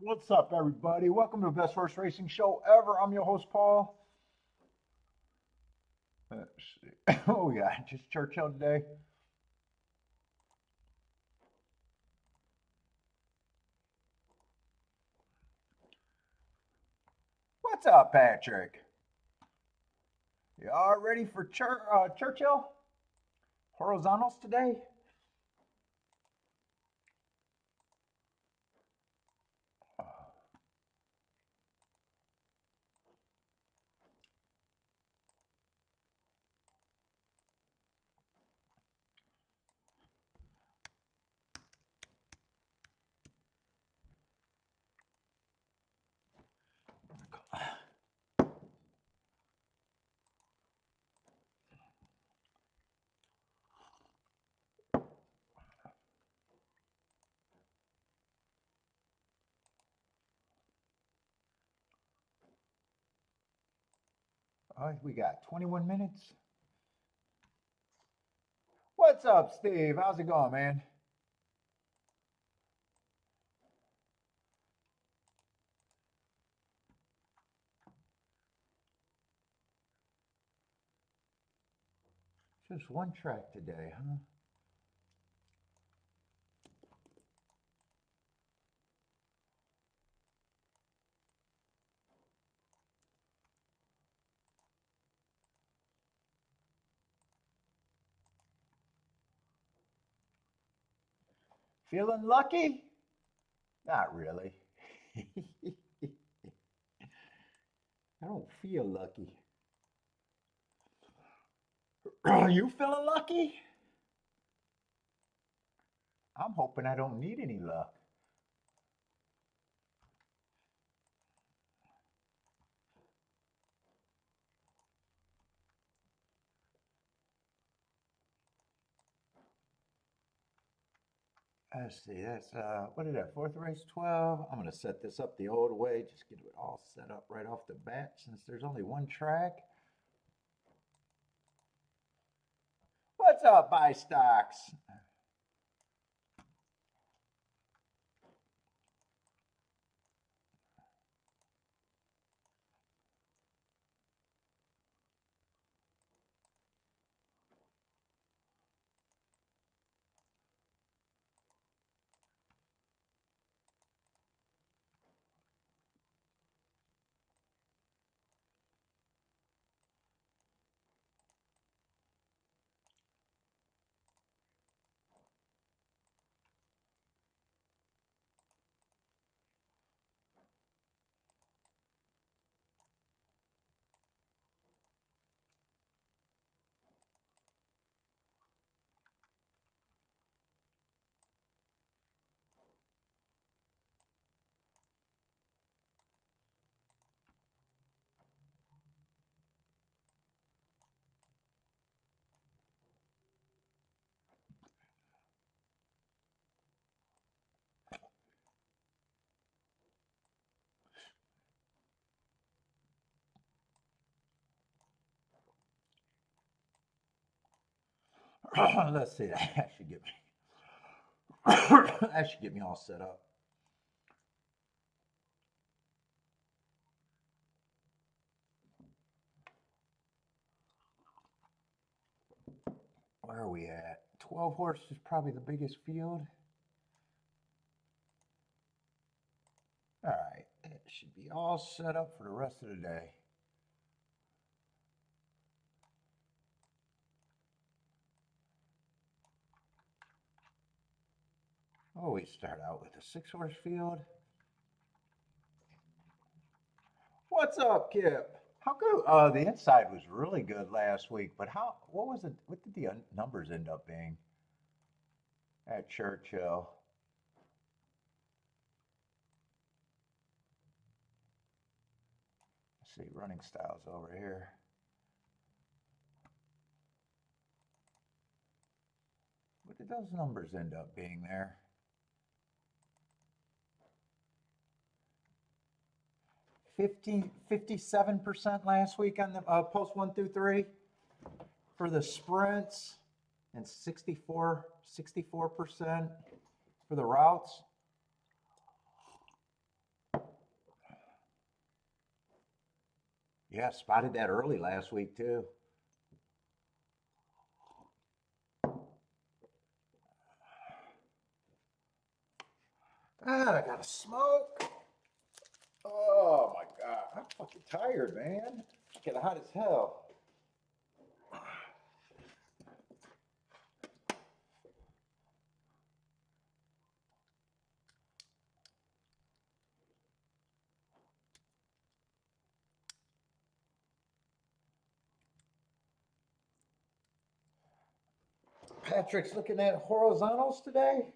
What's up, everybody? Welcome to the best horse racing show ever. I'm your host, Paul. Let's see. Oh, yeah, just Churchill today. What's up, Patrick? You all ready for Churchill? Horizontals today? All right, we got 21 minutes. What's up, Steve? How's it going, man? Just one track today, huh? Feeling lucky? Not really. I don't feel lucky. Are you feeling lucky? I'm hoping I don't need any luck. Let's see, that's what is that? Fourth race 12. I'm gonna set this up the old way, just get it all set up right off the bat since there's only one track. What's up, buy stocks? Let's see, that should get me that should get me all set up. Where are we at? 12 horse is probably the biggest field. All right, it should be all set up for the rest of the day. Oh, we start out with a 6 horse field. What's up, Kip? How good? The inside was really good last week, but how? What was it? What did the numbers end up being at Churchill? Let's see, running styles over here. What did those numbers end up being there? 57% last week on the post 1 through 3 for the sprints, and 64% for the routes. Yeah, spotted that early last week too. Ah, I gotta smoke. Oh my God, I'm fucking tired, man. It's getting hot as hell. Patrick's looking at horizontals today.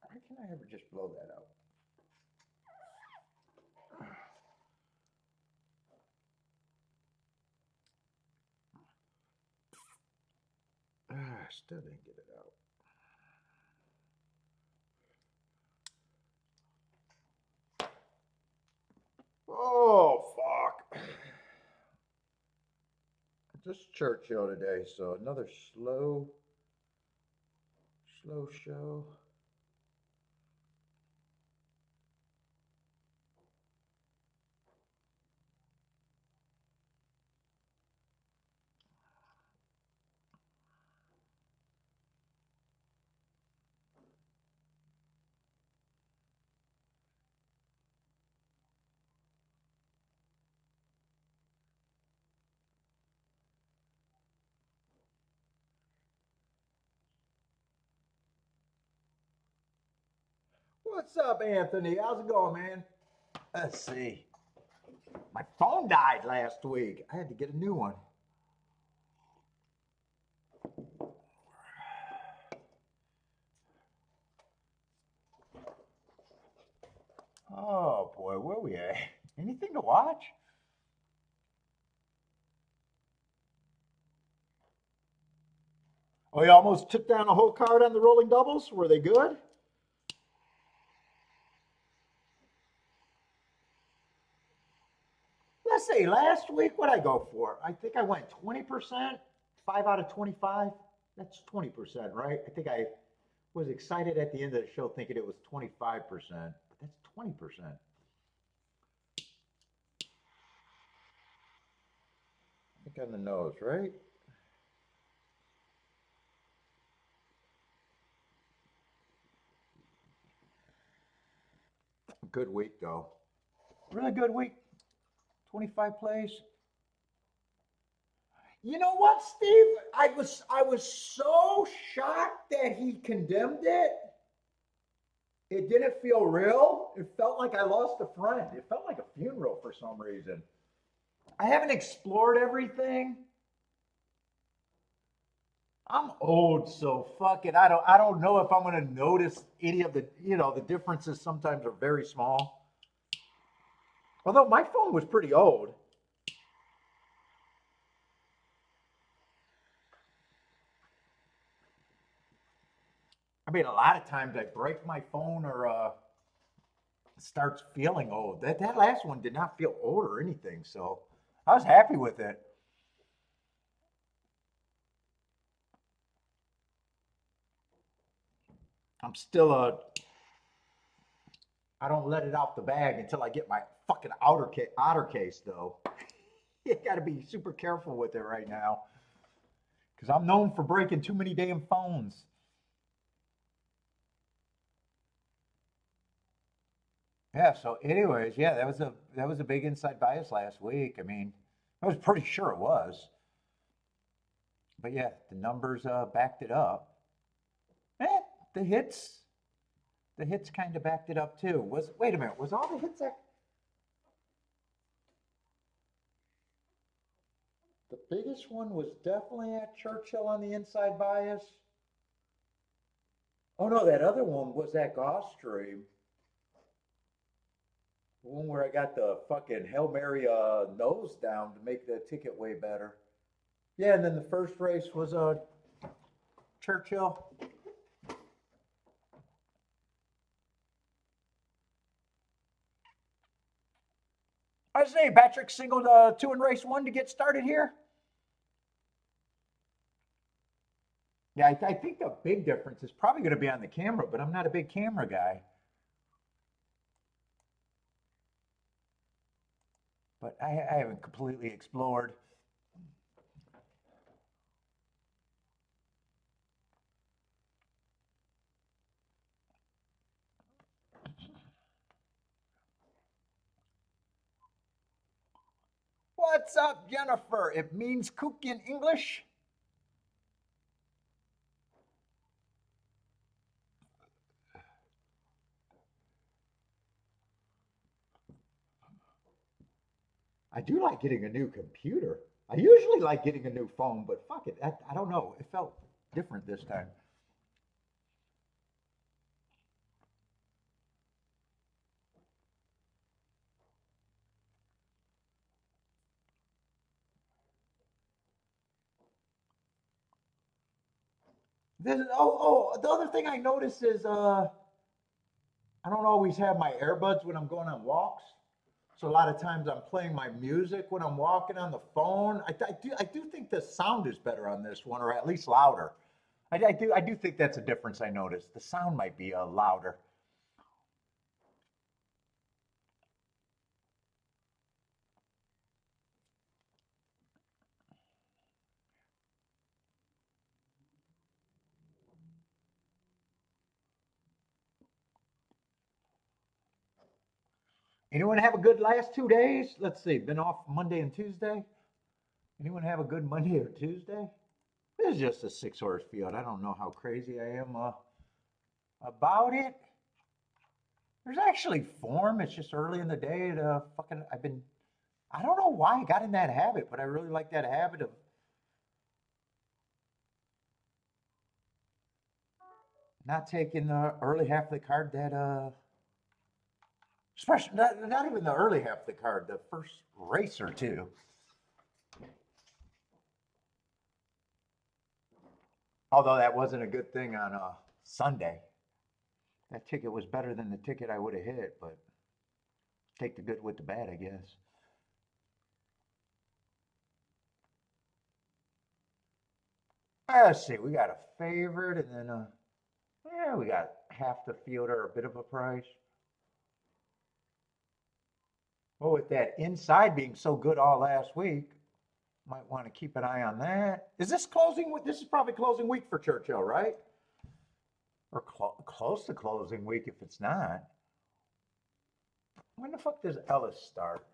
Why can't I ever just blow that out? Ah, still didn't get it out. Oh, fuck. Just Churchill today, so another slow show. What's up, Anthony? How's it going, man? Let's see. My phone died last week. I had to get a new one. Oh boy, where we at? Anything to watch? Oh, you almost took down a whole card on the rolling doubles. Were they good? Let's see. Last week, what I go for? I think I went 20%, 5 out of 25. That's 20%, right? I think I was excited at the end of the show thinking it was 25%, but that's 20%. I think on the nose, right? Good week though. Really good week. 25 plays. You know what, Steve? I was so shocked that he condemned it. It didn't feel real. It felt like I lost a friend. It felt like a funeral for some reason. I haven't explored everything. I'm old, so fuck it. I don't know if I'm gonna notice any of the the differences sometimes are very small. Although my phone was pretty old. I mean, a lot of times I break my phone or it starts feeling old. That last one did not feel old or anything, so I was happy with it. I'm still I don't let it out the bag until I get my fucking outer case though. You got to be super careful with it right now because I'm known for breaking too many damn phones. Yeah. So, anyways, yeah, that was a big inside bias last week. I mean, I was pretty sure it was, but yeah, the numbers backed it up. Eh, the hits, the hits kind of backed it up too. Was Wait a minute, was all the hits that the biggest one was definitely at Churchill on the inside bias? Oh no, that other one was at Gulfstream. The one where I got the fucking Hail Mary nose down to make the ticket way better. Yeah, and then the first race was Churchill. I say Patrick singled two in race one to get started here. Yeah, I think the big difference is probably going to be on the camera, but I'm not a big camera guy. But I haven't completely explored. What's up, Jennifer? It means kook in English. I do like getting a new computer. I usually like getting a new phone, but fuck it. I don't know. It felt different this time. The other thing I noticed is I don't always have my earbuds when I'm going on walks. So a lot of times I'm playing my music when I'm walking on the phone. I do think the sound is better on this one, or at least louder. I do think that's a difference I noticed. The sound might be louder. Anyone have a good last 2 days? Let's see, been off Monday and Tuesday. Anyone have a good Monday or Tuesday? This is just a 6 horse field. I don't know how crazy I am about it. There's actually form. It's just early in the day to fucking. I don't know why I got in that habit, but I really like that habit of not taking the early half of the card that especially not even the early half of the card, the first race or two. Although that wasn't a good thing on Sunday. That ticket was better than the ticket I would have hit, but take the good with the bad, I guess. Let's see, we got a favorite, and then yeah, we got half the field or a bit of a price. Well, with that inside being so good all last week, might want to keep an eye on that. Is this closing? This is probably closing week for Churchill, right? Or close to closing week if it's not. When the fuck does Ellis start?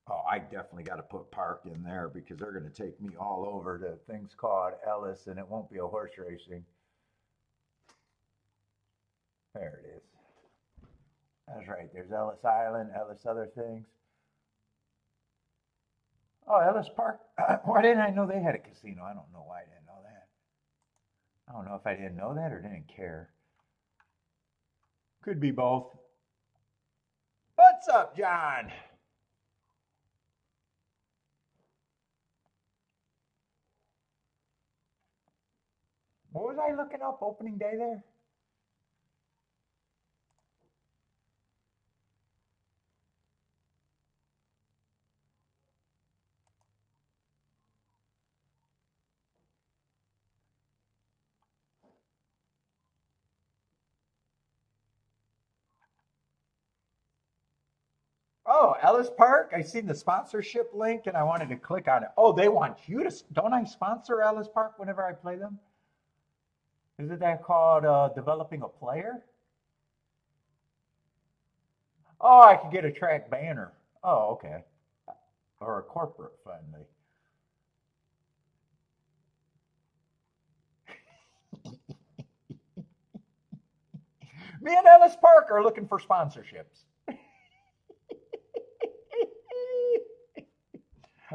Oh, I definitely got to put Park in there because they're going to take me all over to things called Ellis, and it won't be a horse racing. There it is. That's right. There's Ellis Island, Ellis other things. Oh, Ellis Park. Why didn't I know they had a casino? I don't know why I didn't know that. I don't know if I didn't know that or didn't care. Could be both. What's up, John? What was I looking up opening day there? Oh, Ellis Park. I seen the sponsorship link and I wanted to click on it. Oh, they want you to. Don't I sponsor Ellis Park whenever I play them? Isn't that called developing a player? Oh, I could get a track banner. Oh, okay. Or a corporate friendly. Me and Ellis Park are looking for sponsorships. I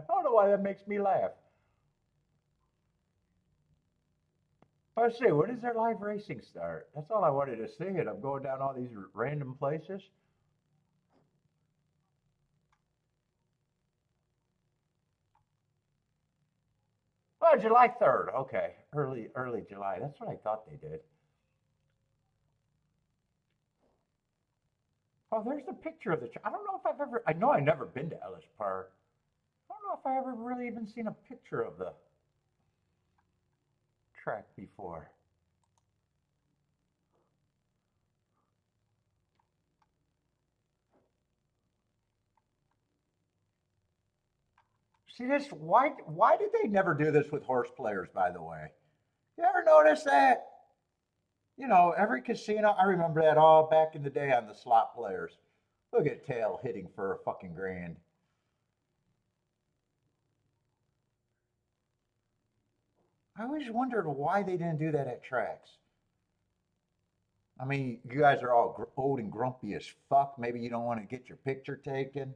don't know why that makes me laugh. Let's see, when does their live racing start? That's all I wanted to see. And I'm going down all these random places. Oh, July 3rd. Okay. Early July. That's what I thought they did. Oh, there's the picture of the track. I don't know if I've ever, I know I've never been to Ellis Park. I don't know if I ever really even seen a picture of the track before. See this? Why did they never do this with horse players, by the way? You ever notice that? You know, every casino, I remember that all back in the day on the slot players. Look at Tail hitting for a fucking grand. I always wondered why they didn't do that at tracks. I mean, you guys are all old and grumpy as fuck. Maybe you don't want to get your picture taken.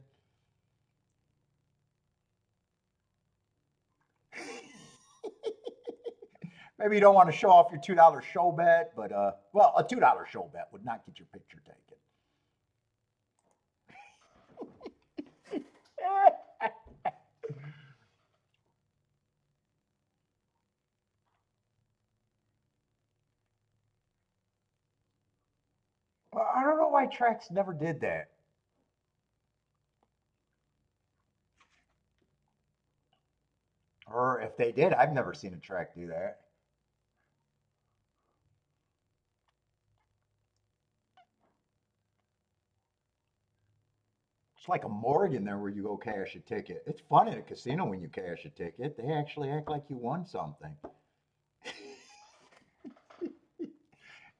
Maybe you don't want to show off your $2 show bet, but well, a $2 show bet would not get your picture taken. Well, I don't know why tracks never did that. Or if they did, I've never seen a track do that. It's like a morgue in there where you go cash a ticket. It's fun at a casino when you cash a ticket. They actually act like you won something.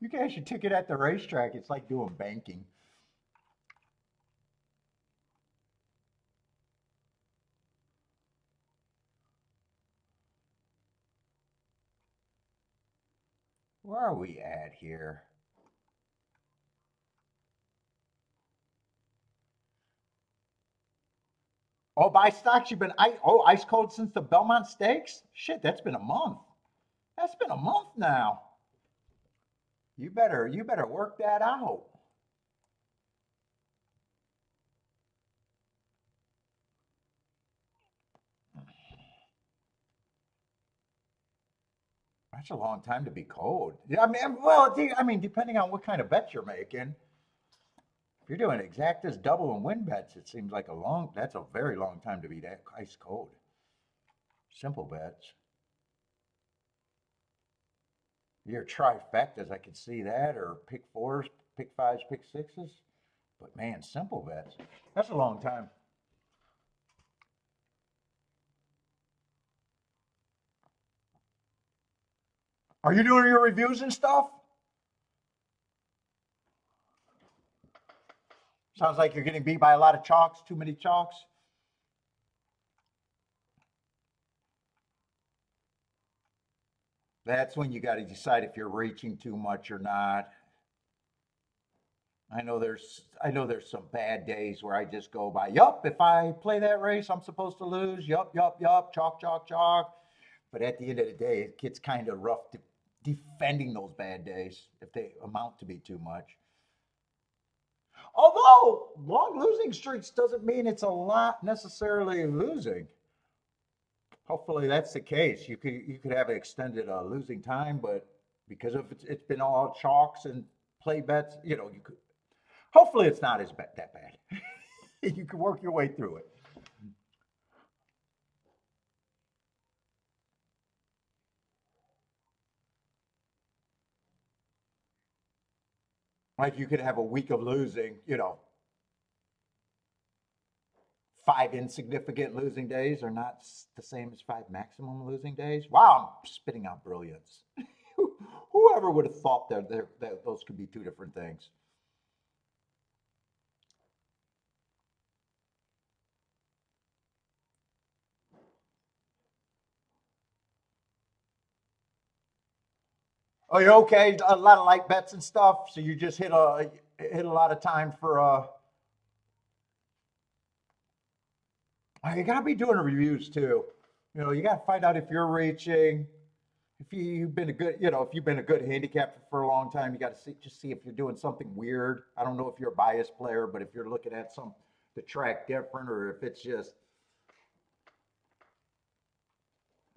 You cash a ticket at the racetrack, it's like doing banking. Where are we at here? Oh, buy stocks. You've been ice cold since the Belmont Stakes. Shit, that's been a month. That's been a month now. You better work that out. That's a long time to be cold. Yeah, I mean, well, I mean, depending on what kind of bets you're making. If you're doing exactas, double, and win bets, it seems like that's a very long time to be that ice cold. Simple bets. Your trifectas, I can see that, or pick fours, pick fives, pick sixes. But man, simple bets. That's a long time. Are you doing your reviews and stuff? Sounds like you're getting beat by a lot of chalks, too many chalks. That's when you got to decide if you're reaching too much or not. I know there's some bad days where I just go by, yup, if I play that race, I'm supposed to lose. Yup, yup, yup, chalk, chalk, chalk. But at the end of the day, it gets kind of rough defending those bad days if they amount to be too much. Although long losing streaks doesn't mean it's a lot necessarily losing. Hopefully that's the case. You could have extended losing time, but because of it's been all chalks and play bets, you could. Hopefully it's not as that bad. You can work your way through it. Like you could have a week of losing, five insignificant losing days are not the same as five maximum losing days. Wow, I'm spitting out brilliance. Whoever would have thought that those could be two different things? Oh, you're okay. A lot of light bets and stuff. So you just hit a lot of time for you gotta be doing reviews too. You gotta find out if you're reaching. If you've been a good, if you've been a good handicapper for a long time, you got to see if you're doing something weird. I don't know if you're a biased player, but if you're looking at the track different, or if it's just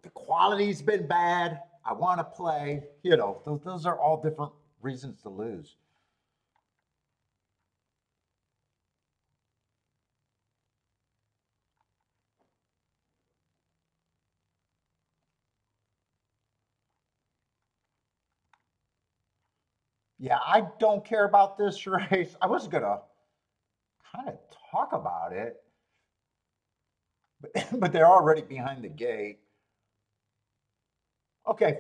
the quality's been bad. I want to play. Those are all different reasons to lose. Yeah, I don't care about this race. I was gonna kind of talk about it, but they're already behind the gate. Okay,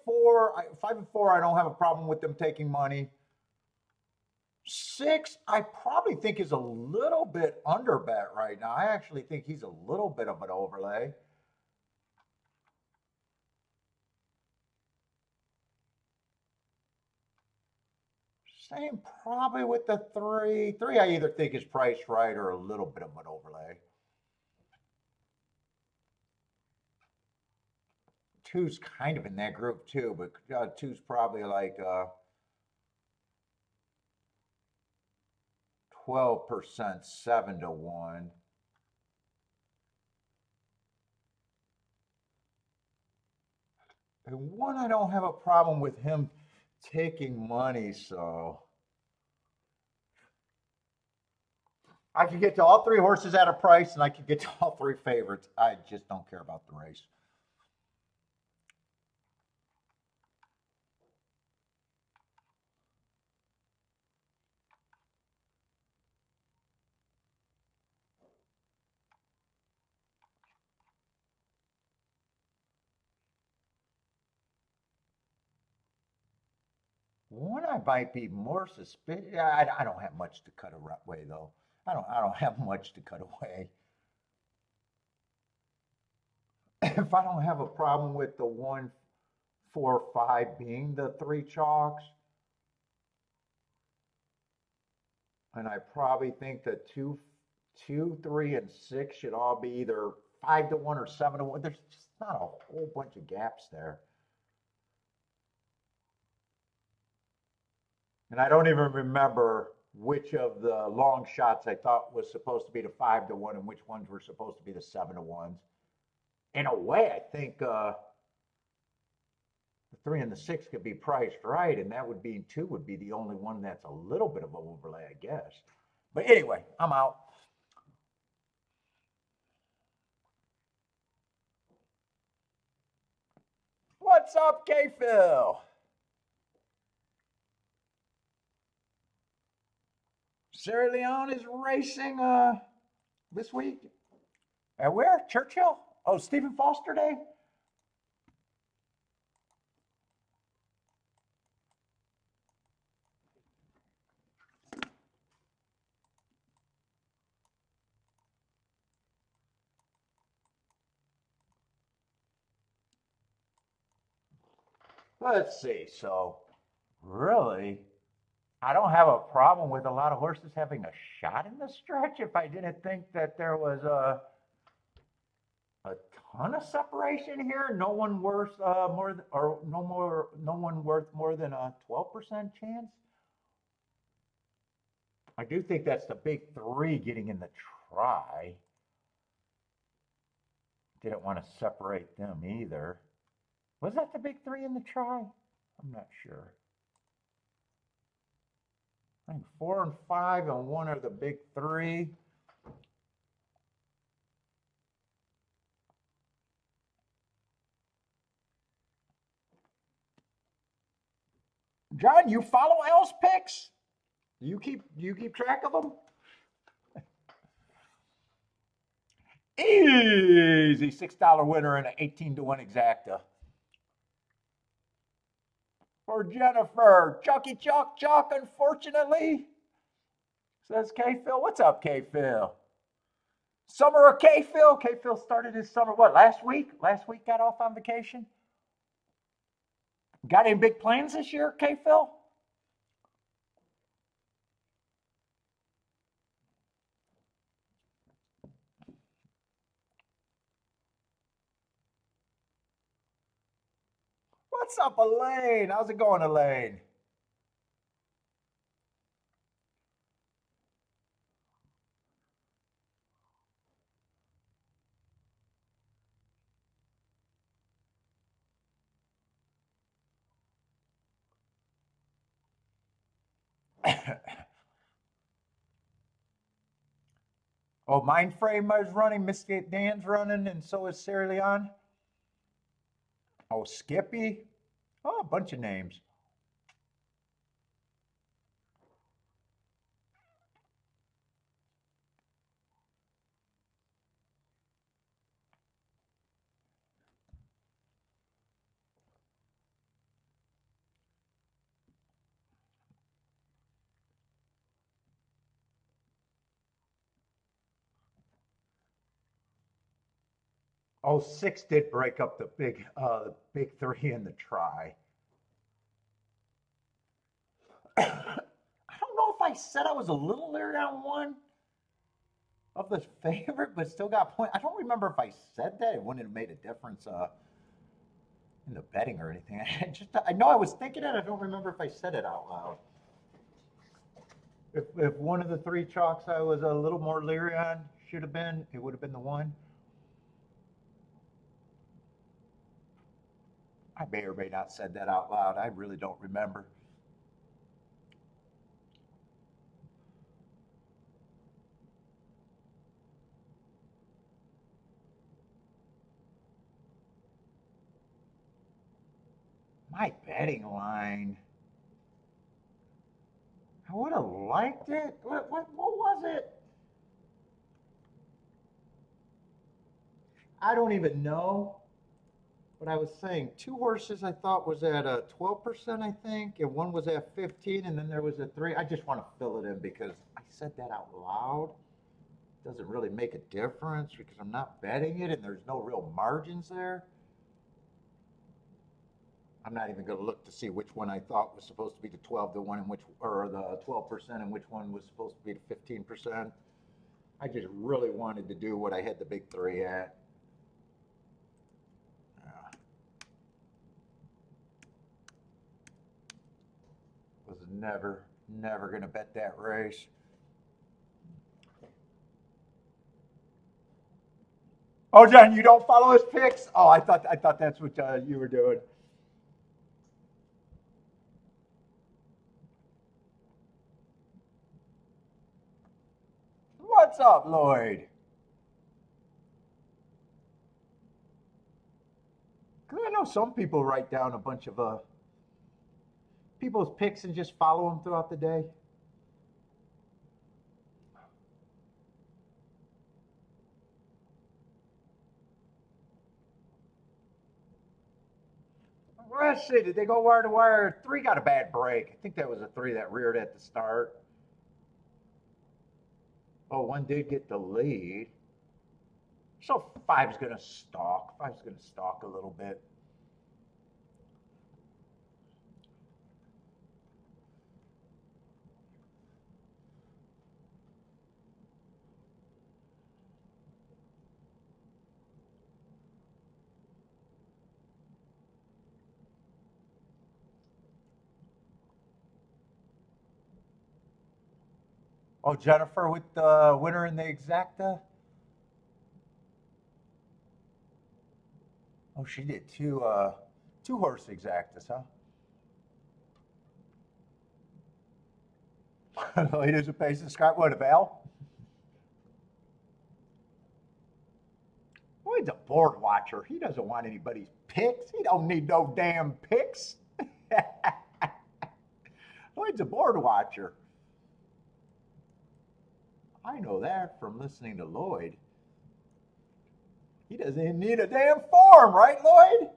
5-4, 5-4. I don't have a problem with them taking money. 6, I probably think is a little bit under bet right now. I actually think he's a little bit of an overlay. Same probably with the 3. 3, I either think is priced right or a little bit of an overlay. 2's kind of in that group too, but 2's probably like 12%, 7-1. And 1, I don't have a problem with him taking money, so I could get to all 3 horses at a price, and I could get to all 3 favorites. I just don't care about the race. One I might be more suspicious. I don't have much to cut away though. I don't have much to cut away. If I don't have a problem with the 1-4-5 being the 3 chalks, and I probably think that 2, 3, and 6 should all be either 5-1 or 7-1. There's just not a whole bunch of gaps there. And I don't even remember which of the long shots I thought was supposed to be the 5-1 and which ones were supposed to be the 7-1s. In a way, I think the 3 and the 6 could be priced right, and that would be 2 would be the only one that's a little bit of an overlay, I guess. But anyway, I'm out. What's up, K-Phil? Sierra Leone is racing this week. At where? Churchill? Oh, Stephen Foster Day? Let's see. So, really, I don't have a problem with a lot of horses having a shot in the stretch if I didn't think that there was a ton of separation here. No one worth more than, or no more, no one worth more than a 12% chance. I do think that's the big 3 getting in the try. Didn't want to separate them either. Was that the big 3 in the try? I'm not sure. I think 4 and 5 and 1 are the big 3. John, you follow L's picks? Do you keep track of them? Easy $6 winner and an 18-1 exacta. For Jennifer, Chucky Chuck Chuck, unfortunately. Says K Phil. What's up, K Phil? Summer of K Phil. K Phil started his summer, what, last week? Last week got off on vacation? Got any big plans this year, K Phil? What's up, Elaine? How's it going, Elaine? Oh, Mindframe is running, Mystic Dan's running, and so is Sierra Leone. Oh, Skippy. Oh, a bunch of names. Oh, six did break up the big three in the try. I don't know if I said I was a little leery on one of the favorite, but still got point. I don't remember if I said that. It wouldn't have made a difference in the betting or anything. I know I was thinking it. I don't remember if I said it out loud. If one of the three chalks I was a little more leery on should have been, it would have been the one. I may or may not said that out loud. I really don't remember. My betting line. I would have liked it. What was it? I don't even know. But I was saying two horses I thought was at a 12%, I think, and one was at 15, and then there was a three. I just want to fill it in because I said that out loud. Doesn't really make a difference because I'm not betting it and there's no real margins there. I'm not even going to look to see which one I thought was supposed to be the 12 to 1 and which, or the 12%, and which one was supposed to be the 15%. I just really wanted to do what I had the big three at. Was never going to bet that race. Oh, John, you don't follow his picks? Oh, I thought that's what you were doing. What's up, Lloyd? Because I know some people write down a bunch of people's picks and just follow them throughout the day. Let's see. Did they go wire to wire? Three got a bad break. I think that was a three that reared at the start. Oh, one did get the lead. So five's going to stalk. Five's going to stalk a little bit. Oh, Jennifer with the winner in the exacta. Oh, she did two horse exactas, huh? Leaders of pace and Scott. What, a Val? Well, he's a board watcher. He doesn't want anybody's picks. He don't need no damn picks. Lloyd's a board watcher. I know that from listening to Lloyd. He doesn't even need a damn form, right, Lloyd?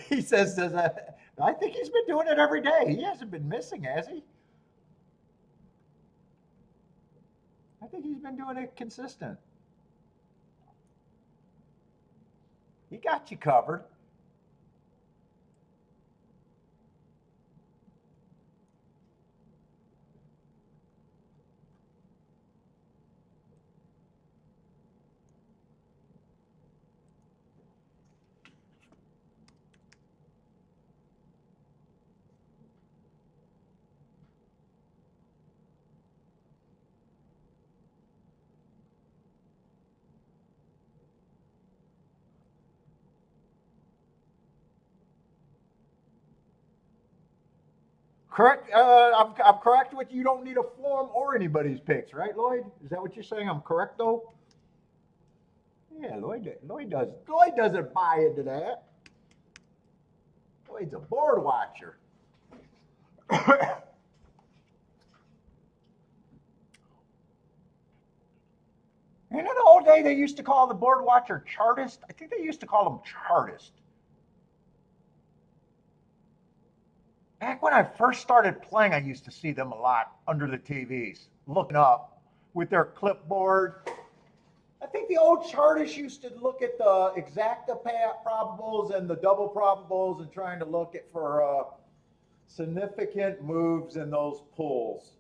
He says, I think he's been doing it every day. He hasn't been missing, has he? I think he's been doing it consistent. He got you covered. Correct. I'm correct with you. Don't need a form or anybody's picks, right, Lloyd? Is that what you're saying? I'm correct though. Yeah, Lloyd doesn't buy into that. Lloyd's a board watcher. And in the old day, they used to call the board watcher chartist. I think they used to call them chartist. Back when I first started playing, I used to see them a lot under the TVs, looking up with their clipboard. I think the old chartists used to look at the exacta probables and the double probables and trying to look at for significant moves in those pools.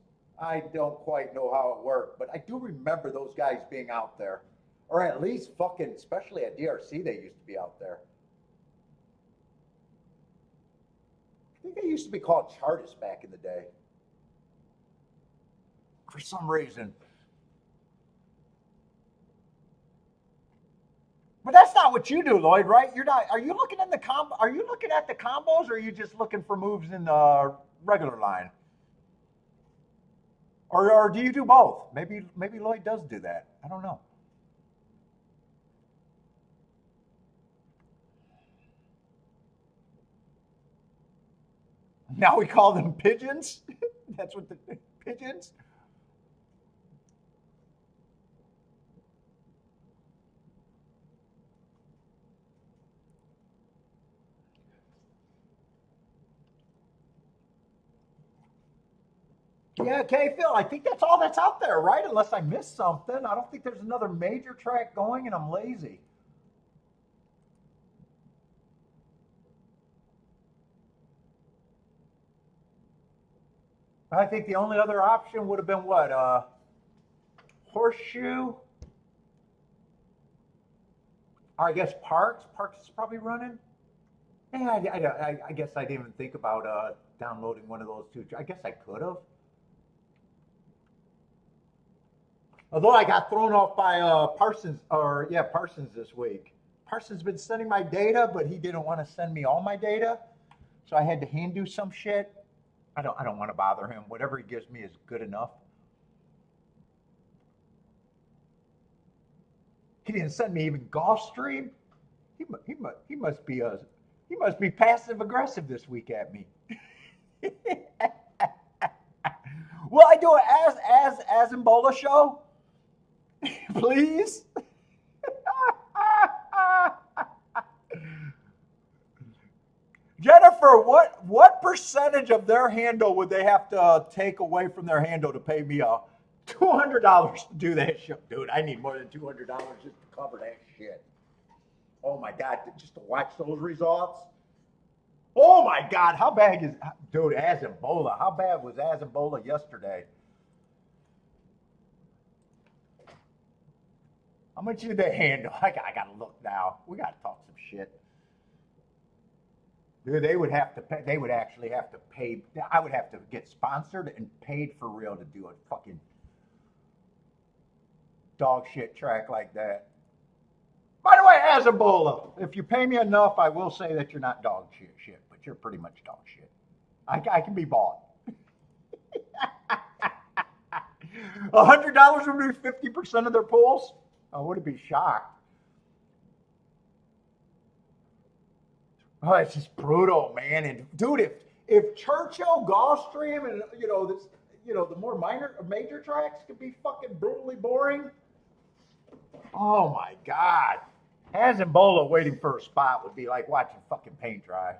I don't quite know how it worked, but I do remember those guys being out there, or at least fucking, especially at DRC, they used to be out there. I think they used to be called chartists back in the day. For some reason. But that's not what you do, Lloyd, right? You're not. Are you looking in the Are you looking at the combos, or are you just looking for moves in the regular line? Or do you do both? Maybe Lloyd does do that. I don't know. Now we call them pigeons. That's what the pigeons. Yeah, okay, Phil. I think that's all that's out there, right? Unless I missed something. I don't think there's another major track going, and I'm lazy. I think the only other option would have been what? Horseshoe. Or I guess Parks. Parks is probably running. Yeah, I guess I didn't even think about downloading one of those two. I guess I could have. Although I got thrown off by Parsons, or yeah, Parsons this week. Parsons been sending my data, but he didn't want to send me all my data, so I had to hand do some shit. I don't want to bother him. Whatever he gives me is good enough. He didn't send me even Gulfstream. He must be passive aggressive this week at me. Will I do it as Ebola show? Please. Jennifer, what percentage of their handle would they have to take away from their handle to pay me $200 to do that show? Dude, I need more than $200 just to cover that shit. Oh my God, just to watch those results. Oh my God, how bad is, dude, Ebola? How bad was Ebola yesterday? How much did they handle? I gotta look now. We gotta talk some shit. Dude, they would have to pay. They would actually have to pay. I would have to get sponsored and paid for real to do a fucking dog shit track like that. By the way, Ebola, if you pay me enough, I will say that you're not dog shit, but you're pretty much dog shit. I can be bought. $100 would be 50% of their pools. I would be shocked. Oh, it's just brutal, man. And dude, if Churchill, Gulfstream, and the more major tracks could be fucking brutally boring. Oh my God. Ebola waiting for a spot would be like watching fucking paint dry.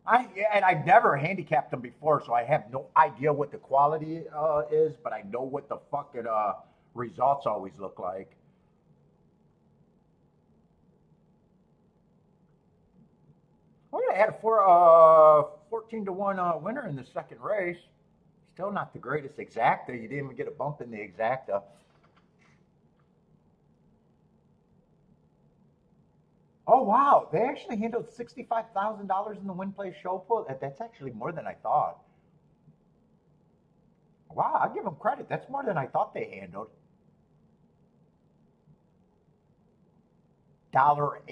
I've never handicapped them before, so I have no idea what the quality is, but I know what the fucking results always look like. Oh yeah, I had a 14 to 1 winner in the second race. Still not the greatest exacta. You didn't even get a bump in the exacta. Oh wow, they actually handled $65,000 in the win play show pool. That's actually more than I thought. Wow, I'll give them credit. That's more than I thought they handled. $1.80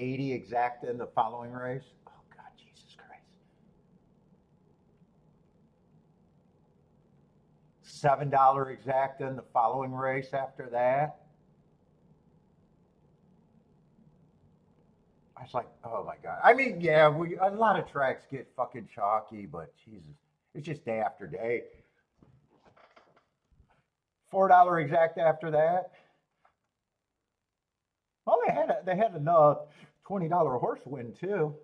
exacta in the following race. Oh God, Jesus Christ. $7 exacta in the following race after that. I was like, oh my God. I mean, yeah, a lot of tracks get fucking chalky, but Jesus, it's just day after day. $4 exact after that. Well, they had another $20 horse win too.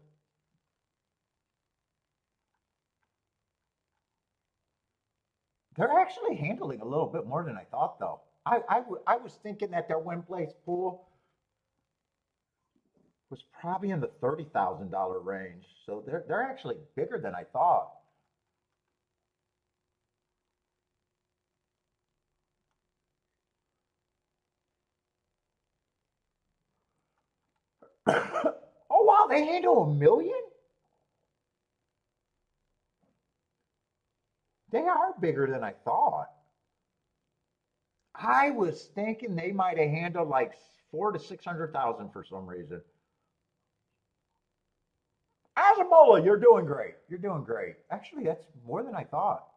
They're actually handling a little bit more than I thought, though. I was thinking that their win place pool was probably in the $30,000 range. So they're actually bigger than I thought. Oh wow, they handle 1 million? They are bigger than I thought. I was thinking they might have handled like 400 to 600,000 for some reason. Asamoah, you're doing great. You're doing great. Actually, that's more than I thought.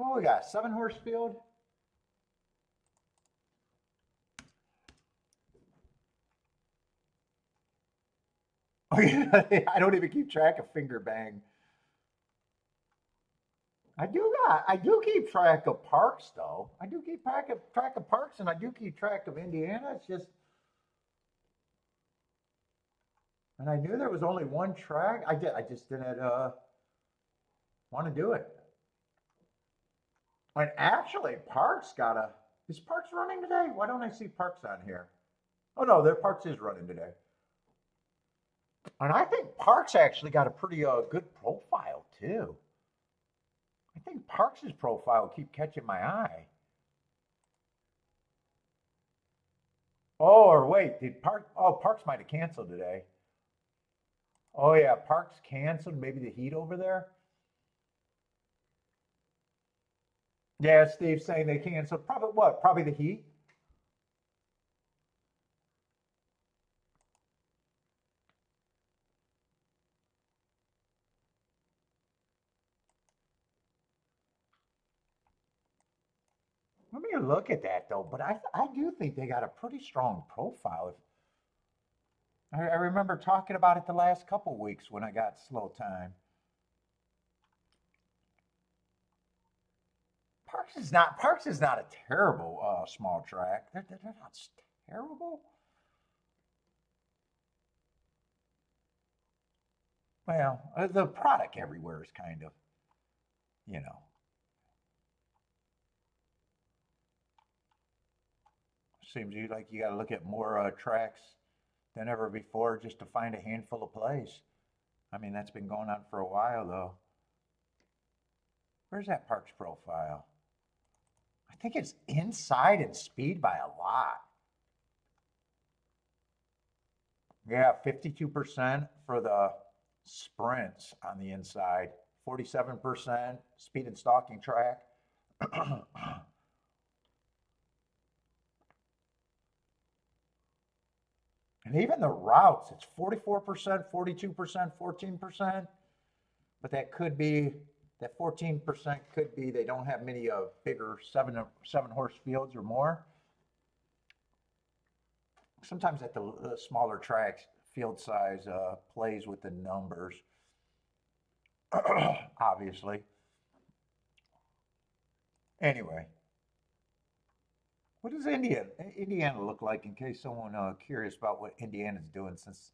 Oh, we got 7 horse field. Oh yeah, I don't even keep track of finger bang. I do keep track of parks though. I do keep track of parks, and I do keep track of Indiana. It's just, and I knew there was only one track. I just didn't want to do it. And actually, Parks got a. Is Parks running today? Why don't I see Parks on here? Oh no, their Parks is running today. And I think Parks actually got a pretty good profile too. I think Parks's profile keep catching my eye. Oh, or wait, did Park? Oh, Parks might have canceled today. Oh yeah, Parks canceled. Maybe the heat over there. Yeah, Steve's saying they canceled. Probably what? Probably the heat. Let me look at that though. But I do think they got a pretty strong profile. I remember talking about it the last couple weeks when I got slow time. Parks is not a terrible small track. They're not terrible. Well, the product everywhere is kind of, you know, seems you like you got to look at more tracks than ever before just to find a handful of plays. I mean, that's been going on for a while though. Where's that Parks profile? I think it's inside and speed by a lot. Yeah, 52% for the sprints on the inside, 47% speed and stalking track. And even the routes, it's 44%, 42%, 14%. But that could be, that 14% could be they don't have many bigger seven horse fields or more. Sometimes at the smaller tracks, field size plays with the numbers, obviously. Anyway, what does Indiana look like in case someone curious about what Indiana's doing since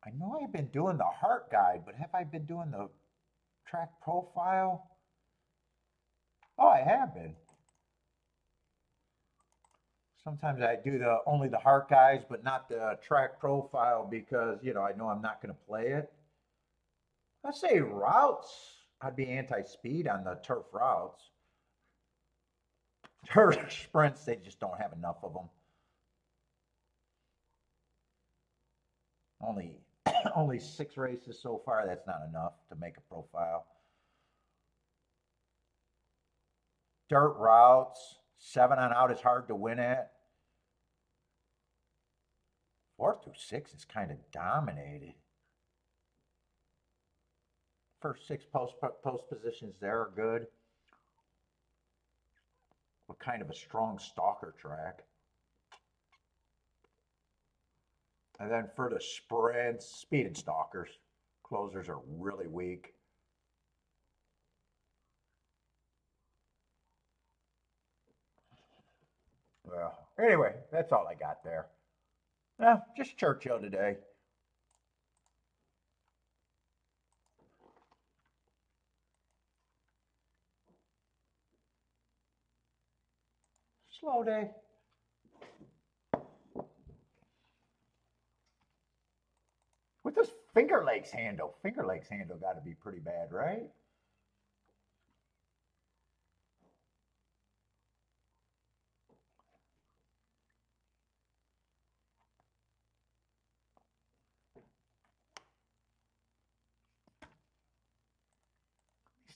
I know I've been doing the heart guide, but have I been doing the track profile? Oh, I have been. Sometimes I do the only the heart guides, but not the track profile because I know I'm not going to play it. Let's say routes. I'd be anti-speed on the turf routes. Turf sprints, they just don't have enough of them. Only only 6 races so far. That's not enough to make a profile. Dirt routes, 7 on out is hard to win at. 4 through 6 is kind of dominated. First 6 post positions there are good. What kind of a strong stalker track? And then for the sprints, speed and stalkers, closers are really weak. Well, anyway, that's all I got there. Yeah, just Churchill today. Slow day. With this Finger Lakes handle got to be pretty bad, right?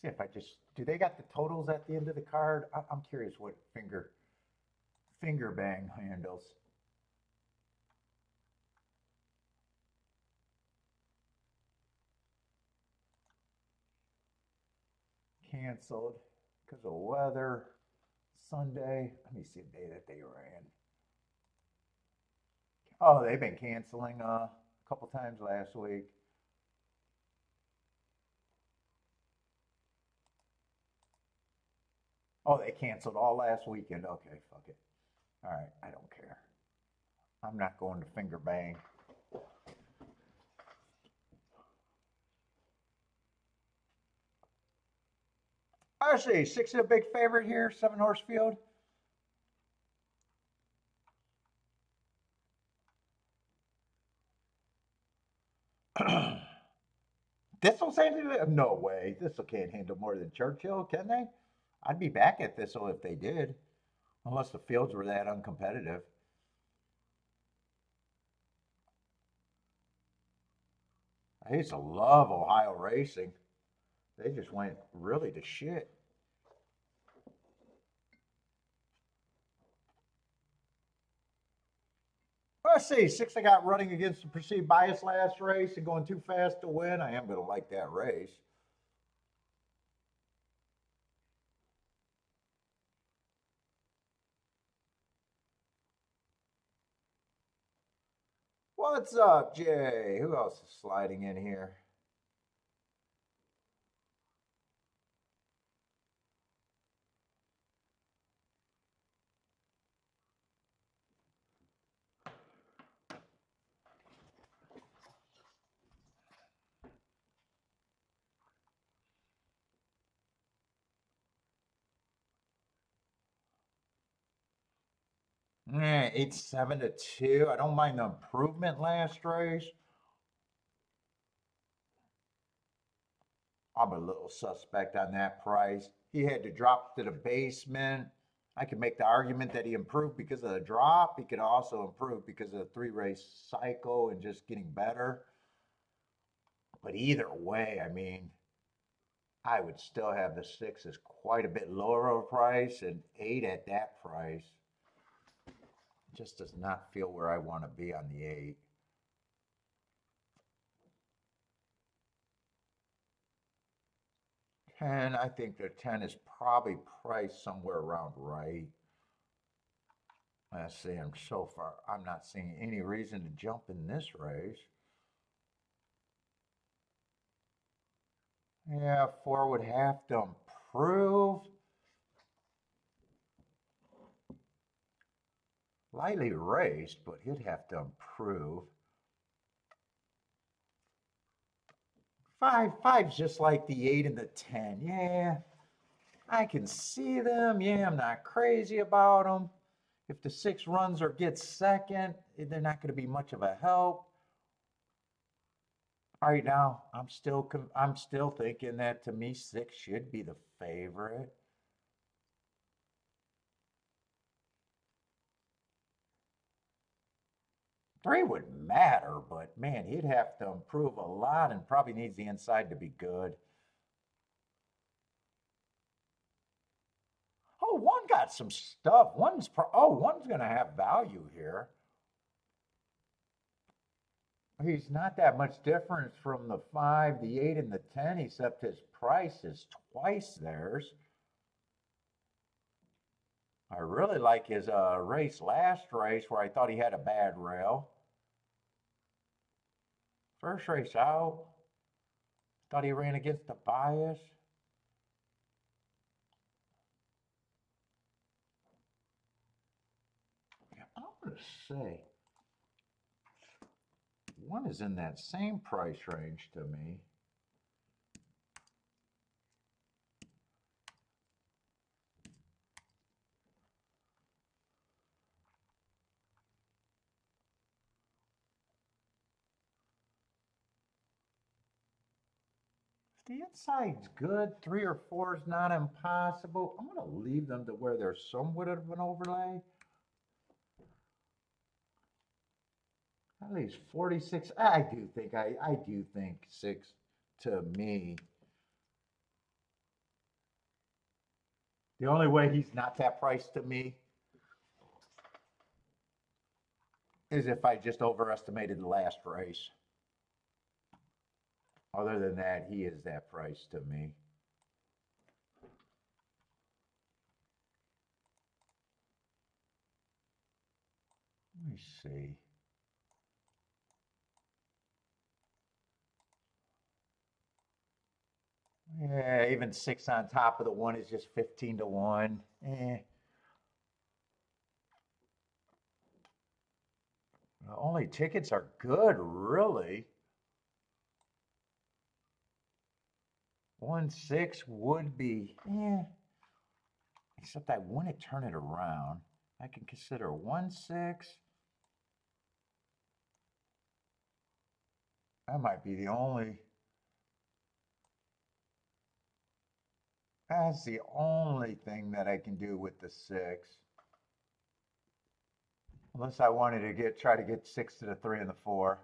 See if I just do they got the totals at the end of the card? I'm curious what finger bang handles. Canceled because of weather. Sunday. Let me see the day that they ran. Oh, they've been canceling a couple times last week. Oh, they canceled all last weekend. Okay, fuck it. All right, I don't care. I'm not going to finger bang. I see. Six is a big favorite here. 7 horse field. Thistle's handle it? No way. Thistle can't handle more than Churchill, can they? I'd be back at Thistle if they did, unless the fields were that uncompetitive. I used to love Ohio racing. They just went really to shit. Let's see. Six I got running against the perceived bias last race and going too fast to win. I am going to like that race. What's up, Jay? Who else is sliding in here? Yeah, 8-7 to 2. I don't mind the improvement last race. I'm a little suspect on that price. He had to drop to the basement. I could make the argument that he improved because of the drop. He could also improve because of the 3 race cycle and just getting better. But either way, I mean, I would still have the six as quite a bit lower of a price, and eight at that price just does not feel where I want to be on the eight. 10, I think the 10 is probably priced somewhere around right. Let's see, I'm so far, I'm not seeing any reason to jump in this race. Yeah, 4 would have to improve. Lightly raced, but he'd have to improve. Five's just like the 8 and the 10. Yeah, I can see them. Yeah, I'm not crazy about them. If the 6 runs or gets second, they're not going to be much of a help. All right, now I'm still thinking that to me 6 should be the favorite. 3 would matter, but man, he'd have to improve a lot and probably needs the inside to be good. Oh, 1 got some stuff. One's going to have value here. He's not that much difference from the 5, the 8, and the 10, except his price is twice theirs. I really like his race last race where I thought he had a bad rail. First race out. Thought he ran against the bias. Yeah, I'm going to say one is in that same price range to me. If the inside's good, 3 or 4 is not impossible. I'm going to leave them to where there's somewhat of an overlay. At least 46. I do think 6 to me. The only way he's not that price to me is if I just overestimated the last race. Other than that, he is that price to me. Let me see. Yeah, even 6 on top of the 1 is just 15 to 1. The only tickets are good, really. 1-6 would be, except I want to turn it around. I can consider 1-6. That might be the only. That's the only thing that I can do with the 6. Unless I wanted to try to get 6 to the 3 and the 4.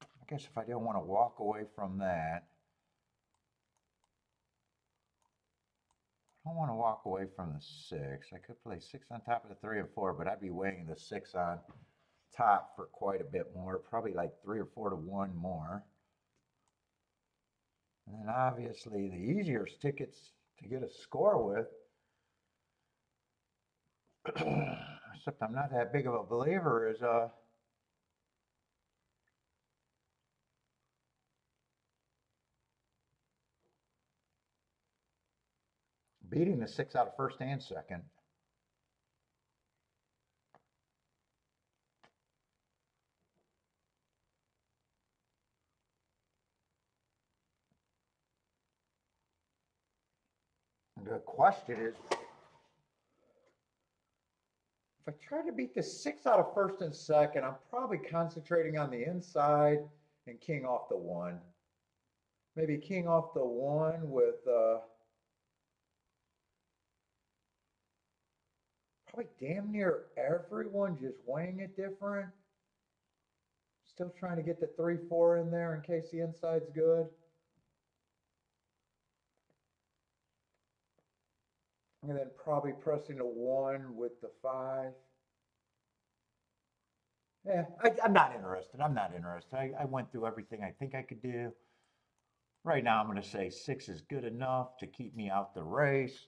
I guess if I didn't want to walk away from that. I don't want to walk away from the 6. I could play 6 on top of the 3 and 4, but I'd be weighing the 6 on top for quite a bit more, probably like 3 or 4 to 1 more. And then obviously the easier tickets to get a score with, except I'm not that big of a believer, is beating the 6 out of first and second. The question is, if I try to beat the 6 out of first and second, I'm probably concentrating on the inside and king off the 1. Maybe king off the 1 with probably damn near everyone just weighing it different. Still trying to get the 3-4 in there in case the inside's good. And then probably pressing a 1 with the 5. Yeah, I'm not interested. I'm not interested. I went through everything I think I could do. Right now, I'm going to say 6 is good enough to keep me out the race.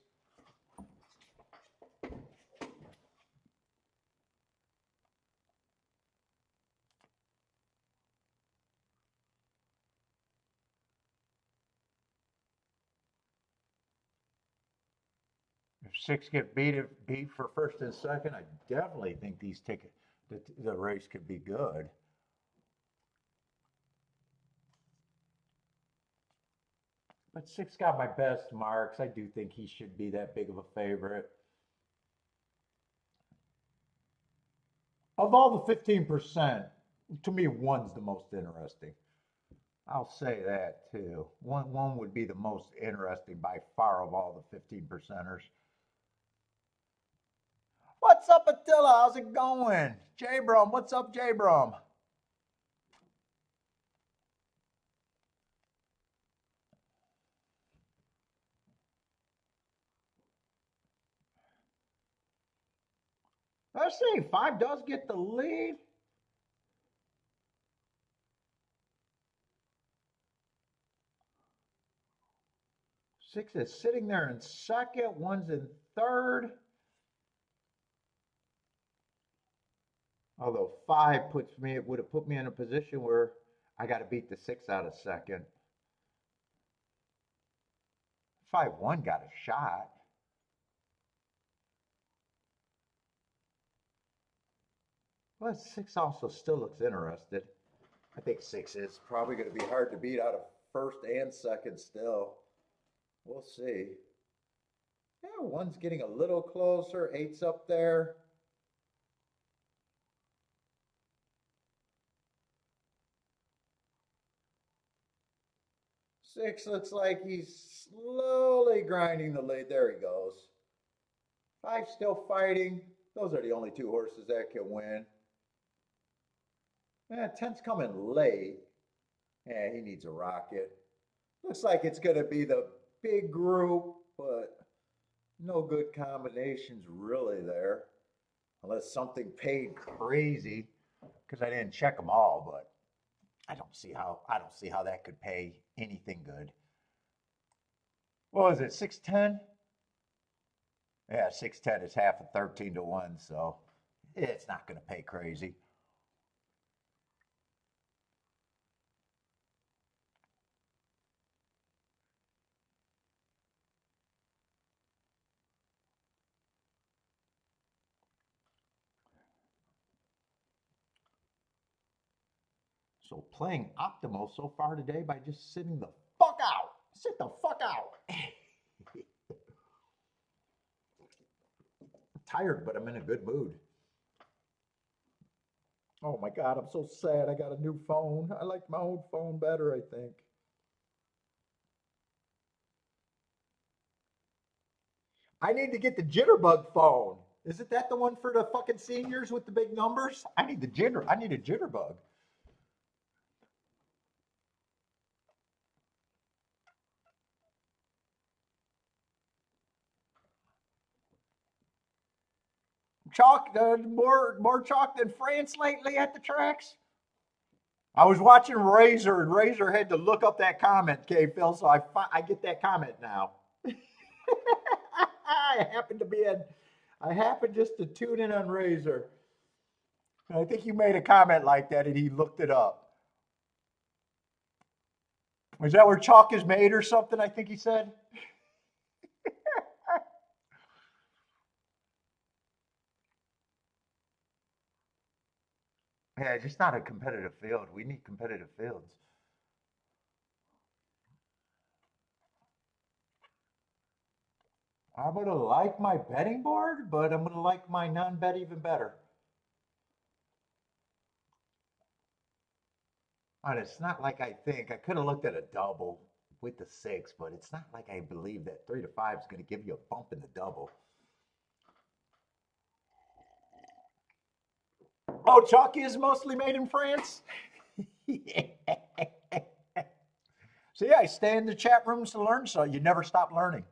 If 6 get beat for first and second, I definitely think the race could be good. But 6 got my best marks. I do think he should be that big of a favorite. Of all the 15%, to me, 1's the most interesting. I'll say that too. One would be the most interesting by far of all the 15%ers. What's up, Attila? How's it going? J-Brum, what's up, J-Brum? Let's see, 5 does get the lead. Six is sitting there in second. 1's in third. Although 5 would have put me in a position where I got to beat the 6 out of second. 5-1 got a shot. Well, 6 also still looks interested. I think 6 is probably going to be hard to beat out of first and second still. We'll see. Yeah, 1's getting a little closer. 8's up there. 6 looks like he's slowly grinding the lead. There he goes. 5 still fighting. Those are the only 2 horses that can win. Yeah, 10's coming late. Yeah, he needs a rocket. Looks like it's going to be the big group, but no good combinations really there. Unless something paid crazy, because I didn't check them all, but I don't see how that could pay anything good. What was it, 610? Yeah, 610 is half of 13 to 1, so it's not going to pay crazy. So playing optimal so far today by just sitting the fuck out. Sit the fuck out. I'm tired, but I'm in a good mood. Oh my God, I'm so sad. I got a new phone. I like my old phone better, I think. I need to get the jitterbug phone. Isn't that the one for the fucking seniors with the big numbers? I need a jitterbug. Chalk, more chalk than France lately at the tracks. I was watching Razor, and Razor had to look up that comment, K Phil, so I get that comment now. I happened just to tune in on Razor. And I think you made a comment like that, and he looked it up. Is that where chalk is made or something? I think he said. Yeah, just not a competitive field. We need competitive fields. I'm gonna like my betting board, but I'm gonna like my non-bet even better. And it's not like I think I could have looked at a double with the 6, but it's not like I believe that 3 to 5 is going to give you a bump in the double. Oh, chalk is mostly made in France. See, I stay in the chat rooms to learn, so you never stop learning.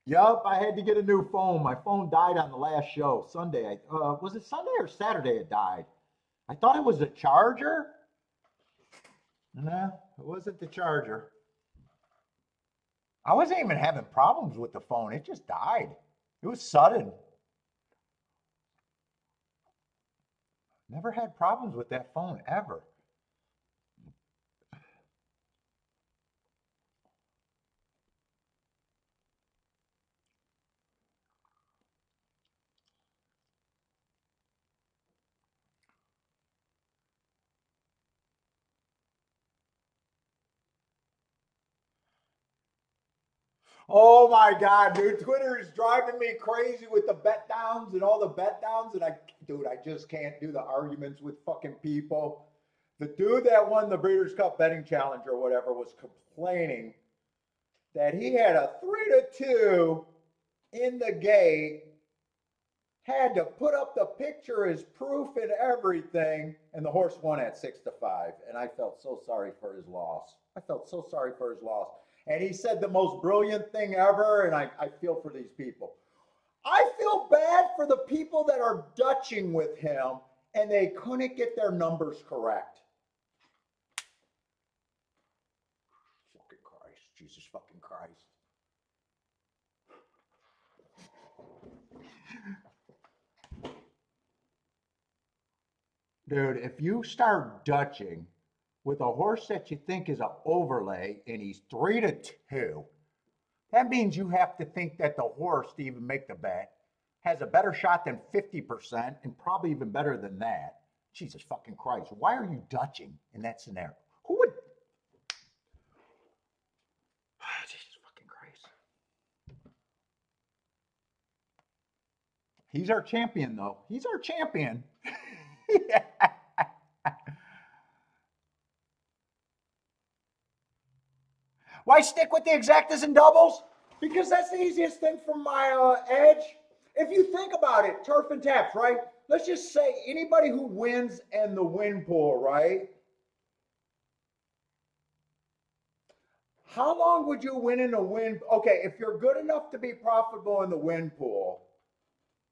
Yup, I had to get a new phone. My phone died on the last show, Sunday. Was it Sunday or Saturday it died? I thought it was the charger. No, it wasn't the charger. I wasn't even having problems with the phone. It just died. It was sudden. Never had problems with that phone ever. Oh my God, dude. Twitter is driving me crazy with the bet downs and all the bet downs. And dude, I just can't do the arguments with fucking people. The dude that won the Breeders' Cup betting challenge or whatever was complaining that he had a 3-2 in the gate, had to put up the picture as proof and everything, and the horse won at 6-5. And I felt so sorry for his loss. I felt so sorry for his loss. And he said the most brilliant thing ever, and I feel for these people. I feel bad for the people that are dutching with him and they couldn't get their numbers correct. Fucking Christ, Jesus fucking Christ. Dude, if you start dutching with a horse that you think is an overlay and he's 3-2, that means you have to think that the horse, to even make the bet, has a better shot than 50% and probably even better than that. Jesus fucking Christ. Why are you dutching in that scenario? Who would? Jesus fucking Christ. He's our champion, though. He's our champion. Yeah. Why stick with the exactas and doubles? Because that's the easiest thing from my edge. If you think about it, turf and taps, right? Let's just say anybody who wins in the win pool, right? How long would you win in a win? Okay, if you're good enough to be profitable in the win pool,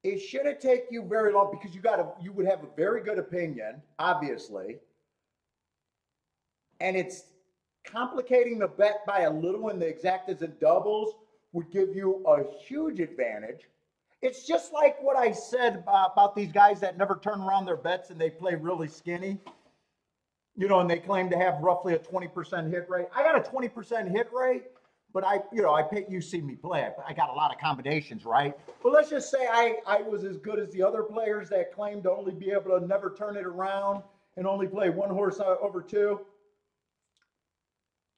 it shouldn't take you very long because you would have a very good opinion, obviously. And it's complicating the bet by a little in the exactas and doubles would give you a huge advantage. It's just like what I said about these guys that never turn around their bets and they play really skinny, and they claim to have roughly a 20% hit rate. I got a 20% hit rate, but you see me play. I got a lot of combinations, right? But let's just say I was as good as the other players that claim to only be able to never turn it around and only play one horse over two.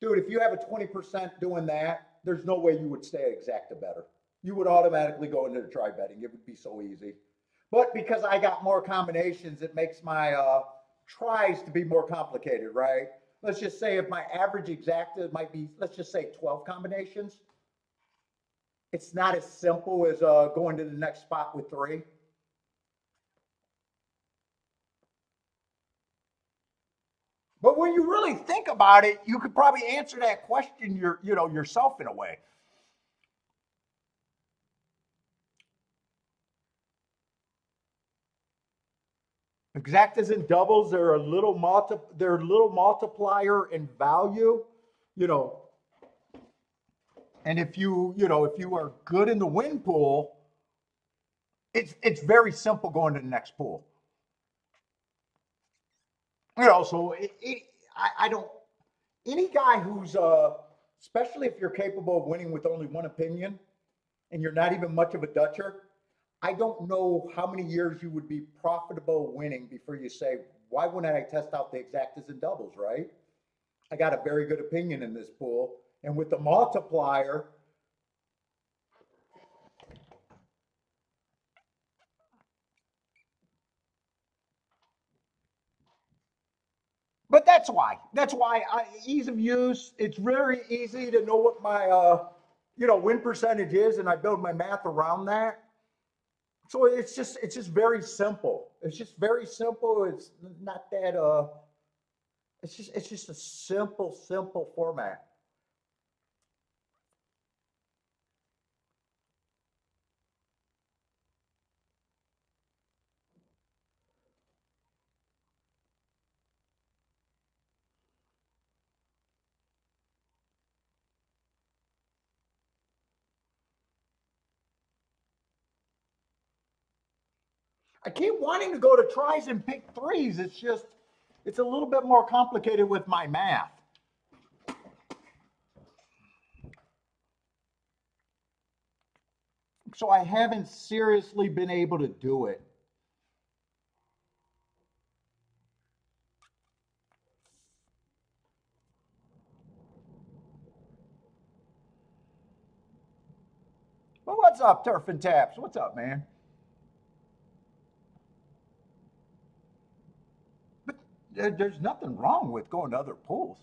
Dude, if you have a 20% doing that, there's no way you would stay exacta better. You would automatically go into the try betting. It would be so easy. But because I got more combinations, it makes my tries to be more complicated, right? Let's just say if my average exacta might be, let's just say 12 combinations, it's not as simple as going to the next spot with 3. But when you really think about it, you could probably answer that question yourself in a way. Exactas and doubles, they're a little multiplier in value, you know. And if you are good in the win pool, it's very simple going to the next pool. So I don't any guy who's especially if you're capable of winning with only one opinion and you're not even much of a dutcher, I don't know how many years you would be profitable winning before you say, why wouldn't I test out the exactas and doubles, right? I got a very good opinion in this pool. And with the multiplier, but that's why. Ease of use. It's very easy to know what my win percentage is, and I build my math around that. So it's just very simple. It's just very simple. It's not that it's just a simple format. I keep wanting to go to tries and pick threes. It's a little bit more complicated with my math. So I haven't seriously been able to do it. But what's up, Turf and Taps? What's up, man? But there's nothing wrong with going to other pools.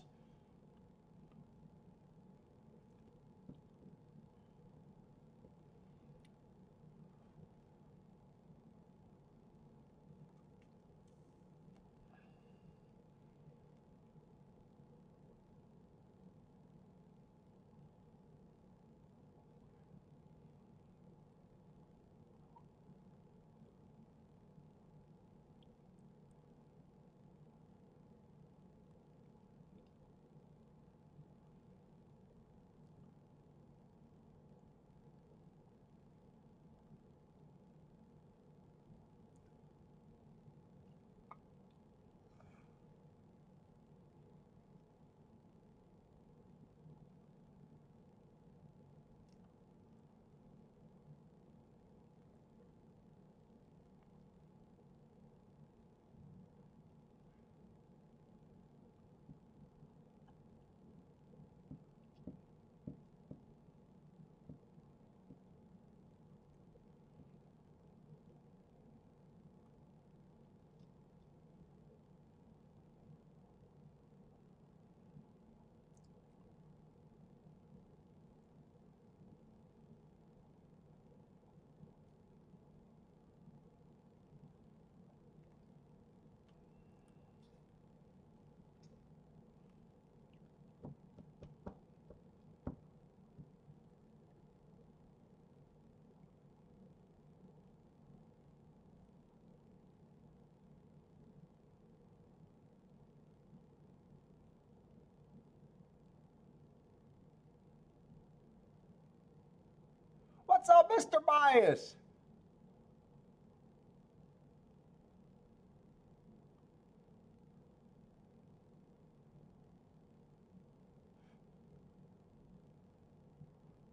Mr. Bias.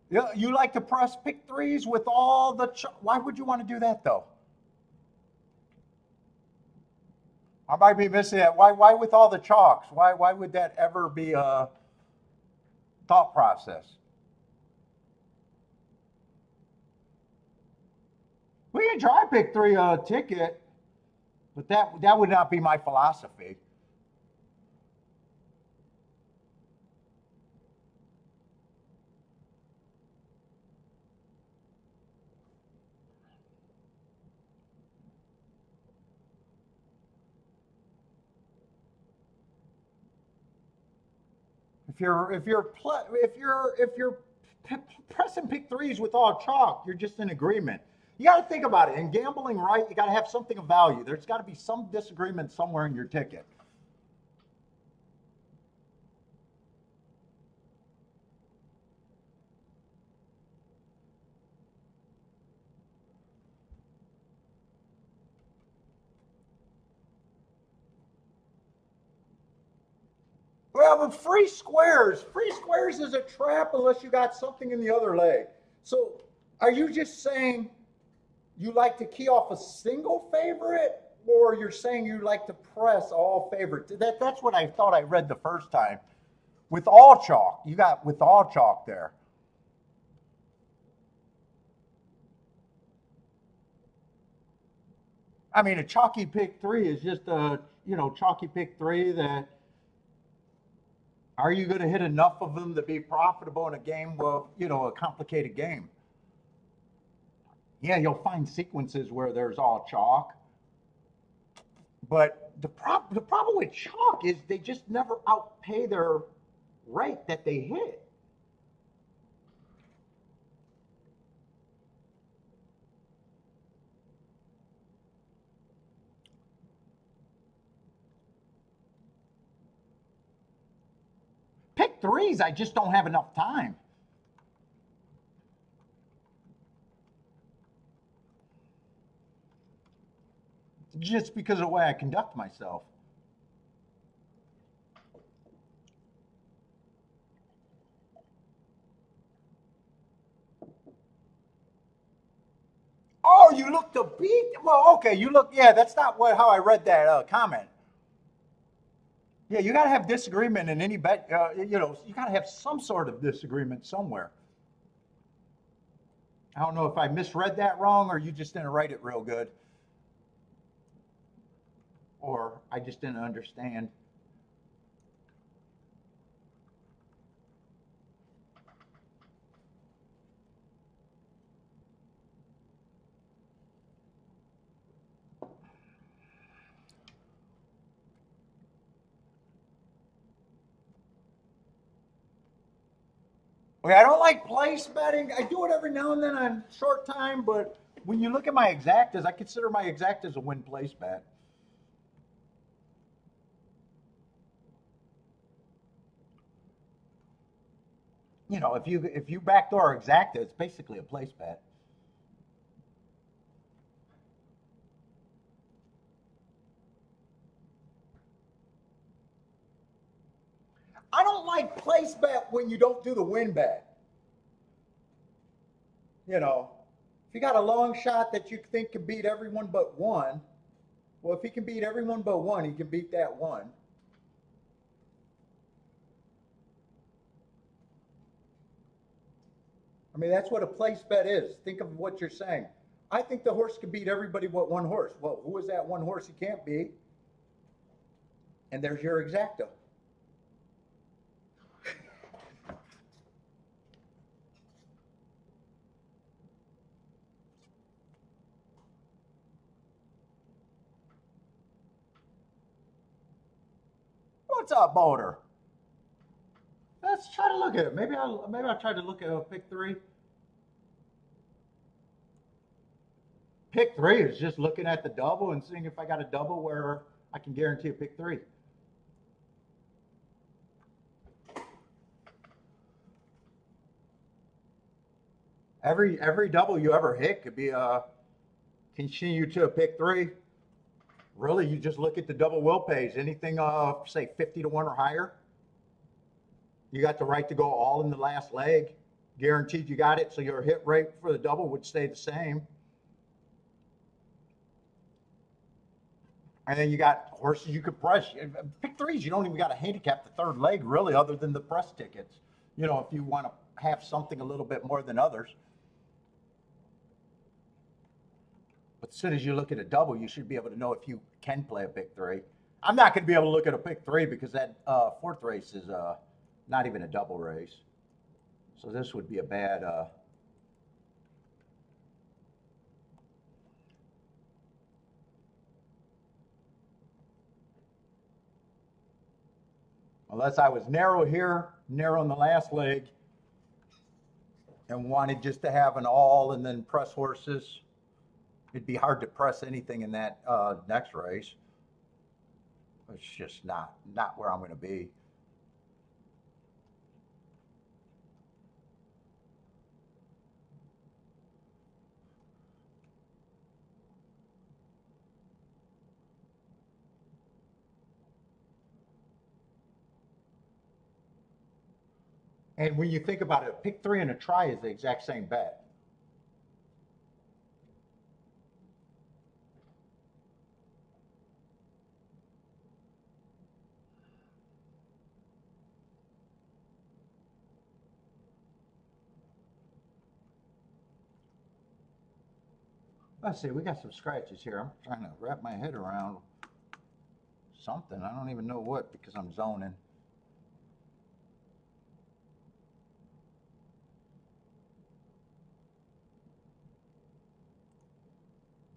Yeah, you like to press pick threes with all the. Why would you want to do that though? I might be missing that. Why with all the chalks? Why would that ever be a thought process? We can try pick three ticket, but that would not be my philosophy. If you're pressing pick threes with all chalk, you're just in agreement. You got to think about it. In gambling, right? You got to have something of value. There's got to be some disagreement somewhere in your ticket. Well, but free squares is a trap unless you got something in the other leg. So, are you just saying you like to key off a single favorite, or you're saying you like to press all favorites? That's what I thought I read the first time. With all chalk, you got with all chalk there. I mean, a chalky pick three is just a chalky pick three that are you going to hit enough of them to be profitable in a game? Well, a complicated game. Yeah, you'll find sequences where there's all chalk, but the problem with chalk is they just never outpay their rate that they hit. Pick threes, I just don't have enough time. Just because of the way I conduct myself. Oh, you look to beat. Well, okay, you look. Yeah, that's not how I read that comment. Yeah, you got to have disagreement in any bet. You got to have some sort of disagreement somewhere. I don't know if I misread that wrong, or you just didn't write it real good, or I just didn't understand. Okay, I don't like place betting. I do it every now and then on short time, but when you look at my exactas, I consider my exactas a win place bet. If you backdoor exacta, it's basically a place bet. I don't like place bet when you don't do the win bet. If you got a long shot that you think can beat everyone but one, well, if he can beat everyone but one, he can beat that one. I mean, that's what a place bet is. Think of what you're saying. I think the horse can beat everybody but one horse. Well, who is that one horse he can't beat? And there's your exacta. What's up, Boulder? Let's try to look at it. Maybe I'll try to look at a pick three. Pick three is just looking at the double and seeing if I got a double where I can guarantee a pick three. Every double you ever hit could be a continue to a pick three. Really, you just look at the double will pays. Anything, say 50 to 1 or higher, you got the right to go all in the last leg. Guaranteed you got it, so your hit rate for the double would stay the same. And then you got horses you could press. Pick threes, you don't even got to handicap the third leg, really, other than the press tickets. You know, if you want to have something a little bit more than others. But as soon as you look at a double, you should be able to know if you can play a pick three. I'm not going to be able to look at a pick three because that fourth race is not even a double race. So this would be a bad. Unless I was narrow here, narrow in the last leg, and wanted just to have an all and then press horses. It'd be hard to press anything in that next race. It's just not where I'm going to be. And when you think about it, a pick three and a try is the exact same bet. Let's see, we got some scratches here. I'm trying to wrap my head around something. I don't even know what because I'm zoning.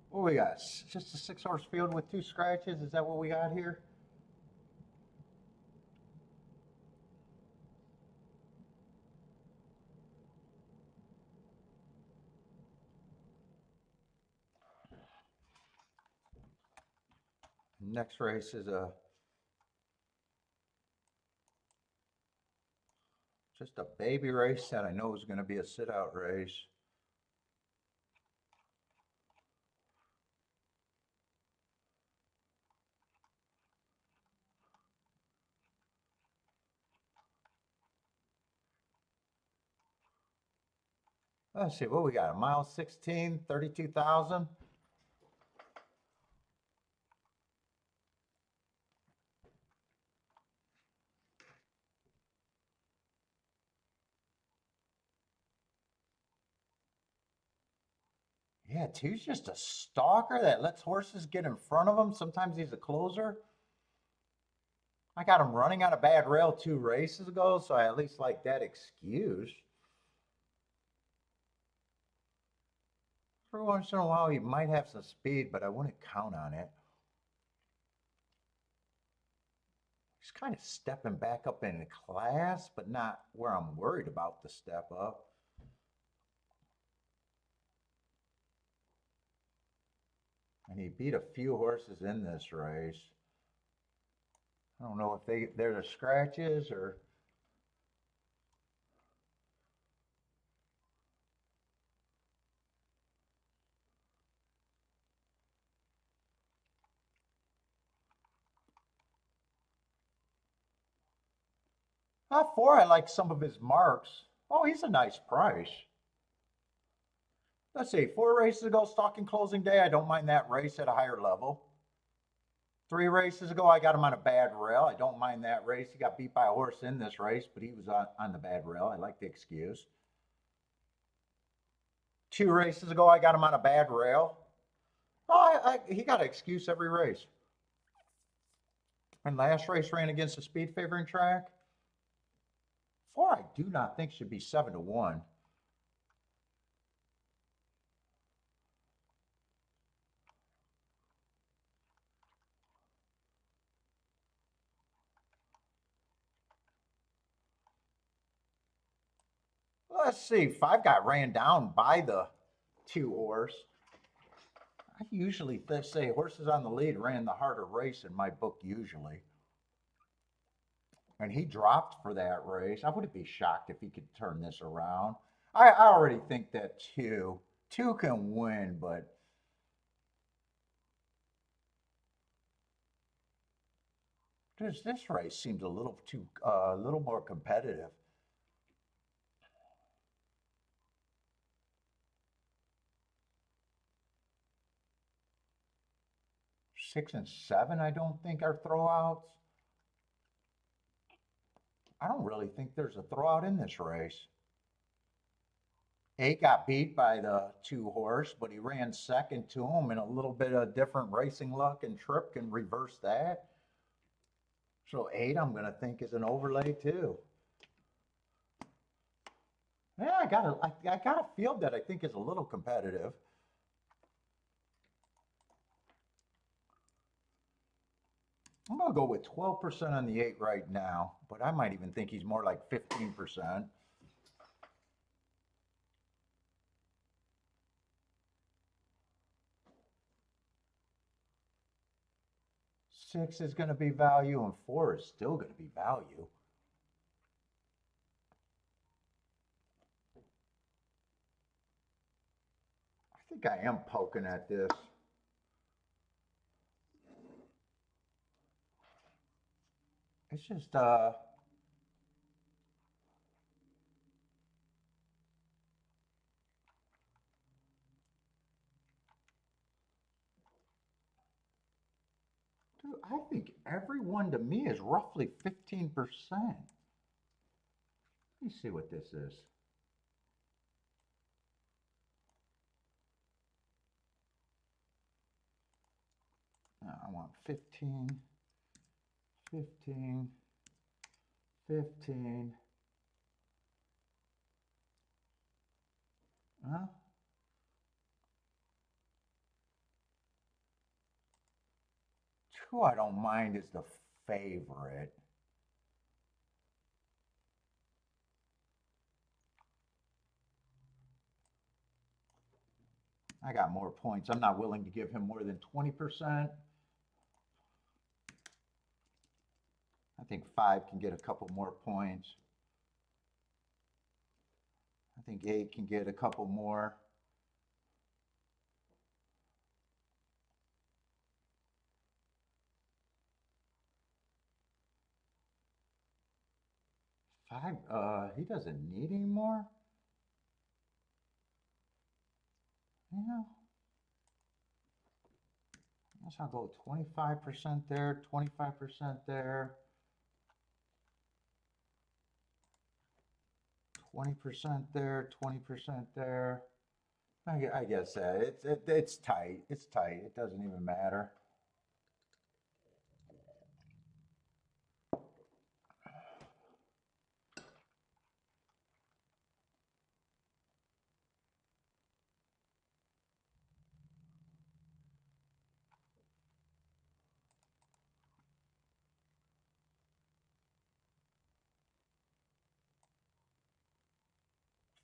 What we got? Just a 6-horse field with 2 scratches? Is that what we got here? Next race is just a baby race that I know is going to be a sit-out race. Let's see, what we got? A mile 16, 32,000. Yeah, two's just a stalker that lets horses get in front of him. Sometimes he's a closer. I got him running on a bad rail 2 races ago, so I at least like that excuse. Every once in a while, he might have some speed, but I wouldn't count on it. He's kind of stepping back up in class, but not where I'm worried about the step up. And he beat a few horses in this race. I don't know if they're the scratches or. Not 4, I like some of his marks. Oh, he's a nice price. Let's see, 4 races ago, stalking closing day, I don't mind that race at a higher level. 3 races ago, I got him on a bad rail. I don't mind that race. He got beat by a horse in this race, but he was on the bad rail. I like the excuse. 2 races ago, I got him on a bad rail. Oh, he got an excuse every race. And last race ran against a speed favoring track. 4, I do not think should be 7 to 1. Let's see, 5 got ran down by the 2 horse. I usually say horses on the lead ran the harder race in my book usually. And he dropped for that race. I wouldn't be shocked if he could turn this around. I already think that two can win, but this race seems a little more competitive. 6 and 7, I don't think are throwouts. I don't really think there's a throwout in this race. 8 got beat by the 2 horse, but he ran second to him, and a little bit of different racing luck and trip can reverse that. So 8, I'm going to think is an overlay too. Yeah, I got a field that I think is a little competitive. I'm going to go with 12% on the 8 right now, but I might even think he's more like 15%. 6 is going to be value, and 4 is still going to be value. I think I am poking at this. It's just, dude, I think everyone to me is roughly 15%. Let me see what this is. I want 15, 15, 15. Huh? 2 I don't mind is the favorite. I got more points. I'm not willing to give him more than 20%. I think 5 can get a couple more points. I think 8 can get a couple more. Five, he doesn't need any more. Yeah. I guess I'll go 25% there, 25% there, 20% there, 20% there. I guess it's tight. It's tight. It doesn't even matter.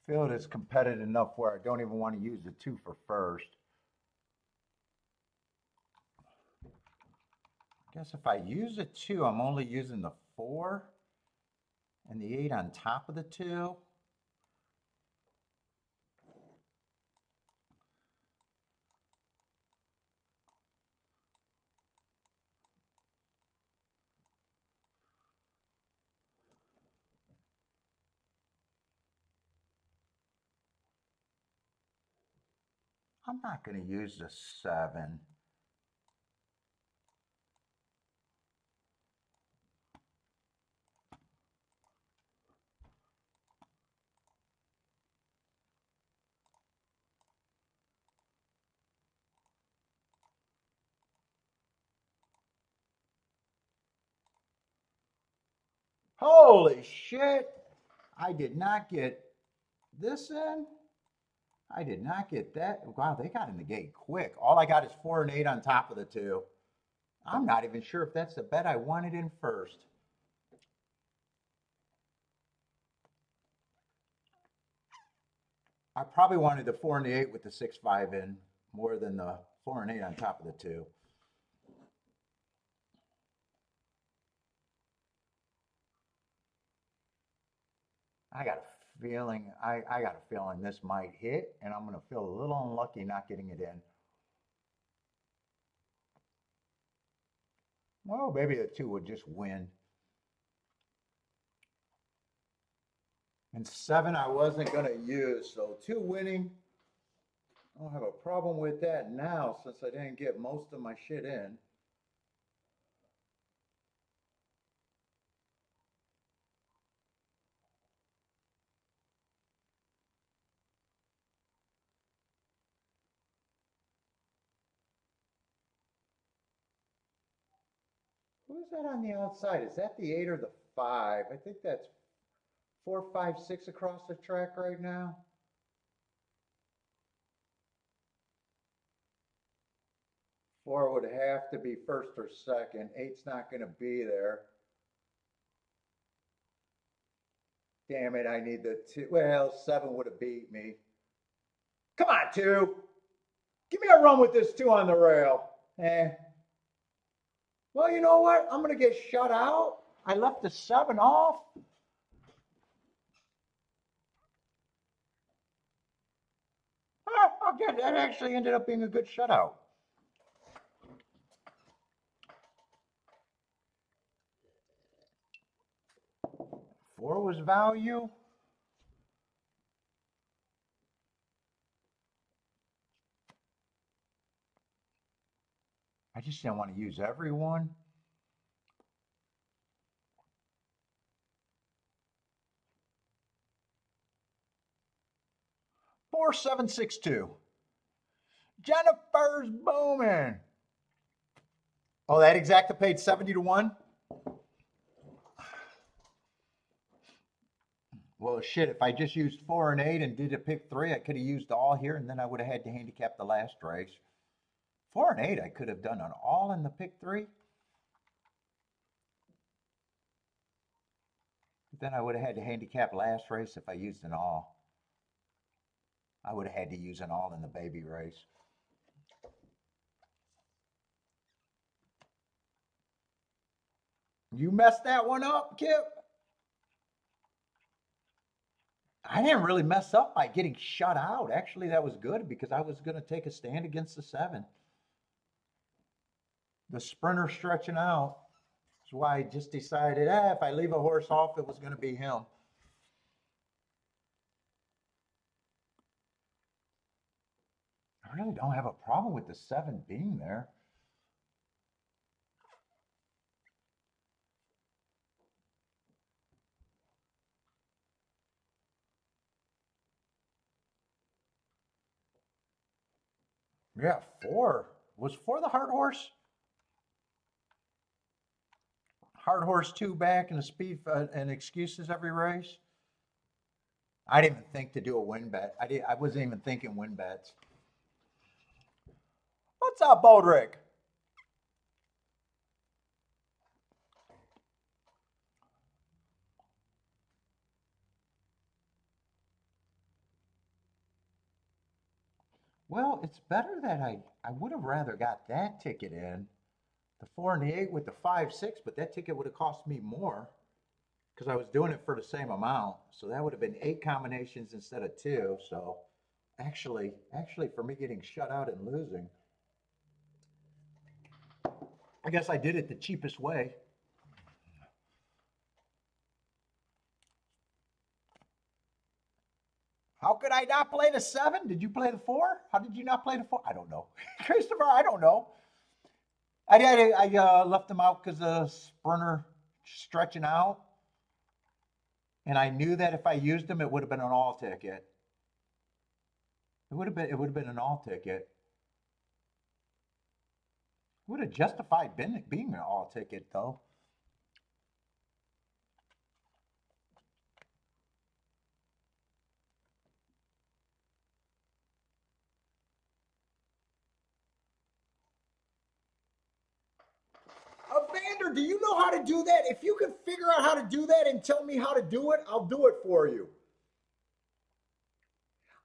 Field is competitive enough where I don't even want to use the 2 for first. I guess if I use the 2, I'm only using the 4 and the 8 on top of the 2. I'm not going to use the 7. Holy shit! I did not get this in. I did not get that. Wow, they got in the gate quick. All I got is 4 and 8 on top of the 2. I'm not even sure if that's the bet I wanted in first. I probably wanted the 4 and the 8 with the 6-5 in more than the 4 and 8 on top of the 2. I got a feeling, I got a feeling this might hit, and I'm going to feel a little unlucky not getting it in. Well, maybe the 2 would just win. And 7 I wasn't going to use, so 2 winning. I don't have a problem with that now since I didn't get most of my shit in. Who's that on the outside? Is that the 8 or the 5? I think that's 4, 5, 6 across the track right now. Four would have to be first or second. Eight's not going to be there. Damn it, I need the 2. Well, 7 would have beat me. Come on, 2. Give me a run with this 2 on the rail. Well, you know what? I'm going to get shut out. I left the 7 off. Okay, that actually ended up being a good shutout. Four was value. I just didn't want to use everyone. Four, 7, 6, 2. Jennifer's booming. Oh, that exacta paid 70 to 1? Well, shit, if I just used 4 and 8 and did a pick 3, I could have used all here, and then I would have had to handicap the last race. 4 and 8, I could have done an all in the pick 3. But then I would have had to handicap last race if I used an all. I would have had to use an all in the baby race. You messed that one up, Kip. I didn't really mess up by getting shut out. Actually, that was good because I was going to take a stand against the 7. The sprinter stretching out. That's why I just decided, if I leave a horse off, it was going to be him. I really don't have a problem with the 7 being there. Yeah, 4. Was 4 the hard horse? Hard horse 2 back and a speed and excuses every race. I didn't even think to do a win bet. I wasn't even thinking win bets. What's up, Bodrick? Well, it's better that I would have rather got that ticket in, the 4 and the 8 with the 5, 6, but that ticket would have cost me more because I was doing it for the same amount. So that would have been 8 combinations instead of 2. So actually, for me getting shut out and losing, I guess I did it the cheapest way. How could I not play the 7? Did you play the 4? How did you not play the 4? I don't know. Christopher, I don't know. I left them out because the sprinter stretching out. And I knew that if I used them, it would have been an all ticket. It would have been an all ticket. It would have justified being an all ticket, though. Evander, do you know how to do that? If you can figure out how to do that and tell me how to do it, I'll do it for you.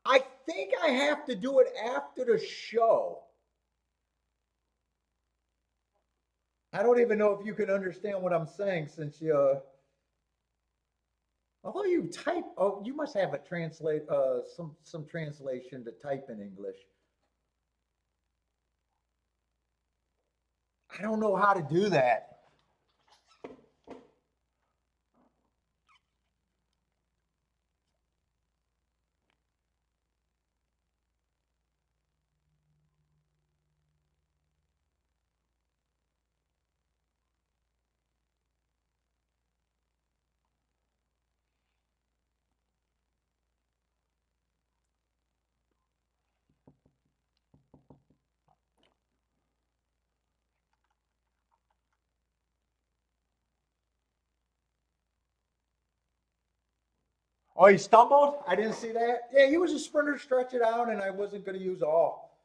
I think I have to do it after the show. I don't even know if you can understand what I'm saying since you. Although you type, oh, you must have a translate, some translation to type in English. I don't know how to do that. Oh, he stumbled? I didn't see that. Yeah, he was a sprinter, stretch it out, and I wasn't going to use all.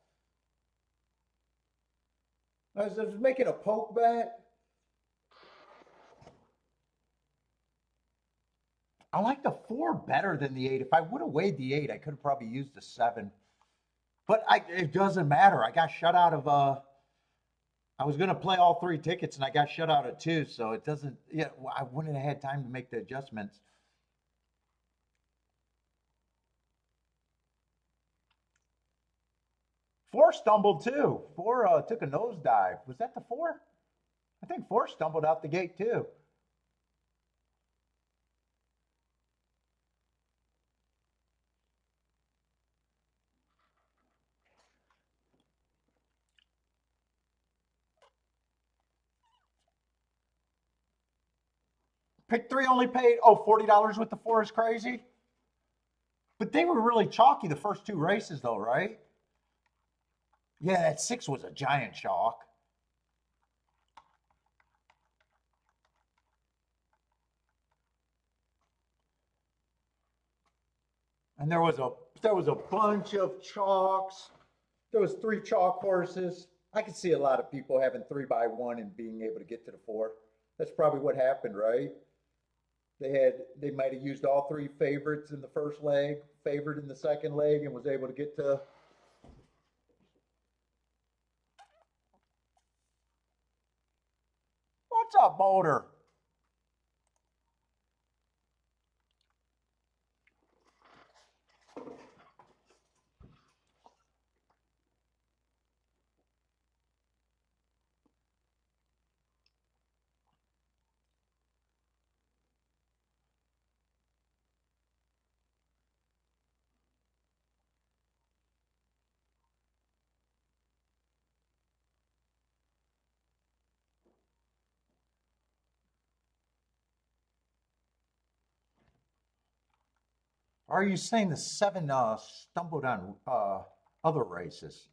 I was making a poke bet. I like the four better than the eight. If I would have weighed the eight, I could have probably used the seven. But it doesn't matter. I got shut out of I was going to play all three tickets and I got shut out of two, so it doesn't. Yeah, I wouldn't have had time to make the adjustments. Four stumbled too. Four took a nosedive. Was that the four? I think four stumbled out the gate too. Pick three only paid $40 with the four is crazy. But they were really chalky the first two races though, right? Yeah, that six was a giant chalk. And there was a bunch of chalks. There was three chalk horses. I could see a lot of people having 3x1 and being able to get to the four. That's probably what happened, right? They might have used all three favorites in the first leg, favored in the second leg, and was able to get to. What's up, Boulder? Are you saying the seven stumbled on other races?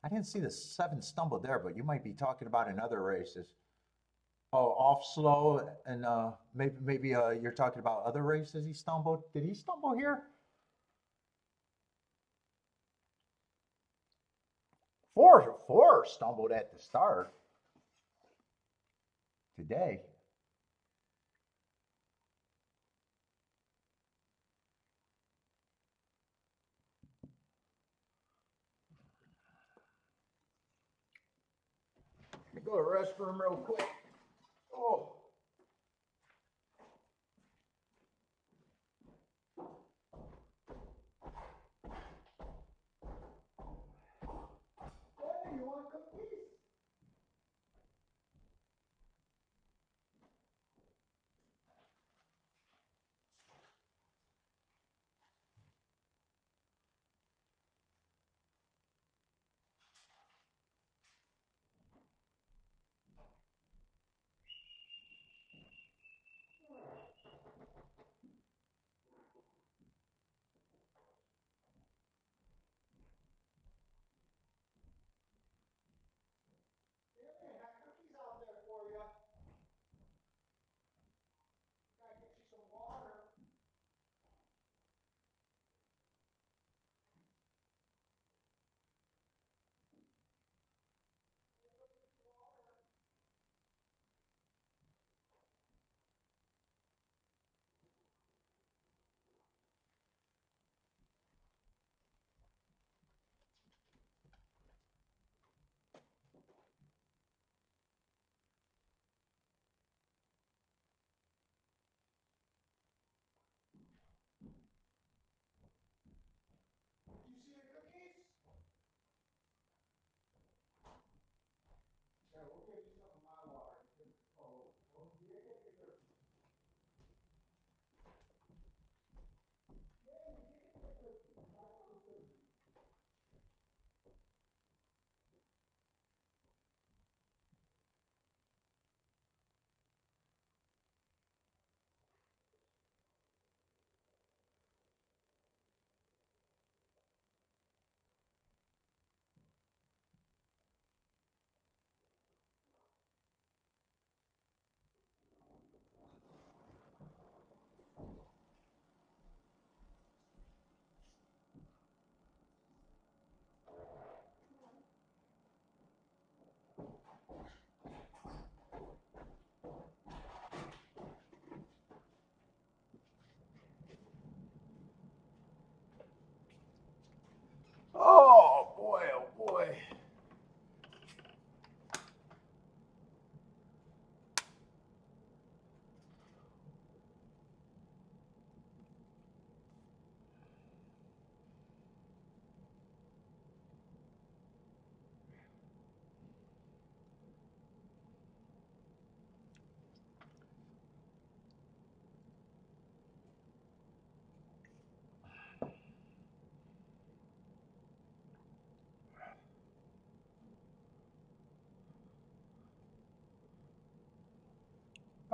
I didn't see the seven stumbled there, but you might be talking about in other races. Oh, off slow, and maybe you're talking about other races. He stumbled. Did he stumble here? Four stumbled at the start today. Let me go to the restroom real quick. Oh, hey, you want cookies?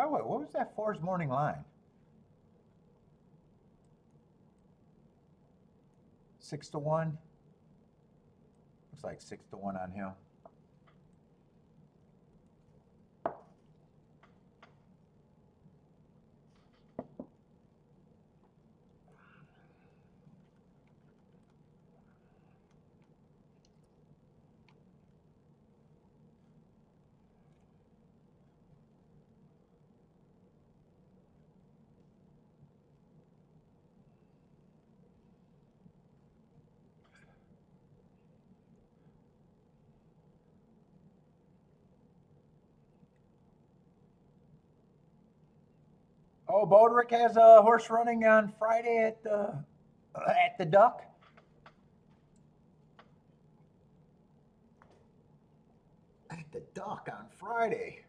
By the way, what was that Fours morning line? 6-1. Looks like 6-1 on him. Oh, Bodrick has a horse running on Friday at the Duck. At the Duck on Friday.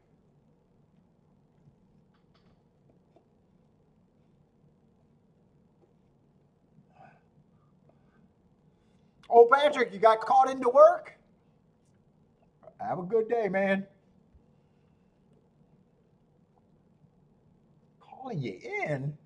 Oh, Patrick, you got caught into work? Have a good day, man. Calling you in?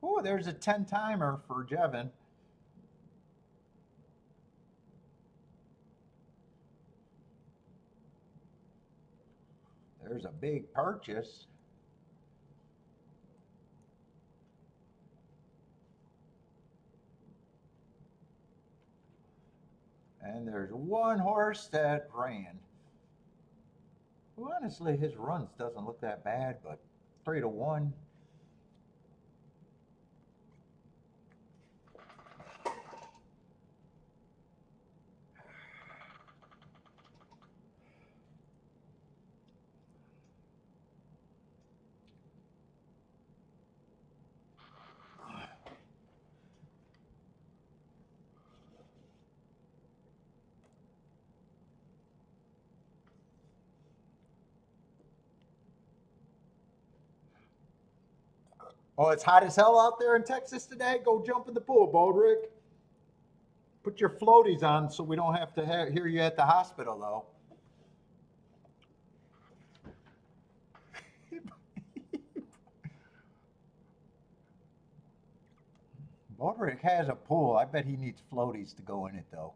Oh, there's a 10-timer for Jevin. There's a big purchase. And there's one horse that ran. Well, honestly, his runs doesn't look that bad, but 3-1. Oh, it's hot as hell out there in Texas today. Go jump in the pool, Bodrick. Put your floaties on so we don't have to hear you at the hospital, though. Bodrick has a pool. I bet he needs floaties to go in it, though.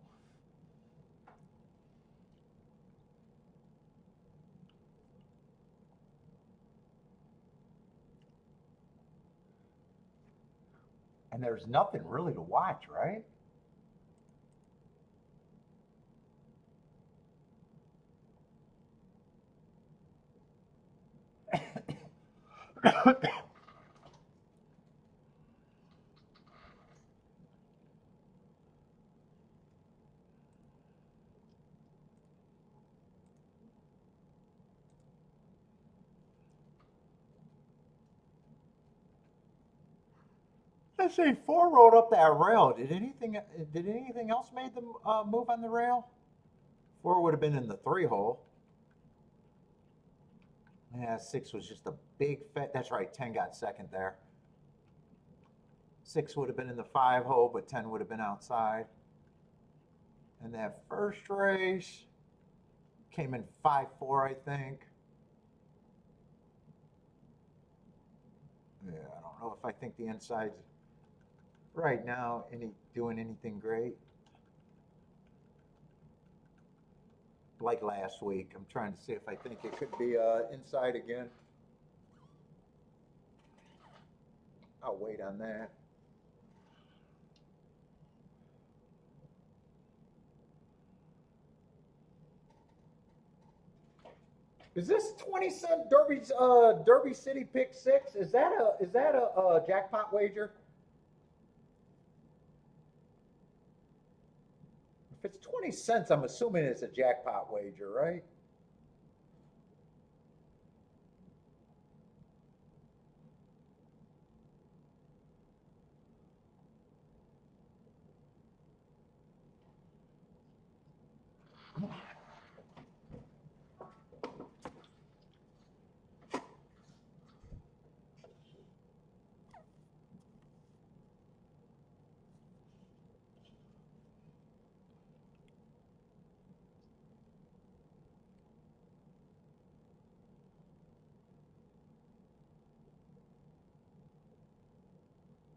And there's nothing really to watch, right? Let's see, 4 rode up that rail. Did anything else made them move on the rail? 4 would have been in the 3 hole. Yeah, 6 was just a big fat. That's right, 10 got second there. 6 would have been in the 5 hole, but 10 would have been outside. And that first race came in 5-4, I think. Yeah, I don't know if I think the inside's right now doing anything great. Like last week, I'm trying to see if I think it could be inside again. I'll wait on that. Is this 20-cent Derby City Pick 6? Is that a jackpot wager? If it's 20 cents, I'm assuming it's a jackpot wager, right?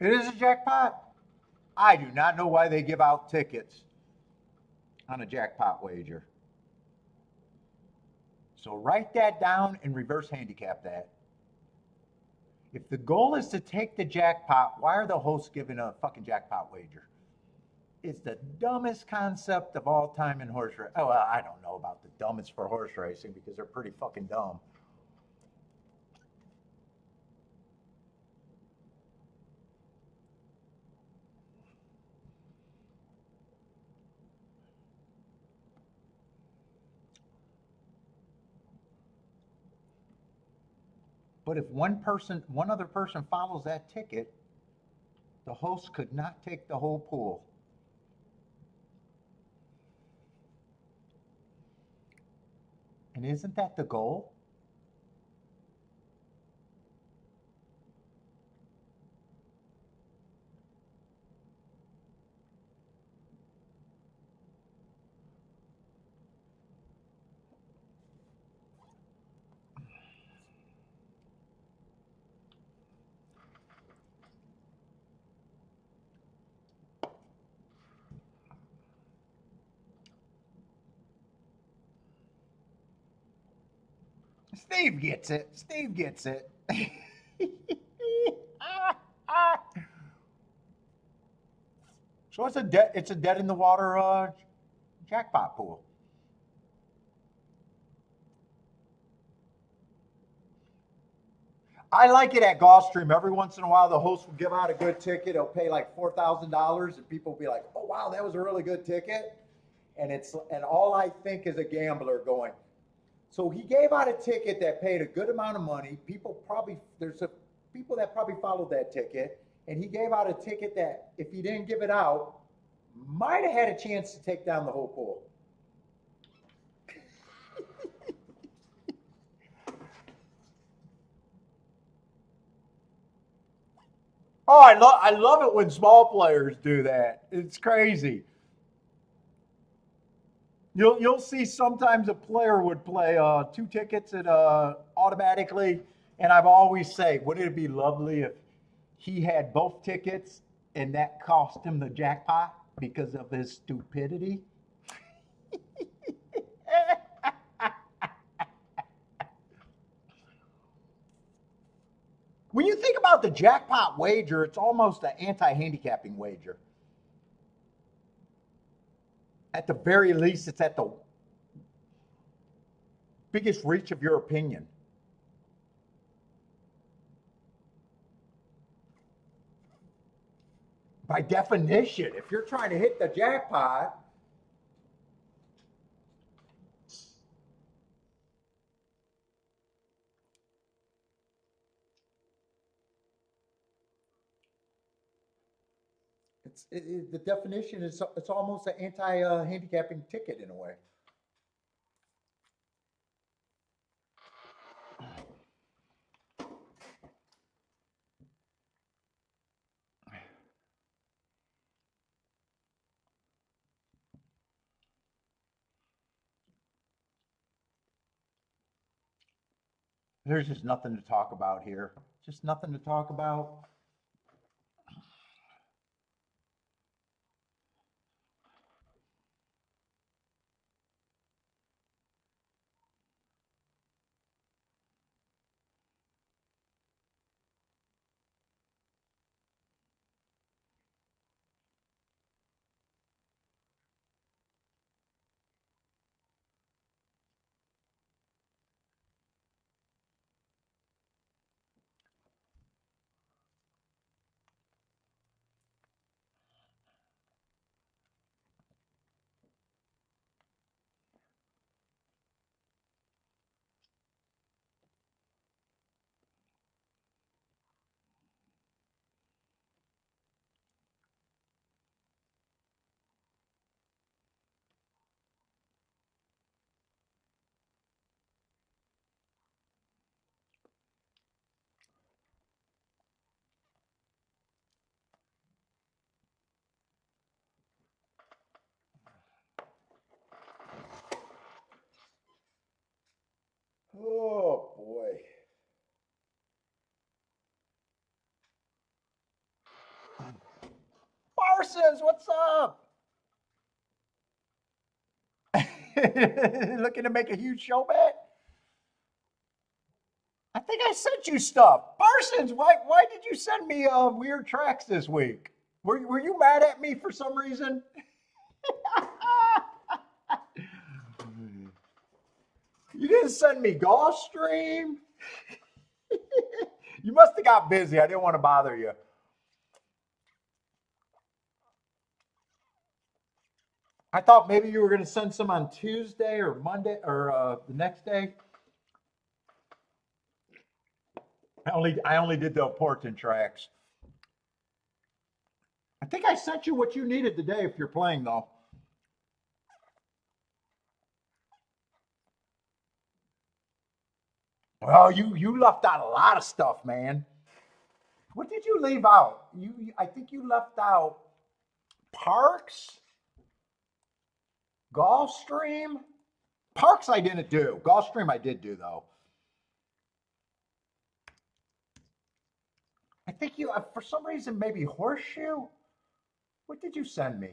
It is a jackpot. I do not know why they give out tickets on a jackpot wager. So write that down and reverse handicap that. If the goal is to take the jackpot, why are the hosts giving a fucking jackpot wager? It's the dumbest concept of all time in horse racing. Oh, well, I don't know about the dumbest for horse racing because they're pretty fucking dumb. But if one other person follows that ticket, the host could not take the whole pool. And isn't that the goal? Steve gets it. Steve gets it. So it's a dead in the water jackpot pool. I like it at Gulfstream. Every once in a while, the host will give out a good ticket. He'll pay like $4,000, and people will be like, "Oh wow, that was a really good ticket." And all I think is a gambler going. So he gave out a ticket that paid a good amount of money. There's a people that probably followed that ticket, and he gave out a ticket that if he didn't give it out, might have had a chance to take down the whole pool. Oh, I love it when small players do that. It's crazy. You'll see sometimes a player would play two tickets and automatically, and I've always say, wouldn't it be lovely if he had both tickets and that cost him the jackpot because of his stupidity? When you think about the jackpot wager, it's almost an anti-handicapping wager. At the very least, it's at the biggest reach of your opinion. By definition, if you're trying to hit the jackpot, the definition is it's almost an anti-handicapping ticket in a way. There's just nothing to talk about here. Just nothing to talk about. Parsons, what's up? Looking to make a huge show bet? I think I sent you stuff. Parsons, why did you send me weird tracks this week? Were you mad at me for some reason? You didn't send me Gulfstream. You must have got busy. I didn't want to bother you. I thought maybe you were going to send some on Tuesday or Monday or the next day. I only did the important tracks. I think I sent you what you needed today if you're playing though. Well, you left out a lot of stuff, man. What did you leave out? I think you left out Parks, Gulfstream. Parks I didn't do. Gulfstream I did do though. I think you for some reason maybe Horseshoe. What did you send me?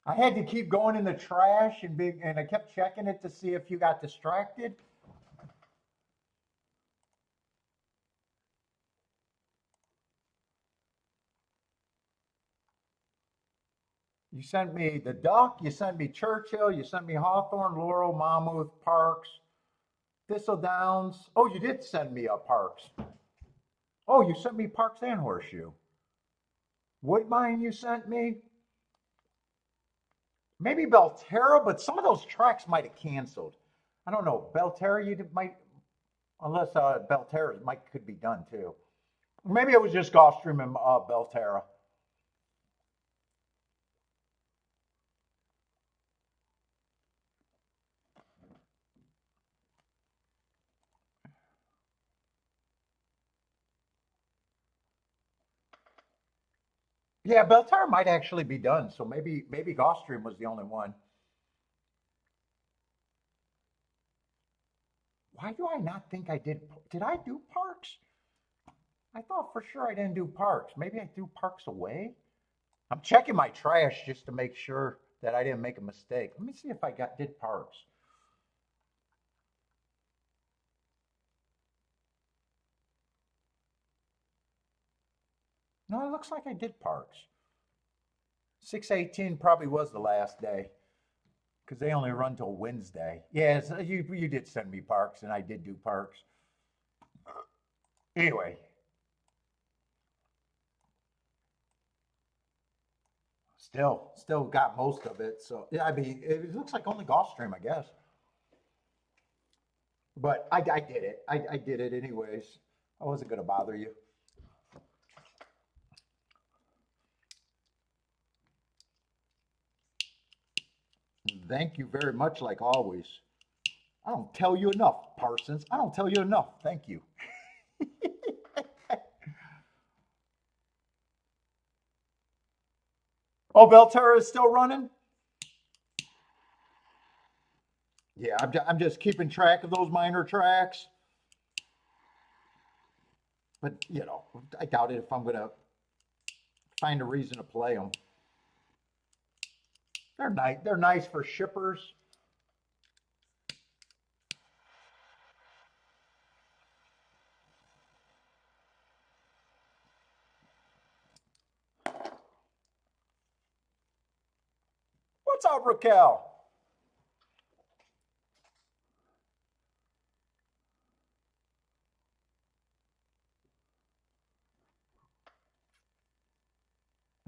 I had to keep going in the trash and I kept checking it to see if you got distracted. You sent me the Duck, you sent me Churchill, you sent me Hawthorne, Laurel, Monmouth, Parks, Thistle Downs. Oh, you did send me Parks. Oh, you sent me Parks and Horseshoe. Woodbine you sent me. Maybe Belterra, but some of those tracks might have canceled. I don't know. Belterra, might, unless Belterra might could be done too. Maybe it was just Gulfstream and Belterra. Yeah, Belterra might actually be done. So maybe Gulfstream was the only one. Why do I not think I did? Did I do Parks? I thought for sure I didn't do Parks. Maybe I threw Parks away. I'm checking my trash just to make sure that I didn't make a mistake. Let me see if I did Parks. No, it looks like I did Parks. 6/18 probably was the last day because they only run till Wednesday. Yeah, so you did send me Parks, and I did do Parks. Anyway, still got most of it. So yeah, I mean, it looks like only Gulfstream, I guess. But I did it. I did it anyways. I wasn't gonna bother you. Thank you very much, like always. I don't tell you enough, Parsons. I don't tell you enough. Thank you. Oh, Belterra is still running? Yeah, I'm just keeping track of those minor tracks. But, I doubt it if I'm going to find a reason to play them. They're nice. They're nice for shippers. What's up, Raquel?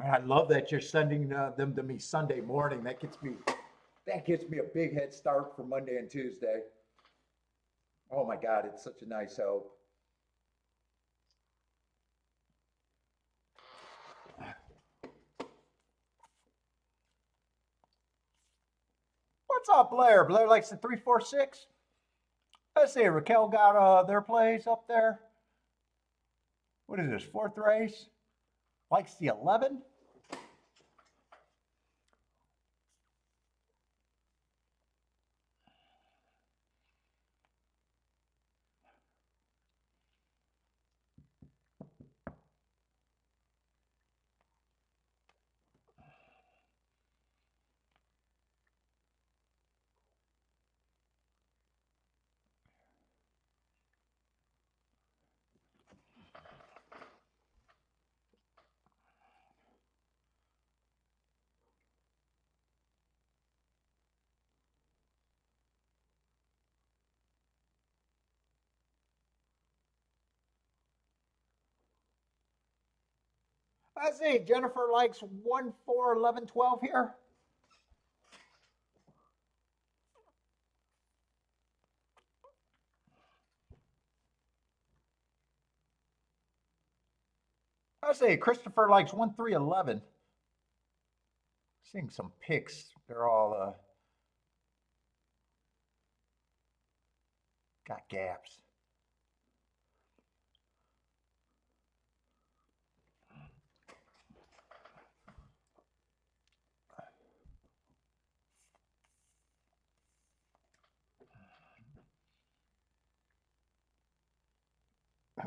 I love that you're sending them to me Sunday morning. That gets me a big head start for Monday and Tuesday. Oh my God, it's such a nice help. What's up, Blair? Blair likes the 346. Let's see, Raquel got their plays up there. What is this, fourth race? Likes the 11. Let's see. Jennifer likes 1, 4, 11, 12 here. Let's see. Christopher likes 1, 3, 11. Seeing some picks. They're all got gaps.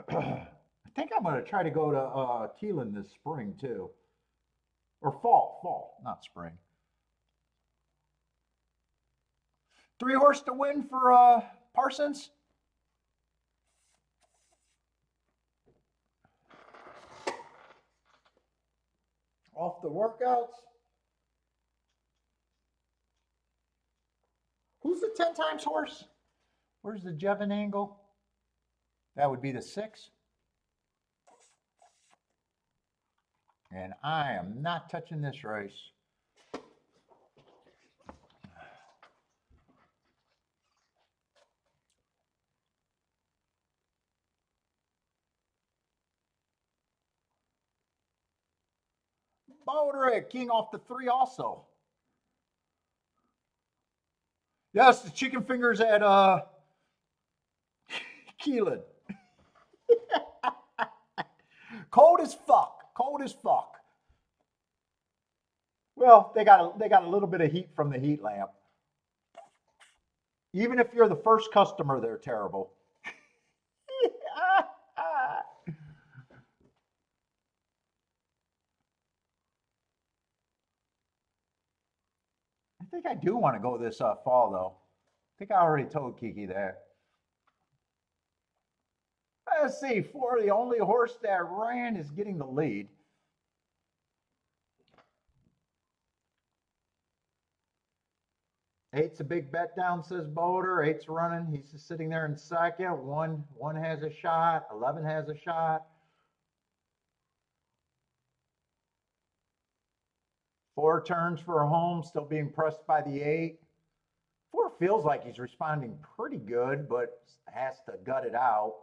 I think I'm going to try to go to Keelan this spring too, or fall, not spring. 3 horse to win for Parsons. Off the workouts. Who's the 10 times horse? Where's the Jevon angle? That would be the 6. And I am not touching this race. Bodrick, king off the 3 also. Yes, the chicken fingers at Keelan. Cold as fuck. Cold as fuck. Well, they got a little bit of heat from the heat lamp. Even if you're the first customer, they're terrible. I think I do want to go this fall, though. I think I already told Kiki that. Let's see, 4, the only horse that ran is getting the lead. Eight's a big bet down, says Boulder. Eight's running. He's just sitting there in second. One has a shot. 11 has a shot. 4 turns for a home, still being pressed by the 8. 4 feels like he's responding pretty good, but has to gut it out.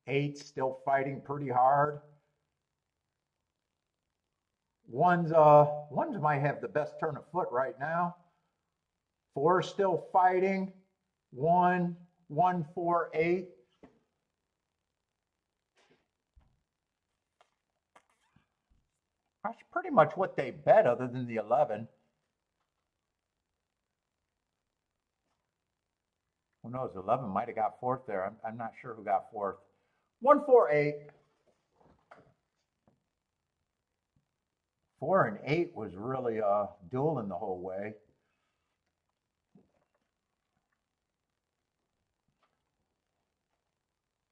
8's still fighting pretty hard. One's might have the best turn of foot right now. 4 still fighting. 1, 1, 4, 8. That's pretty much what they bet, other than the 11. Who knows? 11 might have got 4th there. I'm not sure who got 4th. 1, 4, 8. 4 and 8 was really dueling the whole way.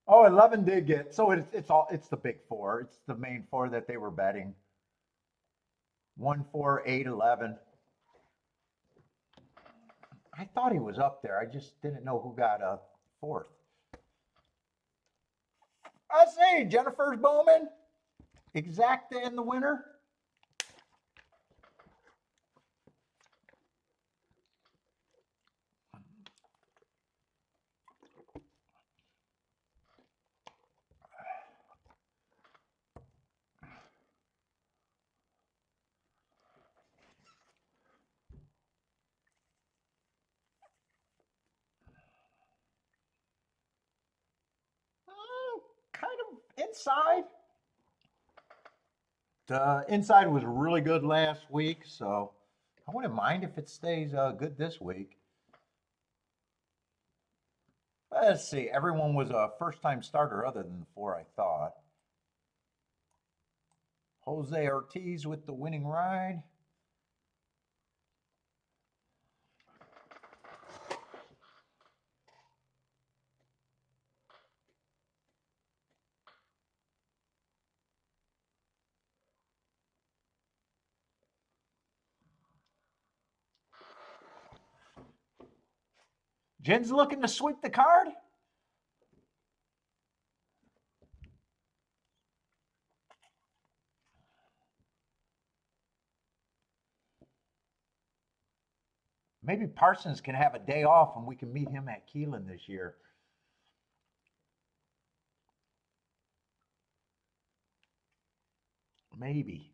Oh, 11 did get, so it's the big 4. It's the main 4 that they were betting. 1, 4, 8, 11. I thought he was up there. I just didn't know who got 4th. I see, Jennifer's Bowman. Exacta in the winner. Kind of inside. The inside was really good last week, so I wouldn't mind if it stays good this week. Let's see. Everyone was a first-time starter other than the 4, I thought. Jose Ortiz with the winning ride. Jen's looking to sweep the card. Maybe Parsons can have a day off and we can meet him at Keelan this year. Maybe,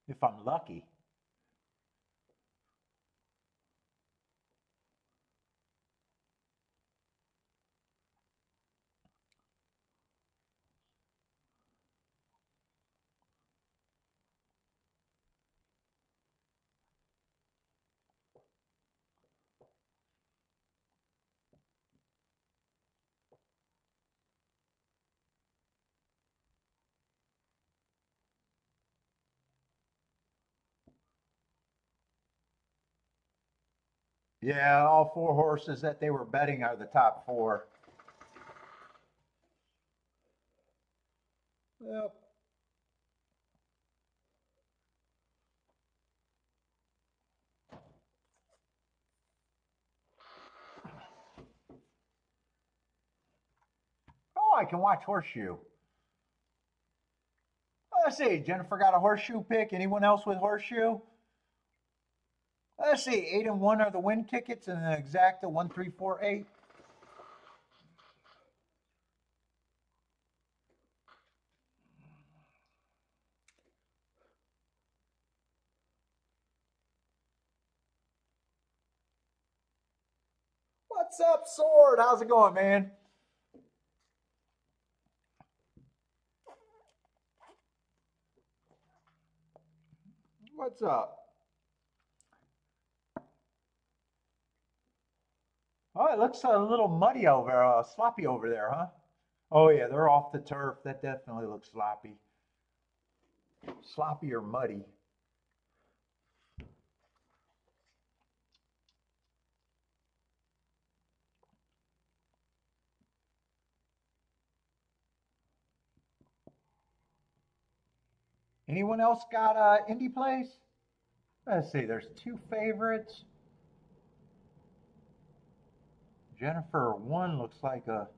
if I'm lucky. Yeah, all four horses that they were betting are the top four. Yep. Oh, I can watch horseshoe. Let's see. Jennifer got a horseshoe pick. Anyone else with horseshoe? Let's see. 8 and 1 are the win tickets, and the exacta 1, 3, 4, 8. What's up, Sword? How's it going, man? What's up? Oh, it looks a little muddy over, sloppy over there, huh? Oh yeah, they're off the turf. That definitely looks sloppy. Sloppy or muddy. Anyone else got indie plays? Let's see. There's two favorites. Jennifer one looks like a.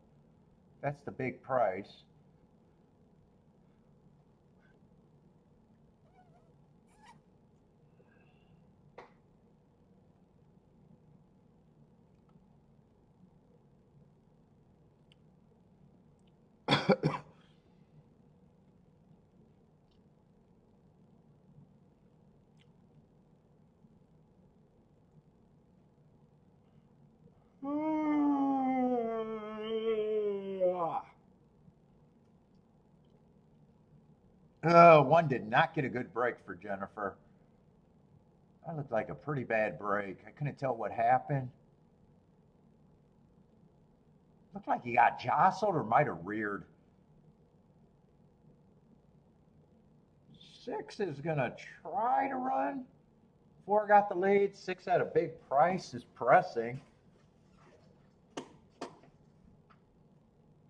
That's the big price. One did not get a good break for Jennifer. That looked like a pretty bad break. I couldn't tell what happened. Looked like he got jostled or might have reared. Six is going to try to run. Four got the lead. Six at a big price is pressing.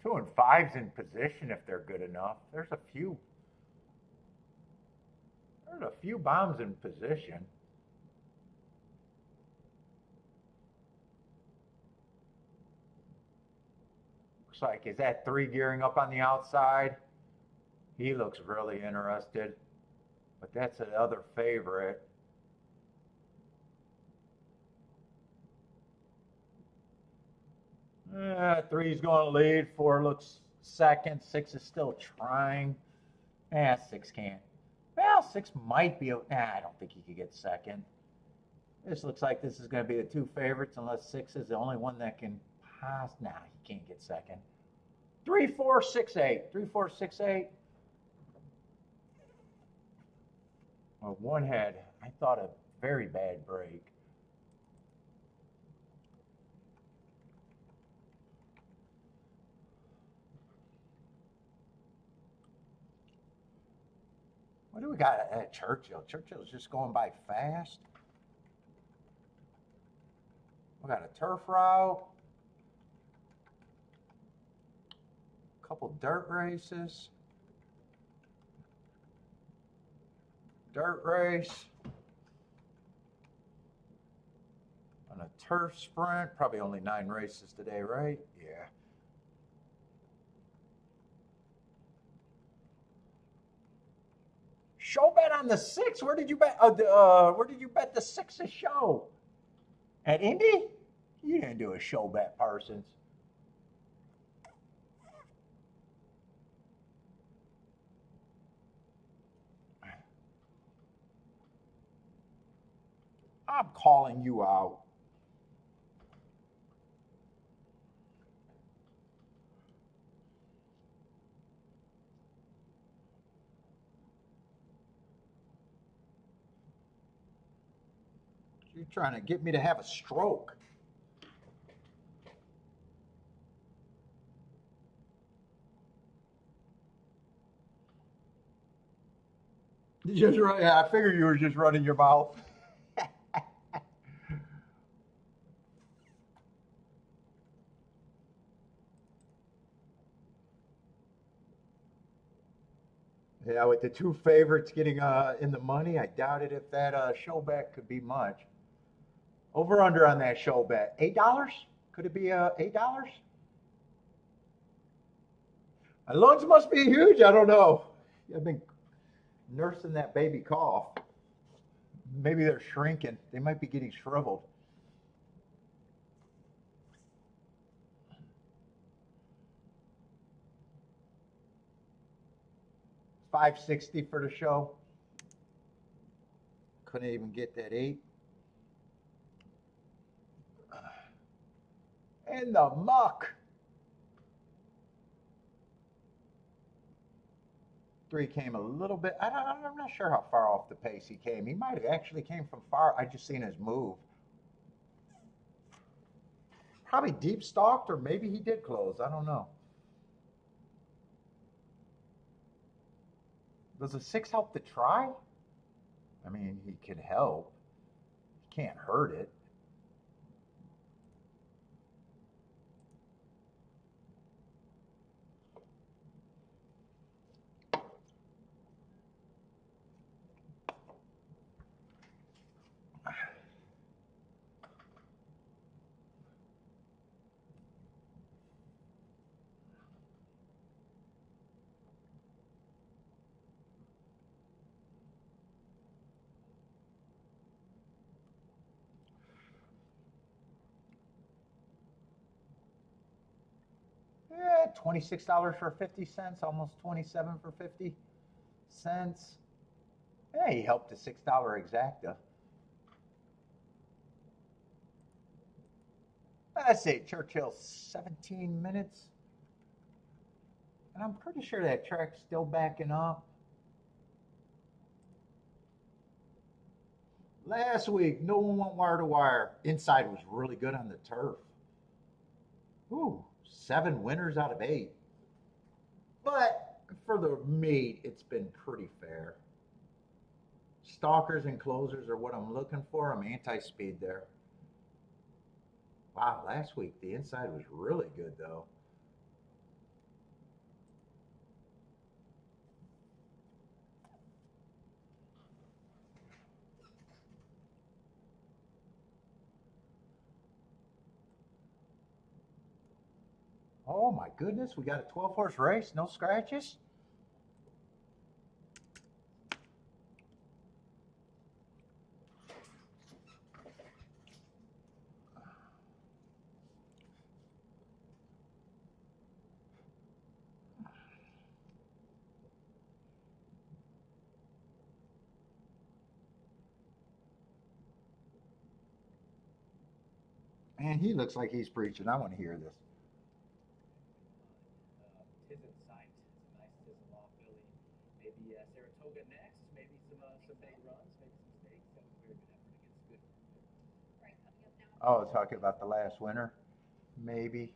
2 and 5's in position if they're good enough. There's a few. There's a few bombs in position. Looks like, is that three gearing up on the outside? He looks really interested. But that's another favorite. Three's going to lead. Four looks second. Six is still trying. Six can't. Well, six might be. I don't think he could get second. This looks like this is going to be the two favorites, unless six is the only one that can pass. Nah, he can't get second. 3, 4, 6, 8. 3, 4, 6, 8. Well, one had, I thought, a very bad break. What do we got at Churchill? Churchill's just going by fast. We got a turf route. A couple dirt races. Dirt race. And a turf sprint. Probably only 9 races today, right? Yeah. Show bet on the 6. Where did you bet? Where did you bet the 6 a show? At Indy? You didn't do a show bet, Parsons. I'm calling you out. You're trying to get me to have a stroke. Just right. Yeah, I figured you were just running your mouth. Yeah, with the two favorites getting in the money, I doubted if that show bet could be much. Over under on that show bet, $8? Could it be $8? My lungs must be huge. I don't know. I've been nursing that baby cough. Maybe they're shrinking. They might be getting shriveled. 560 for the show. Couldn't even get that 8. And the muck. 3 came a little bit. I'm not sure how far off the pace he came. He might have actually came from far. I just seen his move. Probably deep stalked, or maybe he did close. I don't know. Does a 6 help to try? I mean, he can help. He can't hurt it. Yeah, $26 for 50 cents, almost 27 for 50 cents. Yeah, he helped the $6 exacta. Let's see, Churchill 17 minutes. And I'm pretty sure that track's still backing up. Last week, no one went wire to wire. Inside was really good on the turf. Ooh, 7 winners out of 8. But for the meet, it's been pretty fair. Stalkers and closers are what I'm looking for. I'm anti-speed there. Wow, last week the inside was really good though. Oh my goodness, we got a 12-horse race, no scratches. Man, he looks like he's preaching. I want to hear this. Oh, talking about the last winner, maybe.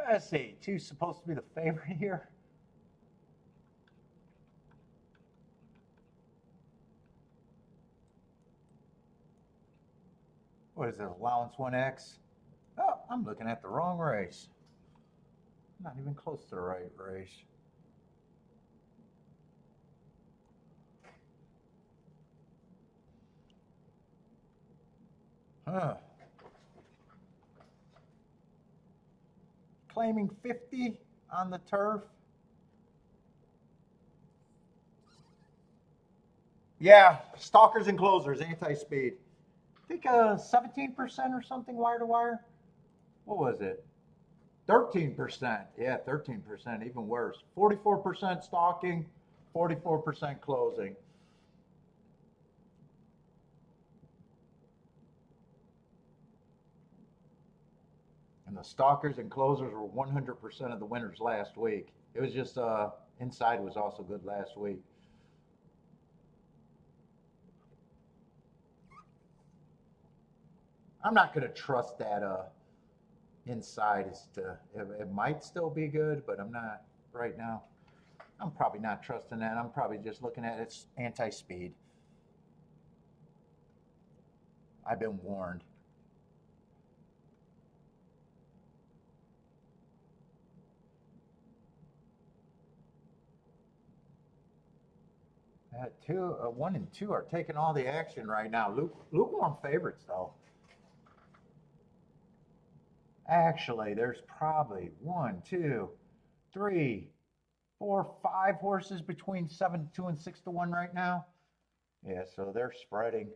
Let's see, two's supposed to be the favorite here. What is it, allowance 1x? I'm looking at the wrong race. Not even close to the right race. Huh. Claiming 50 on the turf. Yeah, stalkers and closers, anti-speed. I think 17% or something wire to wire. What was it? 13%. Yeah, 13%, even worse. 44% stalking, 44% closing. And the stalkers and closers were 100% of the winners last week. It was just inside was also good last week. I'm not going to trust that inside is to it might still be good, but I'm not right now. I'm probably not trusting that. I'm probably just looking at its anti-speed. I've been warned. One and two are taking all the action right now. Lukewarm favorites though. Actually, there's probably one, two, three, four, five horses between 7-2 and 6-1 right now. Yeah, so they're spreading.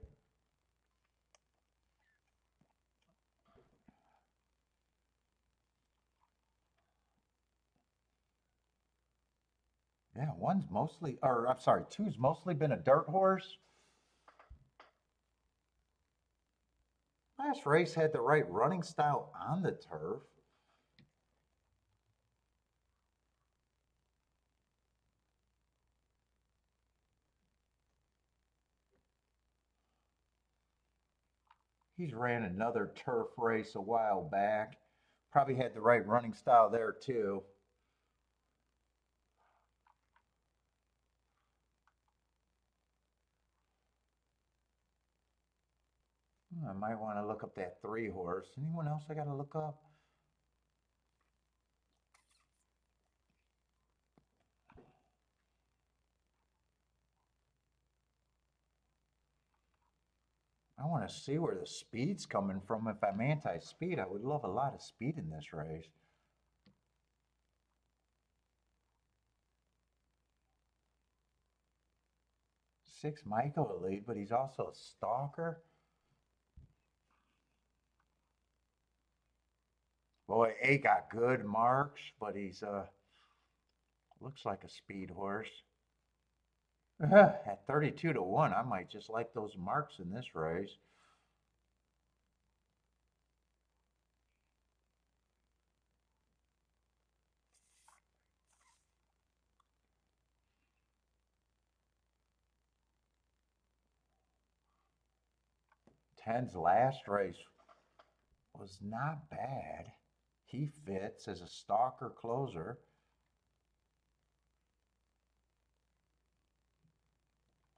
Yeah, I'm sorry, two's mostly been a dirt horse. Last race had the right running style on the turf. He's ran another turf race a while back. Probably had the right running style there too. I might want to look up that three horse. Anyone else I got to look up? I want to see where the speed's coming from. If I'm anti-speed, I would love a lot of speed in this race. Six might go to lead, but he's also a stalker. Boy, eight got good marks, but he's looks like a speed horse. At 32-1, I might just like those marks in this race. Ten's last race was not bad. He fits as a stalker closer.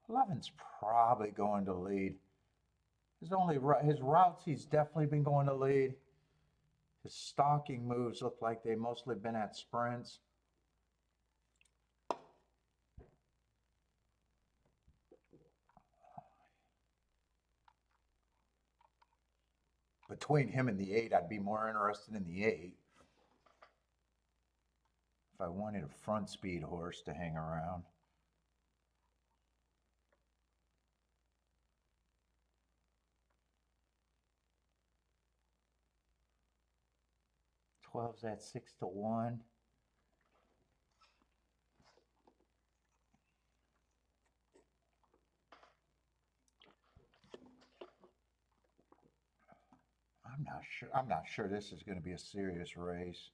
11's probably going to lead. His routes, he's definitely been going to lead. His stalking moves look like they've mostly been at sprints. Between him and the eight, I'd be more interested in the eight. If I wanted a front speed horse to hang around. Twelve's at 6-1. I'm not sure this is going to be a serious race.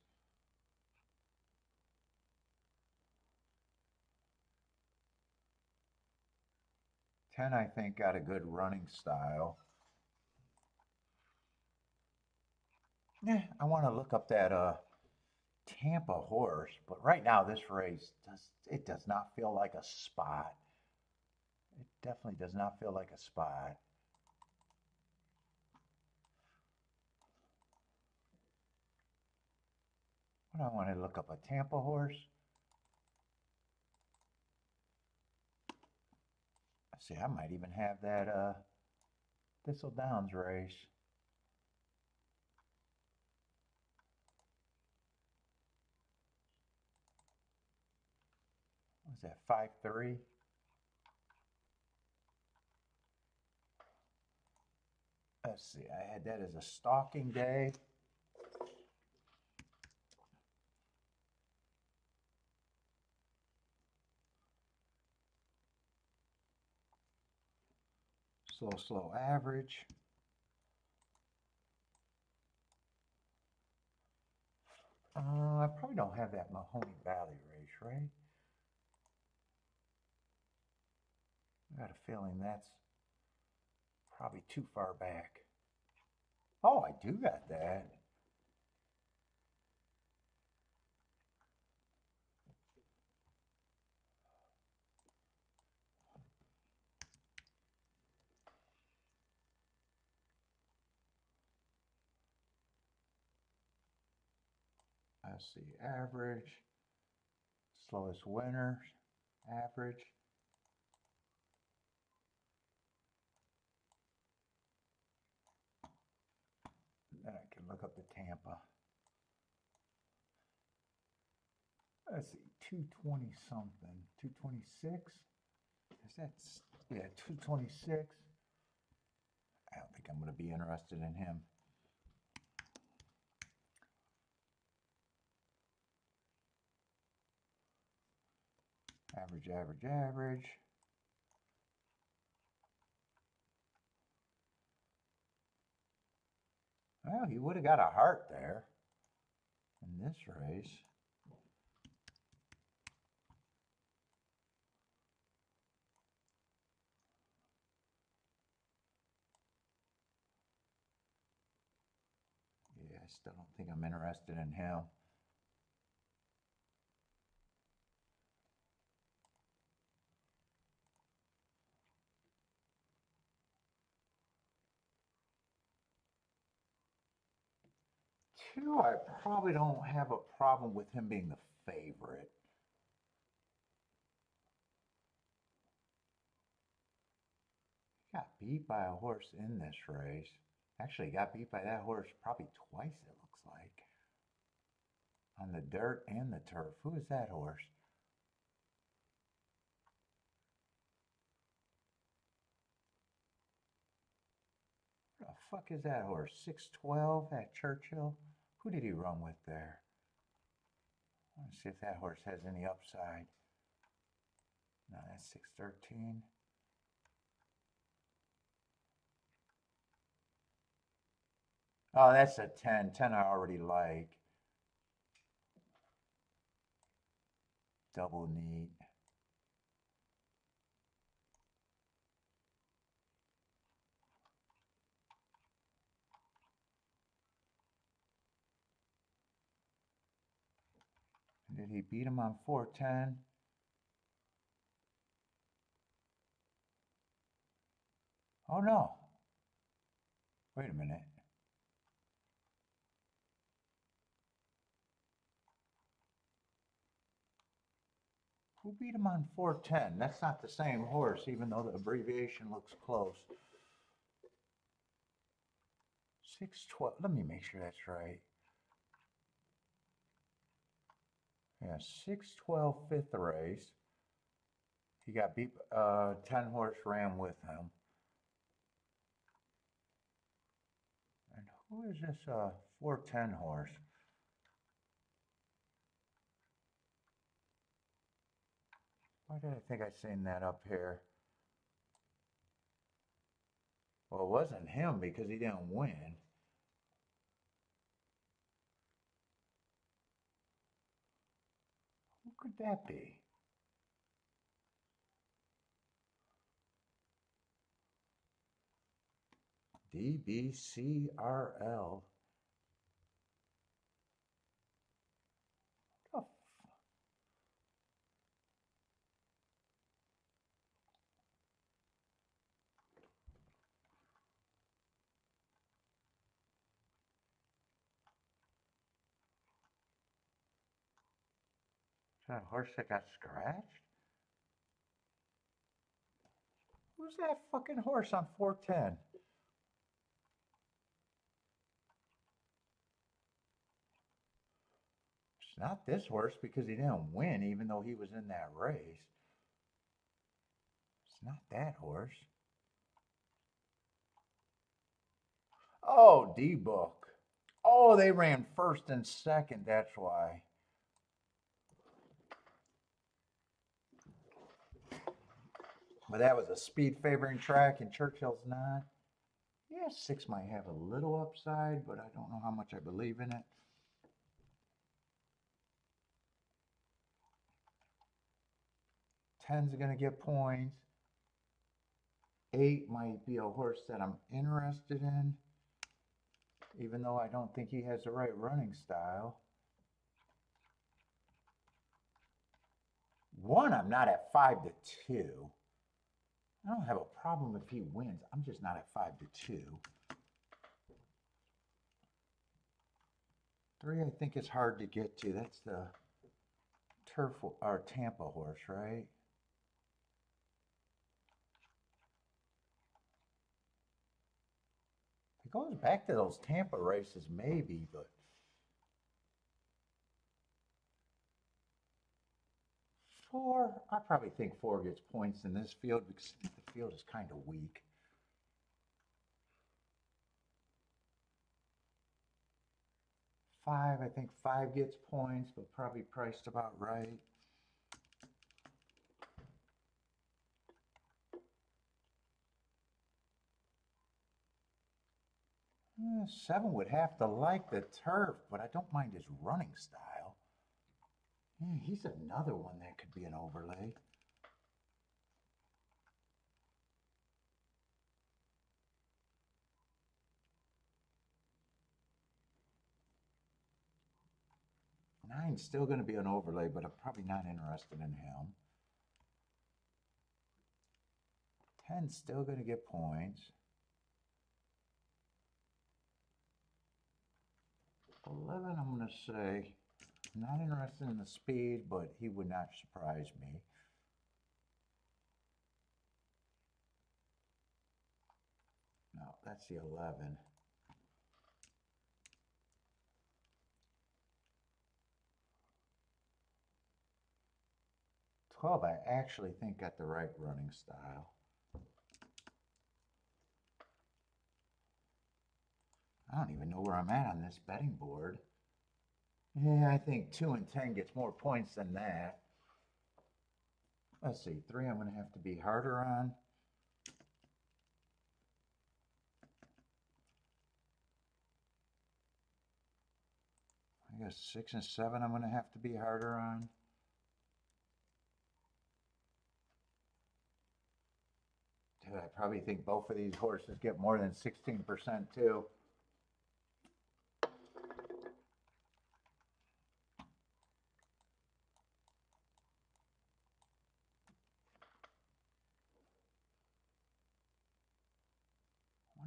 10, I think, got a good running style. Yeah, I want to look up that Tampa horse, but right now this race does not feel like a spot. It definitely does not feel like a spot. What do I want to look up? A Tampa horse? See, I might even have that Thistle Downs race. What was that, 5-3? Let's see, I had that as a stalking day. Slow average. I probably don't have that Mahoney Valley race, right? I got a feeling that's probably too far back. Oh, I do got that. Let's see, average, slowest winners, average. Then I can look up the Tampa. Let's see, 220 something, 226? Is that, yeah, 226. I don't think I'm going to be interested in him. Average, average, average. Well, he would have got a heart there in this race. Yeah, I still don't think I'm interested in him. Two, I probably don't have a problem with him being the favorite. Got beat by a horse in this race. Actually, got beat by that horse probably twice, it looks like. On the dirt and the turf. Who is that horse? What the fuck is that horse? 612 at Churchill? Who did he run with there? Let's see if that horse has any upside. No, that's 613. Oh, that's a 10. 10 I already like. Double neat. Did he beat him on 410? Oh no. Wait a minute. Who beat him on 410? That's not the same horse, even though the abbreviation looks close. 612. Let me make sure that's right. Yeah, 612 fifth race. He got beat. 10 horse ran with him. And who is this 410 horse? Why did I think I seen that up here? Well, it wasn't him because he didn't win. Who could that be? DBCRL. Oh, Is that a horse that got scratched? Who's that fucking horse on 410? It's not this horse because he didn't win even though he was in that race. It's not that horse. Oh, D-Book. Oh, they ran first and second, that's why. But that was a speed favoring track and Churchill's not. Yeah, 6 might have a little upside, but I don't know how much I believe in it. 10's going to get points. 8 might be a horse that I'm interested in, even though I don't think he has the right running style. 1, I'm not at 5-2. I don't have a problem if he wins. I'm just not at 5-2. 3, I think is hard to get to. That's the turf or Tampa horse, right? It goes back to those Tampa races, maybe, but 4, I probably think 4 gets points in this field because I think the field is kind of weak. 5, I think 5 gets points, but probably priced about right. 7 would have to like the turf, but I don't mind his running style. Yeah, he's another one that could be an overlay. Nine's still going to be an overlay, but I'm probably not interested in him. 10's still going to get points. 11, I'm going to say, not interested in the speed, but he would not surprise me. No, that's the 11. 12, I actually think got the right running style. I don't even know where I'm at on this betting board. Yeah, I think 2 and 10 gets more points than that. Let's see, 3 I'm going to have to be harder on. I guess 6 and 7 I'm going to have to be harder on. Dude, I probably think both of these horses get more than 16% too. I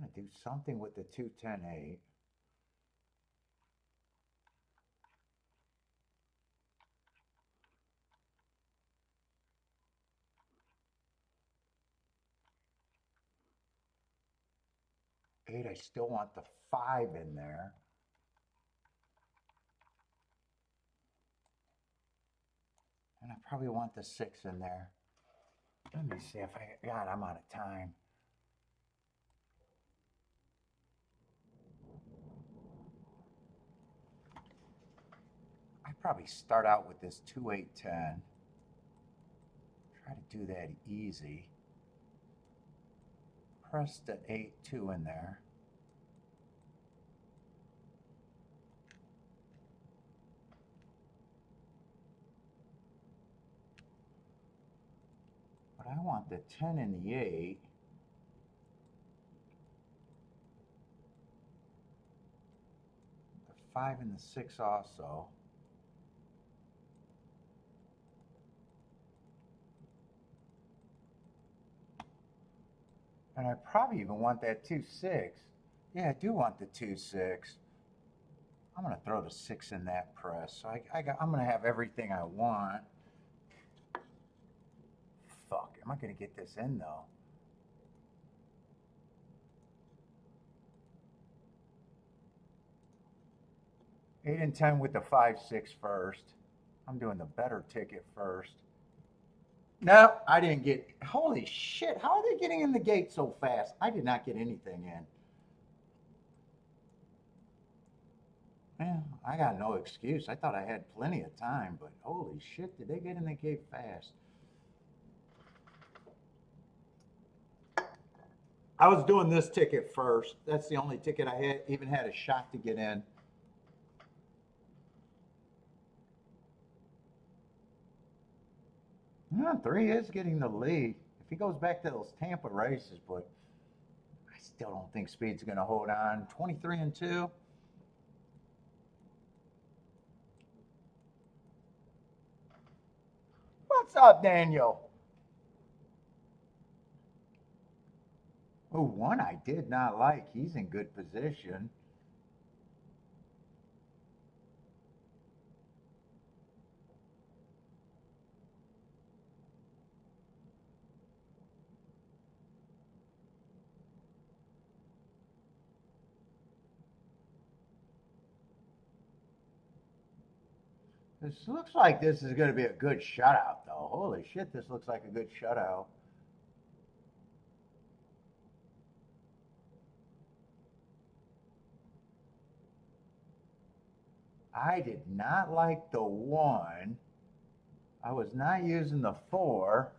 want to do something with the 2-10-8. Eight, I still want the 5 in there. And I probably want the 6 in there. Let me see if God, I'm out of time. I probably start out with this 2-8-10. Try to do that easy. Press the 8-2 in there. But I want the 10 and the 8. The 5 and the 6 also. And I probably even want that 2-6. Yeah, I do want the 2-6. I'm going to throw the 6 in that press. So I'm going to have everything I want. Fuck, am I going to get this in though? Eight and 10 with the 5-6 first. I'm doing the better ticket first. No, I didn't get. Holy shit! How are they getting in the gate so fast? I did not get anything in. Yeah, I got no excuse. I thought I had plenty of time, but holy shit, did they get in the gate fast? I was doing this ticket first. That's the only ticket I had even had a shot to get in. Yeah, 3 is getting the lead. If he goes back to those Tampa races, but I still don't think Speed's going to hold on. 23 and 2. What's up, Daniel? Oh, 1 I did not like. He's in good position. This looks like this is going to be a good shutout, though. Holy shit, this looks like a good shutout. I did not like the 1. I was not using the 4.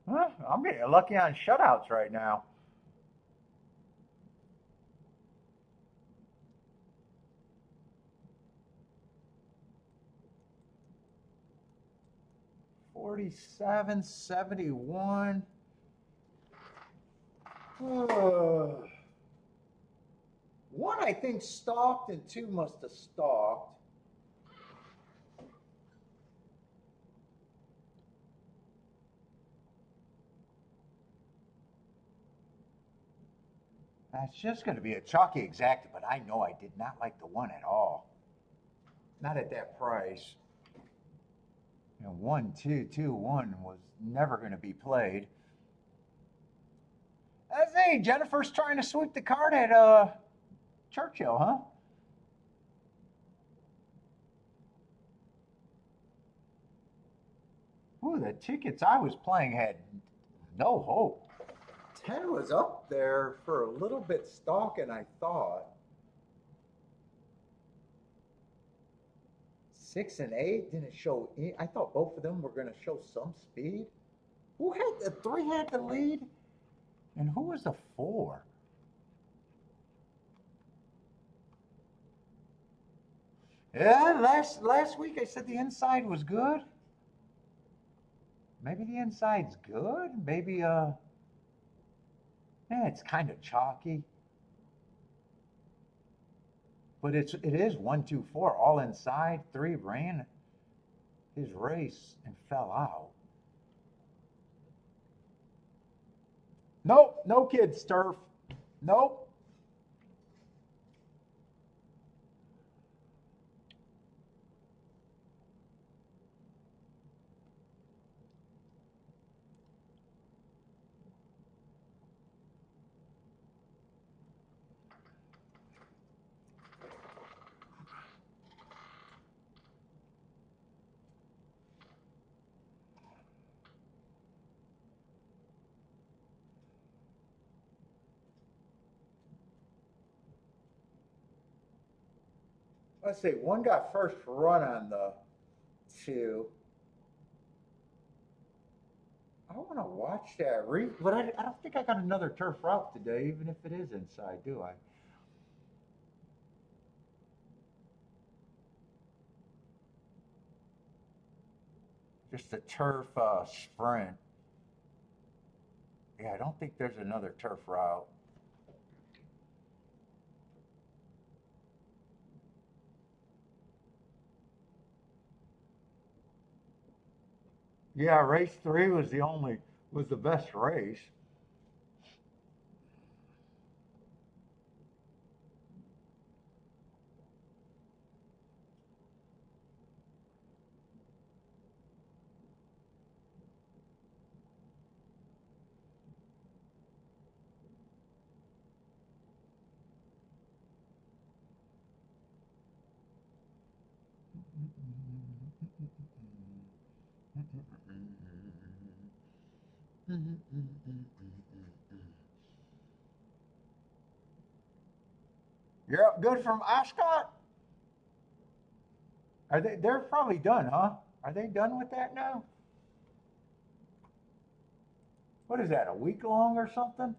Huh, I'm getting lucky on shutouts right now. $47, $71. One, I think, stalked, and 2 must have stalked. That's just going to be a chalky exacta, but I know I did not like the 1 at all. Not at that price. And 1, 2, 2, 1 was never going to be played. Hey, Jennifer's trying to sweep the card at Churchill, huh? Ooh, the tickets I was playing had no hope. 10 was up there for a little bit stalking, I thought. 6 and 8 didn't show. I thought both of them were going to show some speed. Who had the 3 had the lead, and who was the 4? Yeah, last week I said the inside was good. Maybe the inside's good. Maybe yeah, it's kind of chalky. But it is 1, 2, 4 all inside. 3 ran his race and fell out. Nope, no kids turf. Nope. Let's see. 1 got first run on the 2. I want to watch that but I don't think I got another turf route today, even if it is inside, do I? Just a turf sprint. Yeah, I don't think there's another turf route. Yeah, race 3 was the best race. You're up good from Ascot? Are they? They're probably done, huh? Are they done with that now? What is that? A week long or something?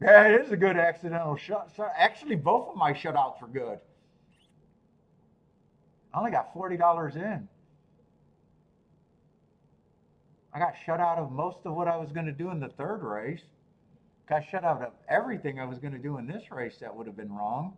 Yeah, it is a good accidental shut. Actually, both of my shutouts were good. I only got $40 in. I got shut out of most of what I was going to do in the third race. Got shut out of everything I was going to do in this race that would have been wrong.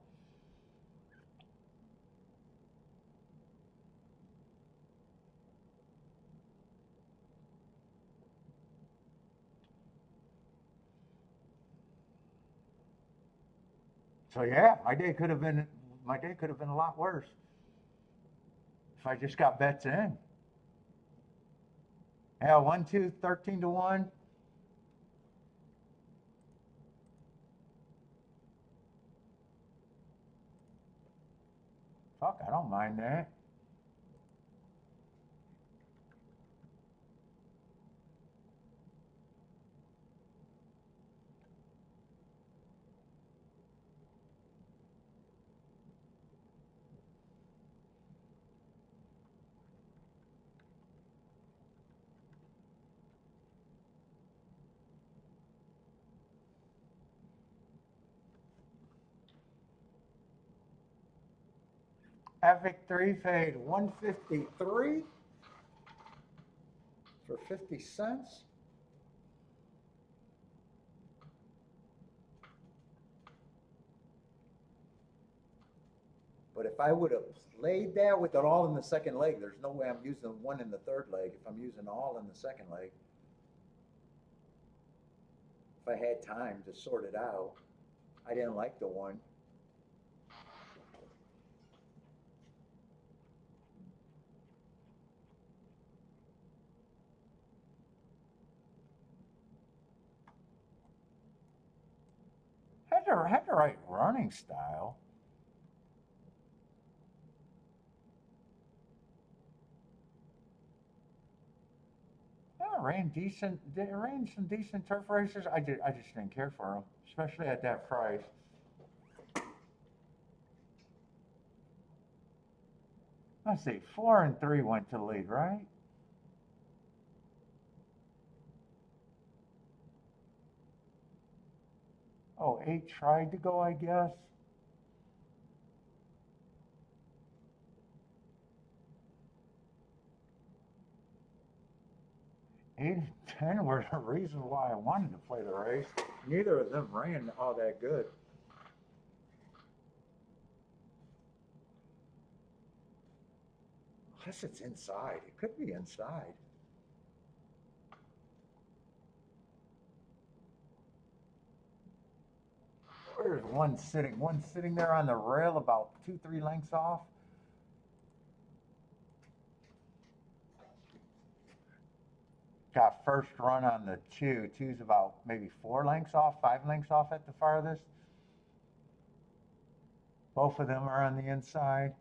So yeah, my day could have been a lot worse if I just got bets in. Yeah, 1, 2, 13 to 1. Fuck, I don't mind that. Epic 3 paid 153 for 50 cents. But if I would have played that with it all in the second leg, there's no way I'm using one in the third leg if I'm using all in the second leg. If I had time to sort it out, I didn't like the one. Had the right running style. Yeah, ran decent. Ran some decent turf races. I just didn't care for them, especially at that price. Let's see, 4 and 3 went to the lead, right? Oh, 8 tried to go, I guess. 8 and 10 were the reason why I wanted to play the race. Neither of them ran all that good. Unless it's inside. It could be inside. There's one sitting there on the rail about 2, 3 lengths off. Got first run on the two. Two's about maybe 4 lengths off, 5 lengths off at the farthest. Both of them are on the inside.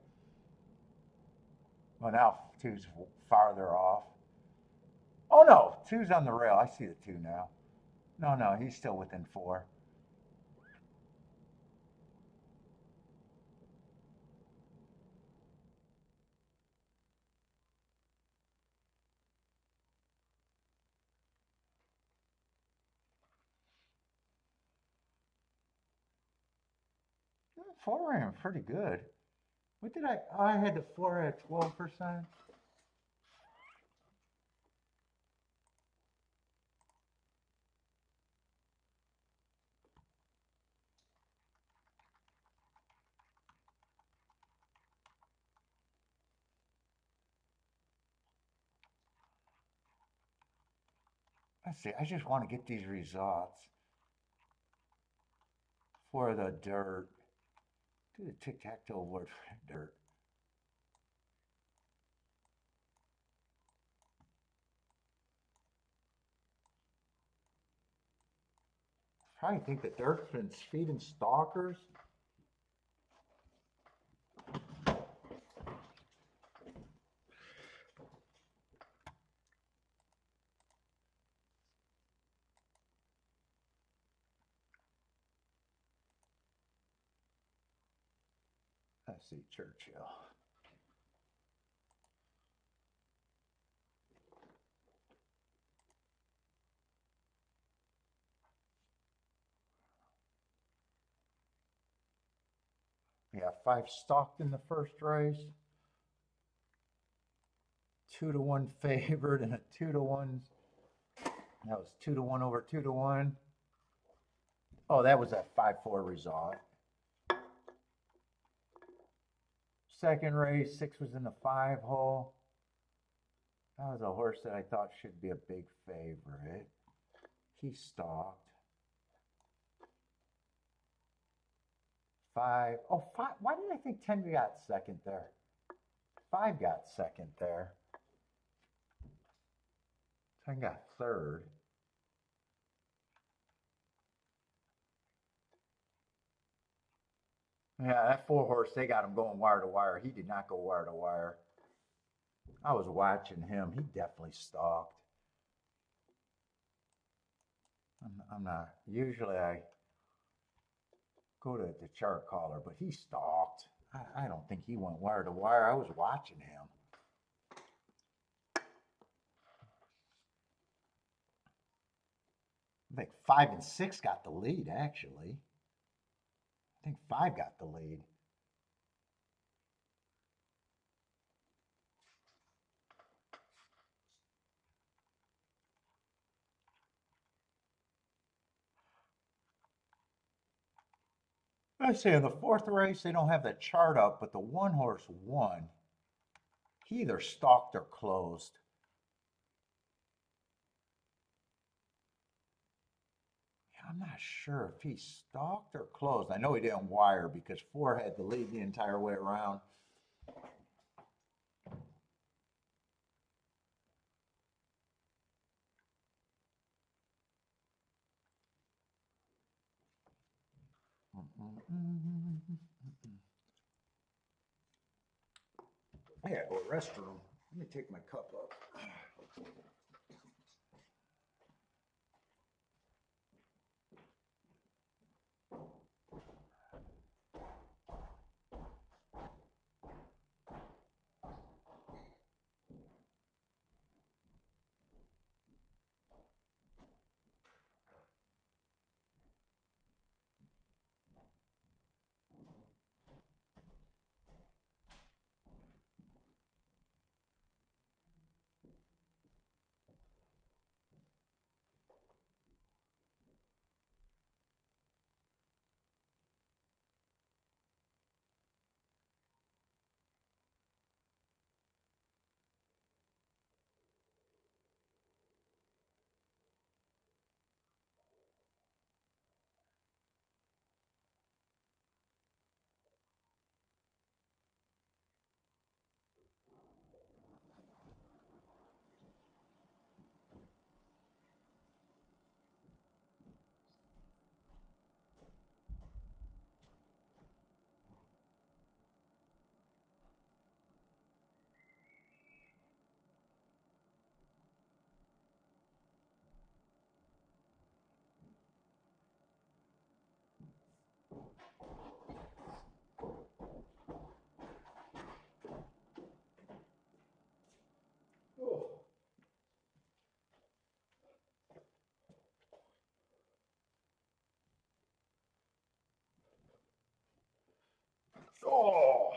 Well, now two's farther off. Oh no, two's on the rail. I see the two now. No, no, he's still within 4. 4 ran pretty good. What did I? Oh, I had the 4 at 12%. Let's see. I just want to get these results for the dirt. Do the tic tac toe award for the dirt. Trying to think the dirt's been feeding stalkers. Let's see, Churchill. Yeah, 5 stalked in the first race. 2-1 favored and a 2-1. That was 2-1 over 2-1. Oh, that was that 5-4 result. Second race, 6 was in the 5 hole. That was a horse that I thought should be a big favorite. He stalked. 5. Oh, 5. Why did I think 10 got second there? 5 got second there. 10 got third. Yeah, that 4 horse, they got him going wire to wire. He did not go wire to wire. I was watching him. He definitely stalked. I'm not. Usually I go to the chart caller, but he stalked. I don't think he went wire to wire. I was watching him. I think 5 and 6 got the lead, actually. I think 5 got the lead. I say in the 4th race, they don't have the chart up, but the 1 horse won. He either stalked or closed. I'm not sure if he stalked or closed. I know he didn't wire because 4 had the lead the entire way around. I gotta go to the restroom. Let me take my cup up. Oh.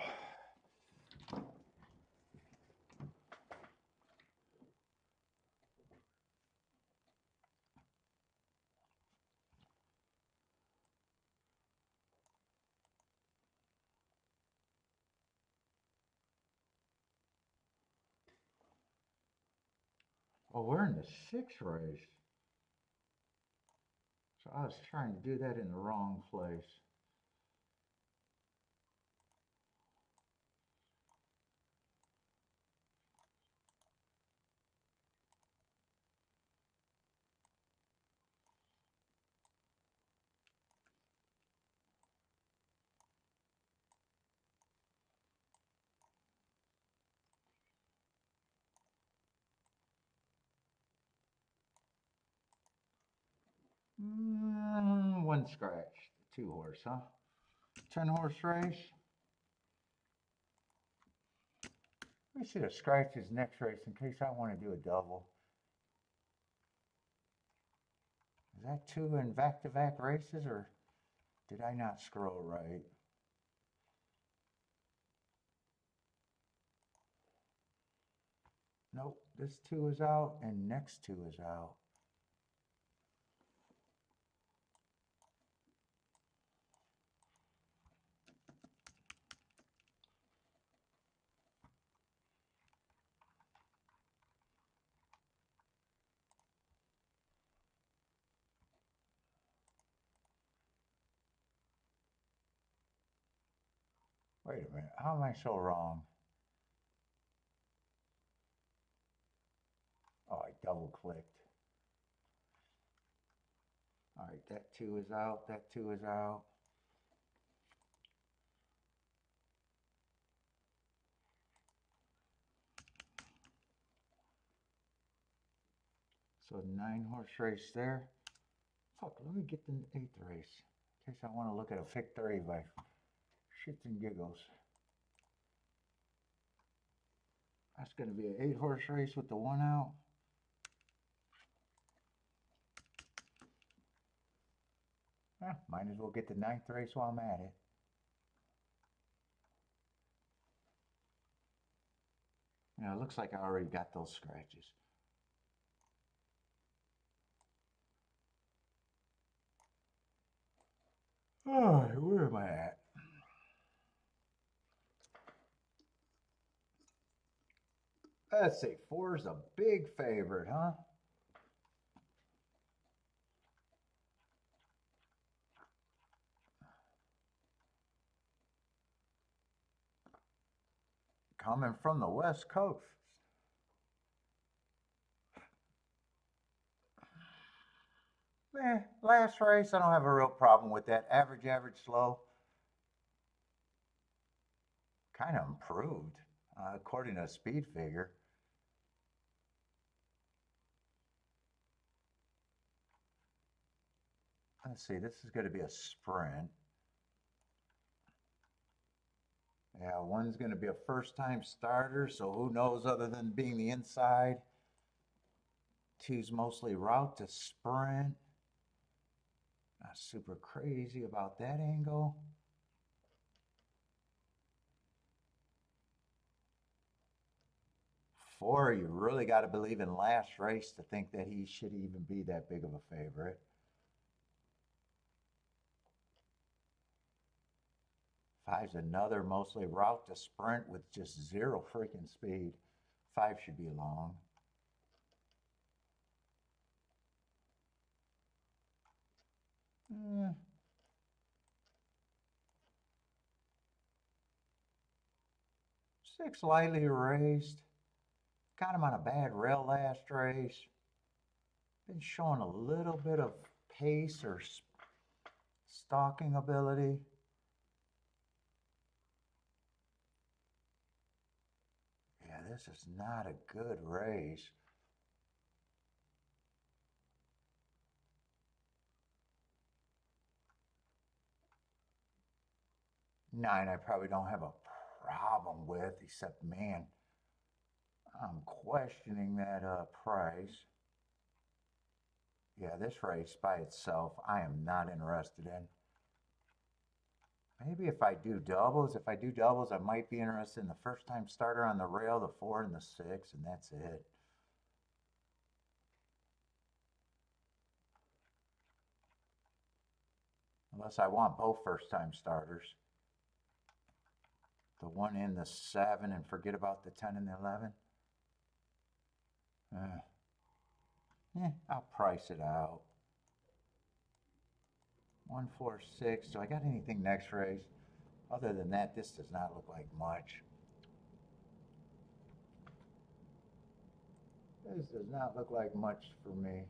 Well, we're in the 6th race. So I was trying to do that in the wrong place. One scratch. 2-horse, huh? 10-horse race. We should have scratched his next race in case I want to do a double. Is that 2 in back-to-back races, or did I not scroll right? Nope, this 2 is out and next 2 is out. Wait a minute, how am I so wrong? Oh, I double clicked. All right, that 2 is out, that 2 is out. So 9-horse race there. Fuck, let me get the 8th race in case I want to look at a pick 30 by shits and giggles. That's going to be an 8-horse race with the 1 out. Might as well get the 9th race while I'm at it. It looks like I already got those scratches. Oh, where am I at? Let's see, 4's a big favorite, huh? Coming from the West Coast. Last race, I don't have a real problem with that. Average, slow. Kind of improved, according to a speed figure. Let's see, this is going to be a sprint. Yeah, 1's going to be a first-time starter, so who knows other than being the inside. 2's mostly route to sprint. Not super crazy about that angle. Four, you really got to believe in last race to think that he should even be that big of a favorite. Five's another mostly route to sprint with just 0 freaking speed. 5 should be long. Six lightly raced. Got him on a bad rail last race. Been showing a little bit of pace or stalking ability. Yeah, this is not a good race. Nine, I probably don't have a problem with, except, man, I'm questioning that price. Yeah, this race by itself, I am not interested in. Maybe if I do doubles, I might be interested in the first-time starter on the rail, the 4 and the 6, and that's it. Unless I want both first-time starters. The 1 and the 7 and forget about the 10 and the 11. I'll price it out. 1, 4, 6. Do I got anything next race? Other than that, this does not look like much. This does not look like much for me.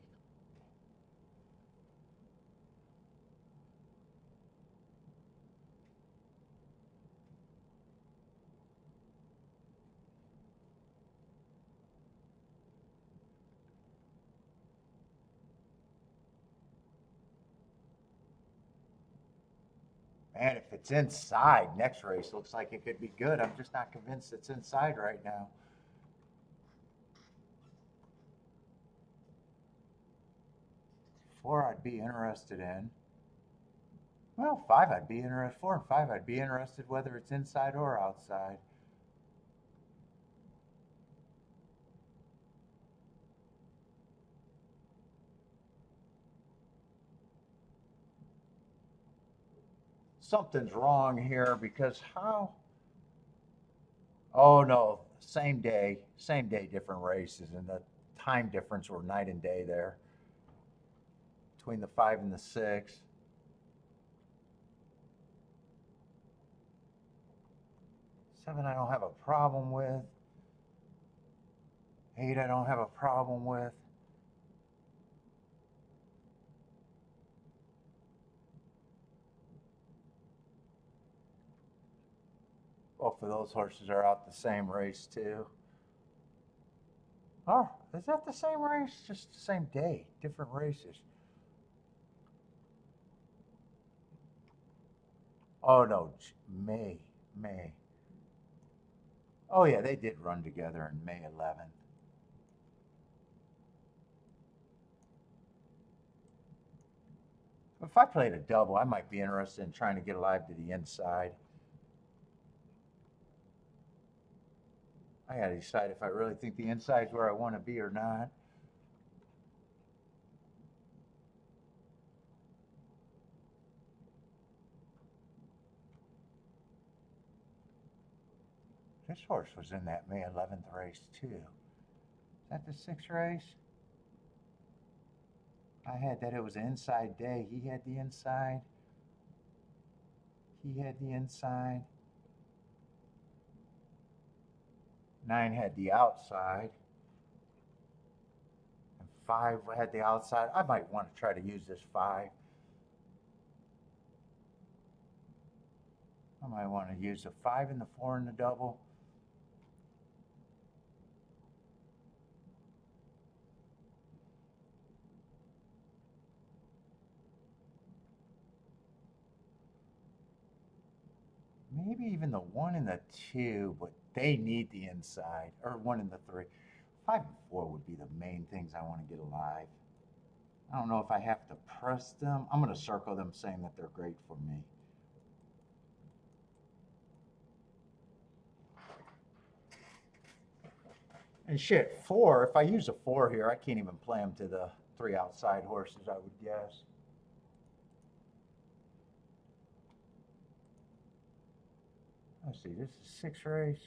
Man, if it's inside, next race looks like it could be good. I'm just not convinced it's inside right now. 4 I'd be interested in. Well, 5 I'd be interested. 4 and 5 I'd be interested whether it's inside or outside. Something's wrong here because how? Oh no, same day, different races, and the time difference were night and day there between the 5 and the 6. 7 I don't have a problem with. 8 I don't have a problem with. Both of those horses are out the same race too. Oh, is that the same race? Just the same day, different races. Oh no, May. Oh yeah, they did run together in May 11th. If I played a double, I might be interested in trying to get alive to the inside. I gotta decide if I really think the inside's where I want to be or not. This horse was in that May 11th race too. Is that the 6th race? I had that it was an inside day. He had the inside. He had the inside. 9 had the outside. And 5 had the outside. I might want to try to use this 5. I might want to use the 5 and the 4 in the double. Maybe even the 1 and the 2, but they need the inside. Or 1 and the 3. 5 and 4 would be the main things I want to get alive. I don't know if I have to press them. I'm going to circle them saying that they're great for me. And shit, 4, if I use a 4 here, I can't even play them to the 3 outside horses, I would guess. Let's see, this is 6 race.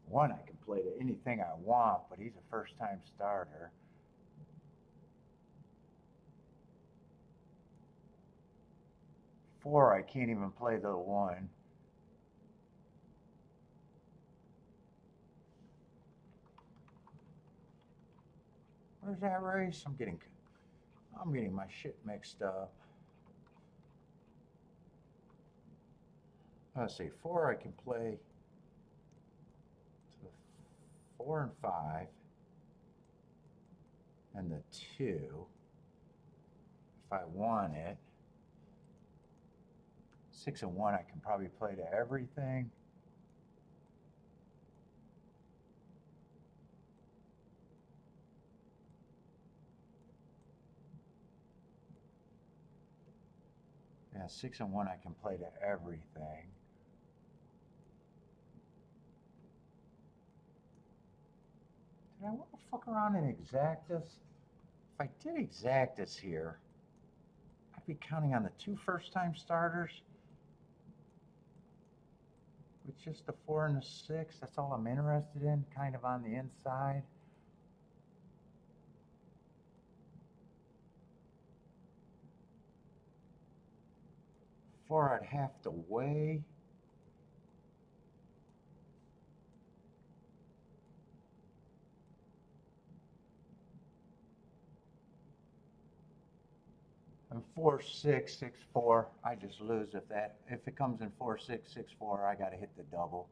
One, I can play to anything I want, but he's a first-time starter. 4, I can't even play the 1. Where's that race? I'm getting my shit mixed up. Let's see, 4 I can play to the 4 and 5 and the 2 if I want it. 6 and 1 I can probably play to everything. Yeah, 6 and 1 I can play to everything. Did I want to fuck around and exactus? If I did exactus here, I'd be counting on the 2 first-time starters. With just the 4 and the 6, that's all I'm interested in, kind of on the inside. Four I'd have to weigh. And 4, 6, 6, 4. I just lose if it comes in 4, 6, 6, 4. I got to hit the double.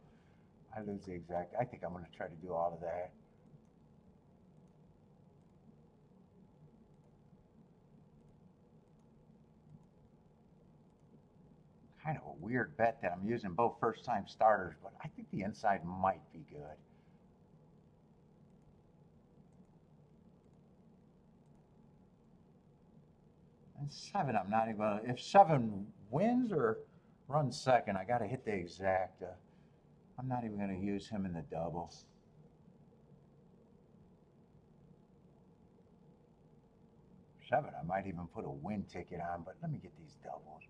I lose the exact. I think I'm going to try to do all of that. kind of a weird bet that I'm using both first time starters, but I think the inside might be good. And 7, I'm not even gonna, if 7 wins or runs second, I got to hit the exact. I'm not even going to use him in the double. 7, I might even put a win ticket on, but let me get these doubles.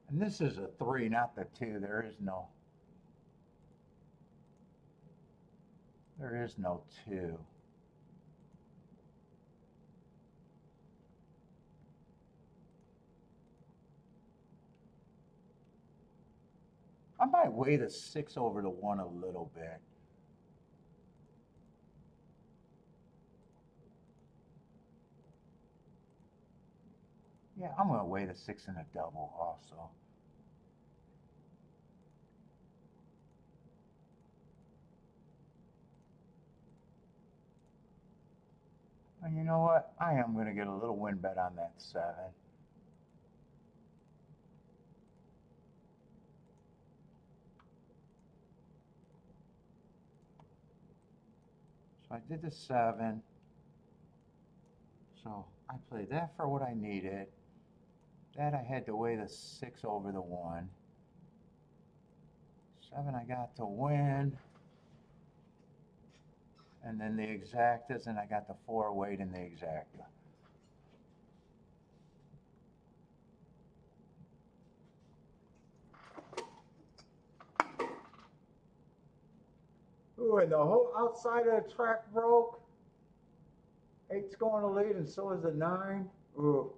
And this is a 3, not the 2. There is no 2. I might weigh the 6 over the 1 a little bit. Yeah, I'm going to weigh the 6 in a double also. And you know what? I am going to get a little win bet on that 7. So I did the 7. So I played that for what I needed. That I had to weigh the 6 over the 1. 7 I got to win. And then the exactas, and I got the 4 weight in the exacta. Ooh, and the whole outside of the track broke. 8's going to lead, and so is the 9. Ooh.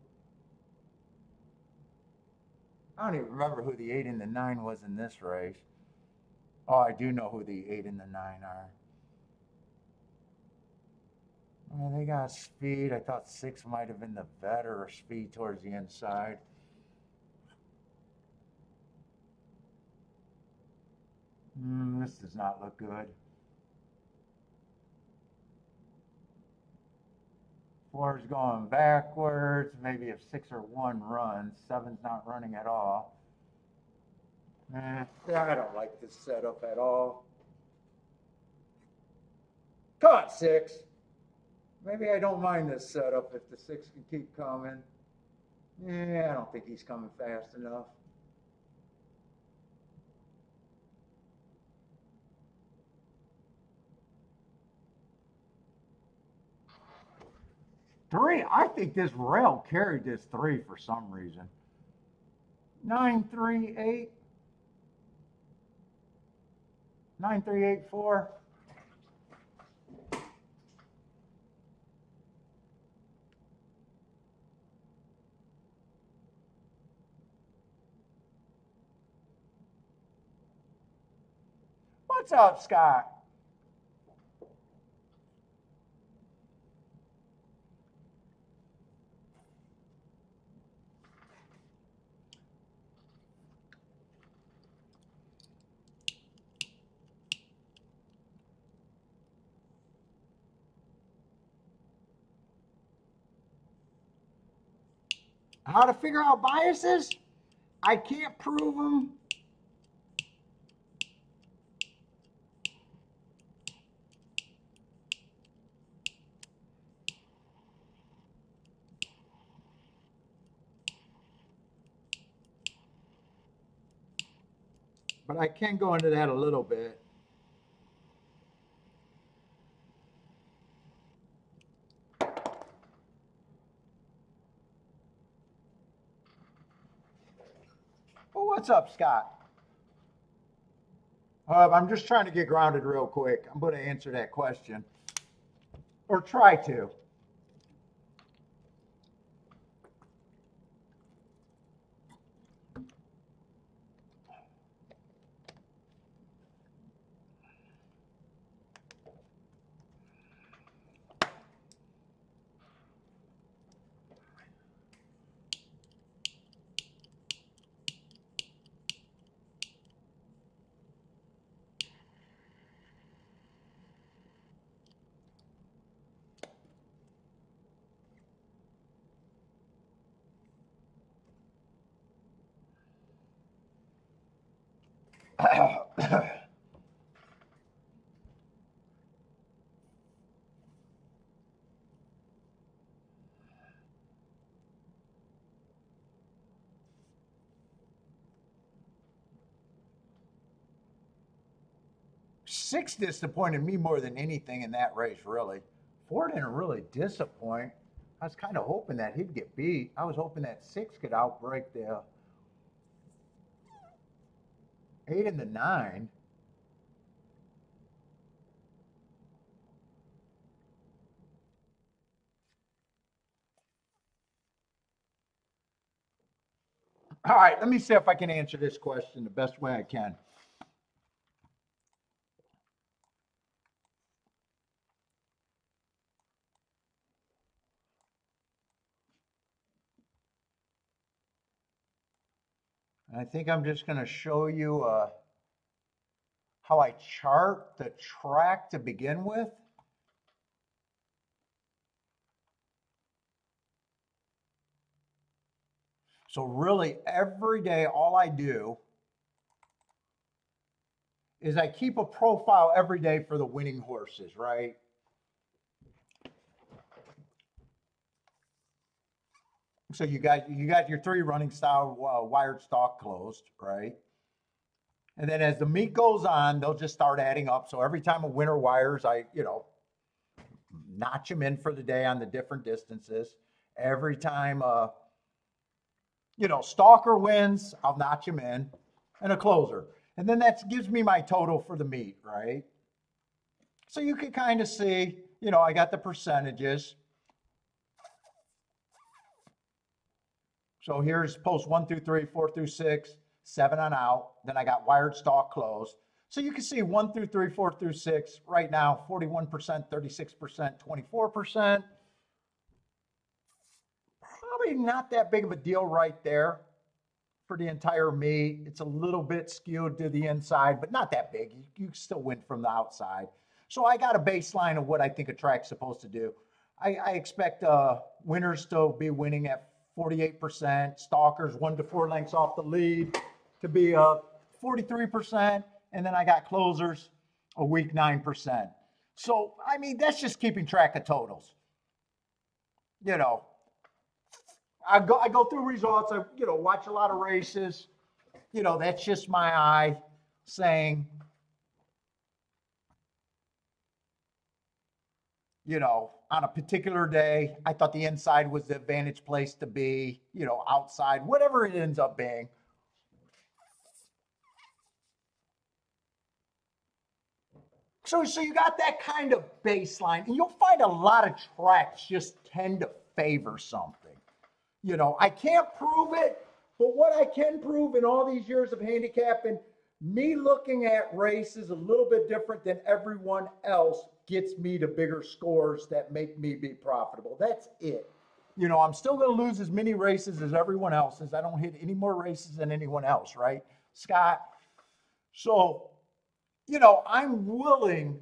I don't even remember who the 8 and the 9 was in this race. Oh, I do know who the 8 and the 9 are. Well, they got speed. I thought 6 might have been the better or speed towards the inside. This does not look good. 4's going backwards. Maybe if 6 or 1 runs, 7's not running at all. I don't like this setup at all. Come on, 6. Maybe I don't mind this setup if the 6 can keep coming. I don't think he's coming fast enough. Three, I think this rail carried this 3 for some reason. 9, 3, 8. 9, 3, 8, 4. What's up, Scott? How to figure out biases? I can't prove them. But I can go into that a little bit. Well, what's up, Scott? I'm just trying to get grounded real quick. I'm going to answer that question. Or try to. Six disappointed me more than anything in that race, really. Four didn't really disappoint. I was kind of hoping that he'd get beat. I was hoping that six could outbreak the eight and the nine. All right, let me see if I can answer this question the best way I can. And I think I'm just going to show you how I chart the track to begin with. So really every day, all I do is I keep a profile every day for the winning horses, right? So you got your three running style wired stock closed, right? And then as the meet goes on, they'll just start adding up. So every time a winner wires, I notch them in for the day on the different distances. Every time stalker wins, I'll notch him in, and a closer. And then that gives me my total for the meet, right? So you can kind of see, I got the percentages. So here's post 1 through 3, 4 through 6, 7 on out. Then I got wired stock closed. So you can see 1 through 3, 4 through 6 right now, 41%, 36%, 24%. Probably not that big of a deal right there for the entire meet. It's a little bit skewed to the inside, but not that big. You still win from the outside. So I got a baseline of what I think a track's supposed to do. I expect winners to be winning at 48%, stalkers 1 to 4 lengths off the lead to be 43%, and then I got closers a weak 9%. So, I mean, that's just keeping track of totals. I go through results. I watch a lot of races. That's just my eye saying, on a particular day, I thought the inside was the advantage place to be. Outside, whatever it ends up being. So you got that kind of baseline, and you'll find a lot of tracks just tend to favor something. I can't prove it, but what I can prove in all these years of handicapping, me looking at races a little bit different than everyone else gets me to bigger scores that make me be profitable. That's it. I'm still going to lose as many races as everyone else, as I don't hit any more races than anyone else, right, Scott? So, I'm willing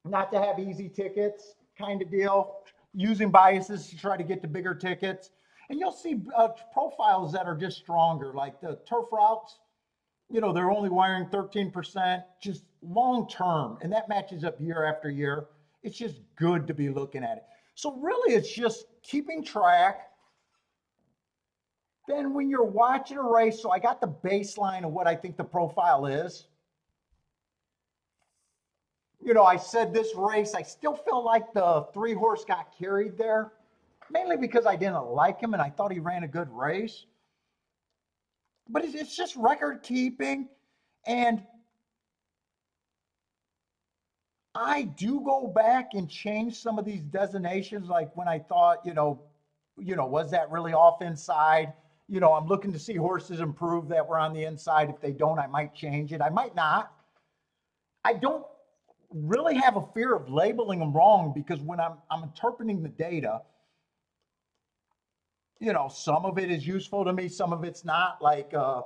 not to have easy tickets kind of deal, using biases to try to get to bigger tickets. And you'll see profiles that are just stronger, like the turf routes. They're only wiring 13%, just long term. And that matches up year after year. It's just good to be looking at it. So really, it's just keeping track. Then when you're watching a race, so I got the baseline of what I think the profile is. I said this race, I still feel like the 3-horse got carried there, mainly because I didn't like him and I thought he ran a good race. But it's just record keeping. And I do go back and change some of these designations, like when I thought, was that really off inside? I'm looking to see horses improve that were on the inside. If they don't, I might change it. I might not. I don't really have a fear of labeling them wrong, because when I'm interpreting the data, some of it is useful to me, some of it's not. Like, a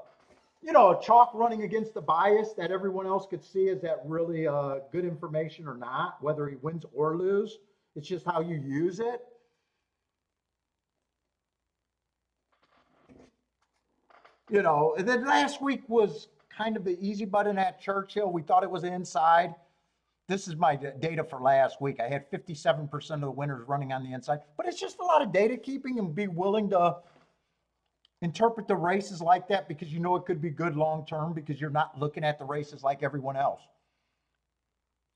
chalk running against the bias that everyone else could see, is that really good information or not, whether he wins or lose? It's just how you use it. And then last week was kind of the easy button at Churchill. We thought it was inside. This is my data for last week. I had 57% of the winners running on the inside, but it's just a lot of data keeping and be willing to interpret the races like that because you know it could be good long term because you're not looking at the races like everyone else.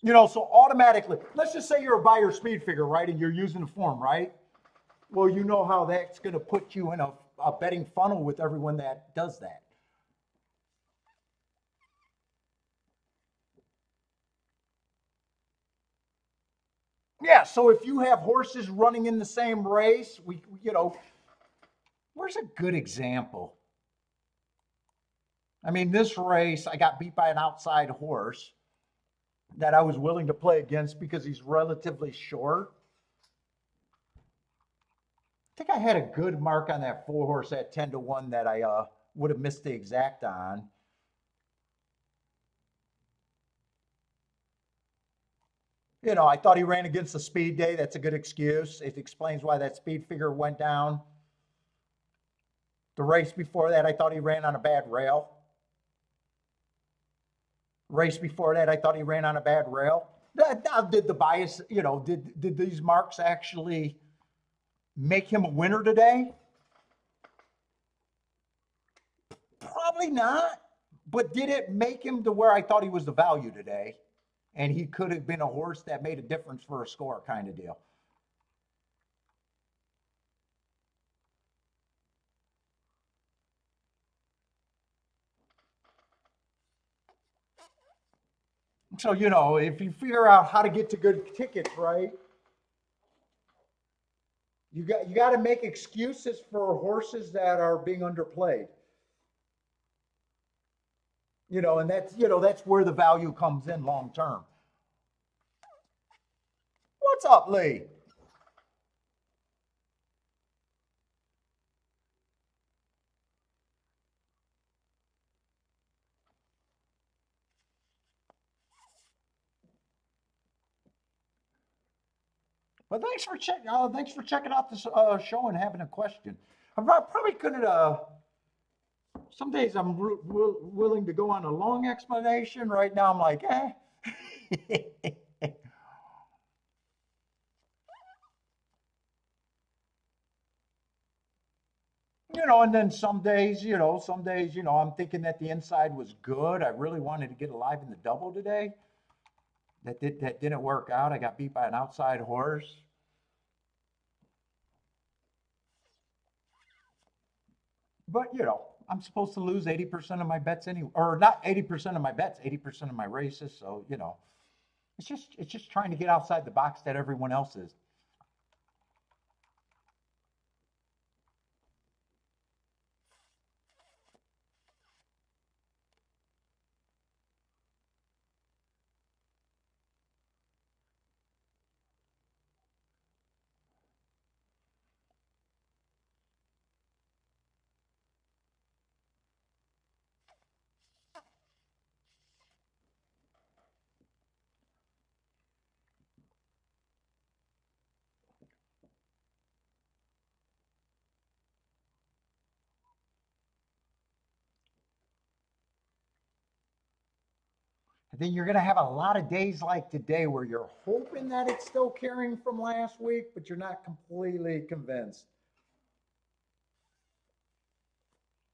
You know, so automatically, let's just say you're a buyer speed figure, right? And you're using the form, right? Well, you know how that's going to put you in a betting funnel with everyone that does that. Yeah, so if you have horses running in the same race, you know, where's a good example? I mean, this race, I got beat by an outside horse that I was willing to play against because he's relatively short. I think I had a good mark on that four horse at 10-1 that I would have missed the exact on. You know, I thought he ran against the speed day. That's a good excuse. It explains why that speed figure went down. The race before that, I thought he ran on a bad rail. Race before that, I thought he ran on a bad rail. Now, did the bias, you know, did these marks actually make him a winner today? Probably not. But did it make him to where I thought he was the value today? And he could have been a horse that made a difference for a score kind of deal. So, you know, if you figure out how to get to good tickets, right? You got to make excuses for horses that are being underplayed. You know, and that's where the value comes in long term. What's up, Lee? Well, thanks for checking out this show and having a question. I probably couldn't. Some days I'm willing to go on a long explanation. Right now, I'm like, eh. You know, and then some days, I'm thinking that the inside was good. I really wanted to get alive in the double today. That didn't work out. I got beat by an outside horse. But I'm supposed to lose 80% of my bets anyway, or not 80% of my bets, 80% of my races. So, it's just trying to get outside the box that everyone else is. And then you're going to have a lot of days like today where you're hoping that it's still carrying from last week, but you're not completely convinced.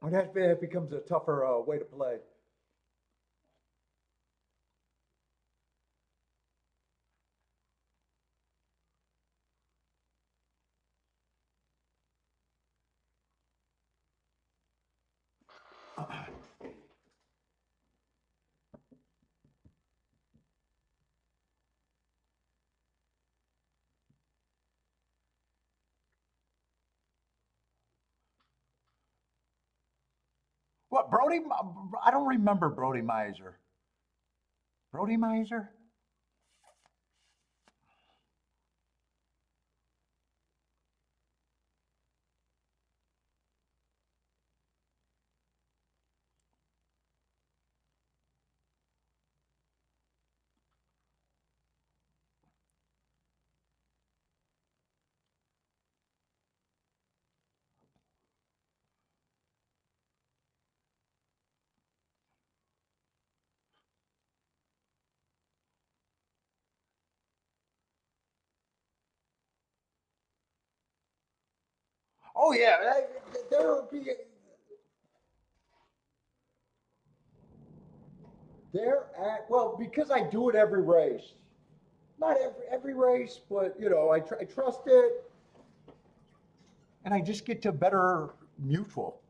And that becomes a tougher way to play. What, Brody? I don't remember Brody Miser. Brody Miser? Oh yeah, there will be there at well because I do it every race. Not every race, but you know I trust it, and I just get to better mutual.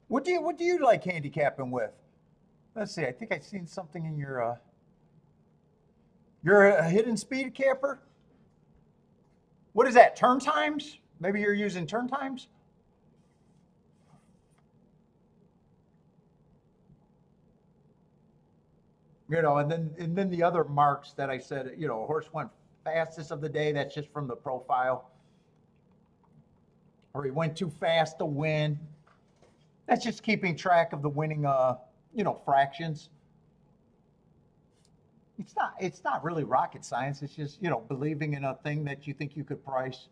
What do you like handicapping with? Let's see. I think I've seen something in your. You're a hidden speed camper. What is that? Turn times? Maybe you're using turn times. You know, and then the other marks that I said. You know, a horse went fastest of the day. That's just from the profile, or he went too fast to win. That's just keeping track of the winning. Fractions. It's not really rocket science. It's just believing in a thing that you think you could price.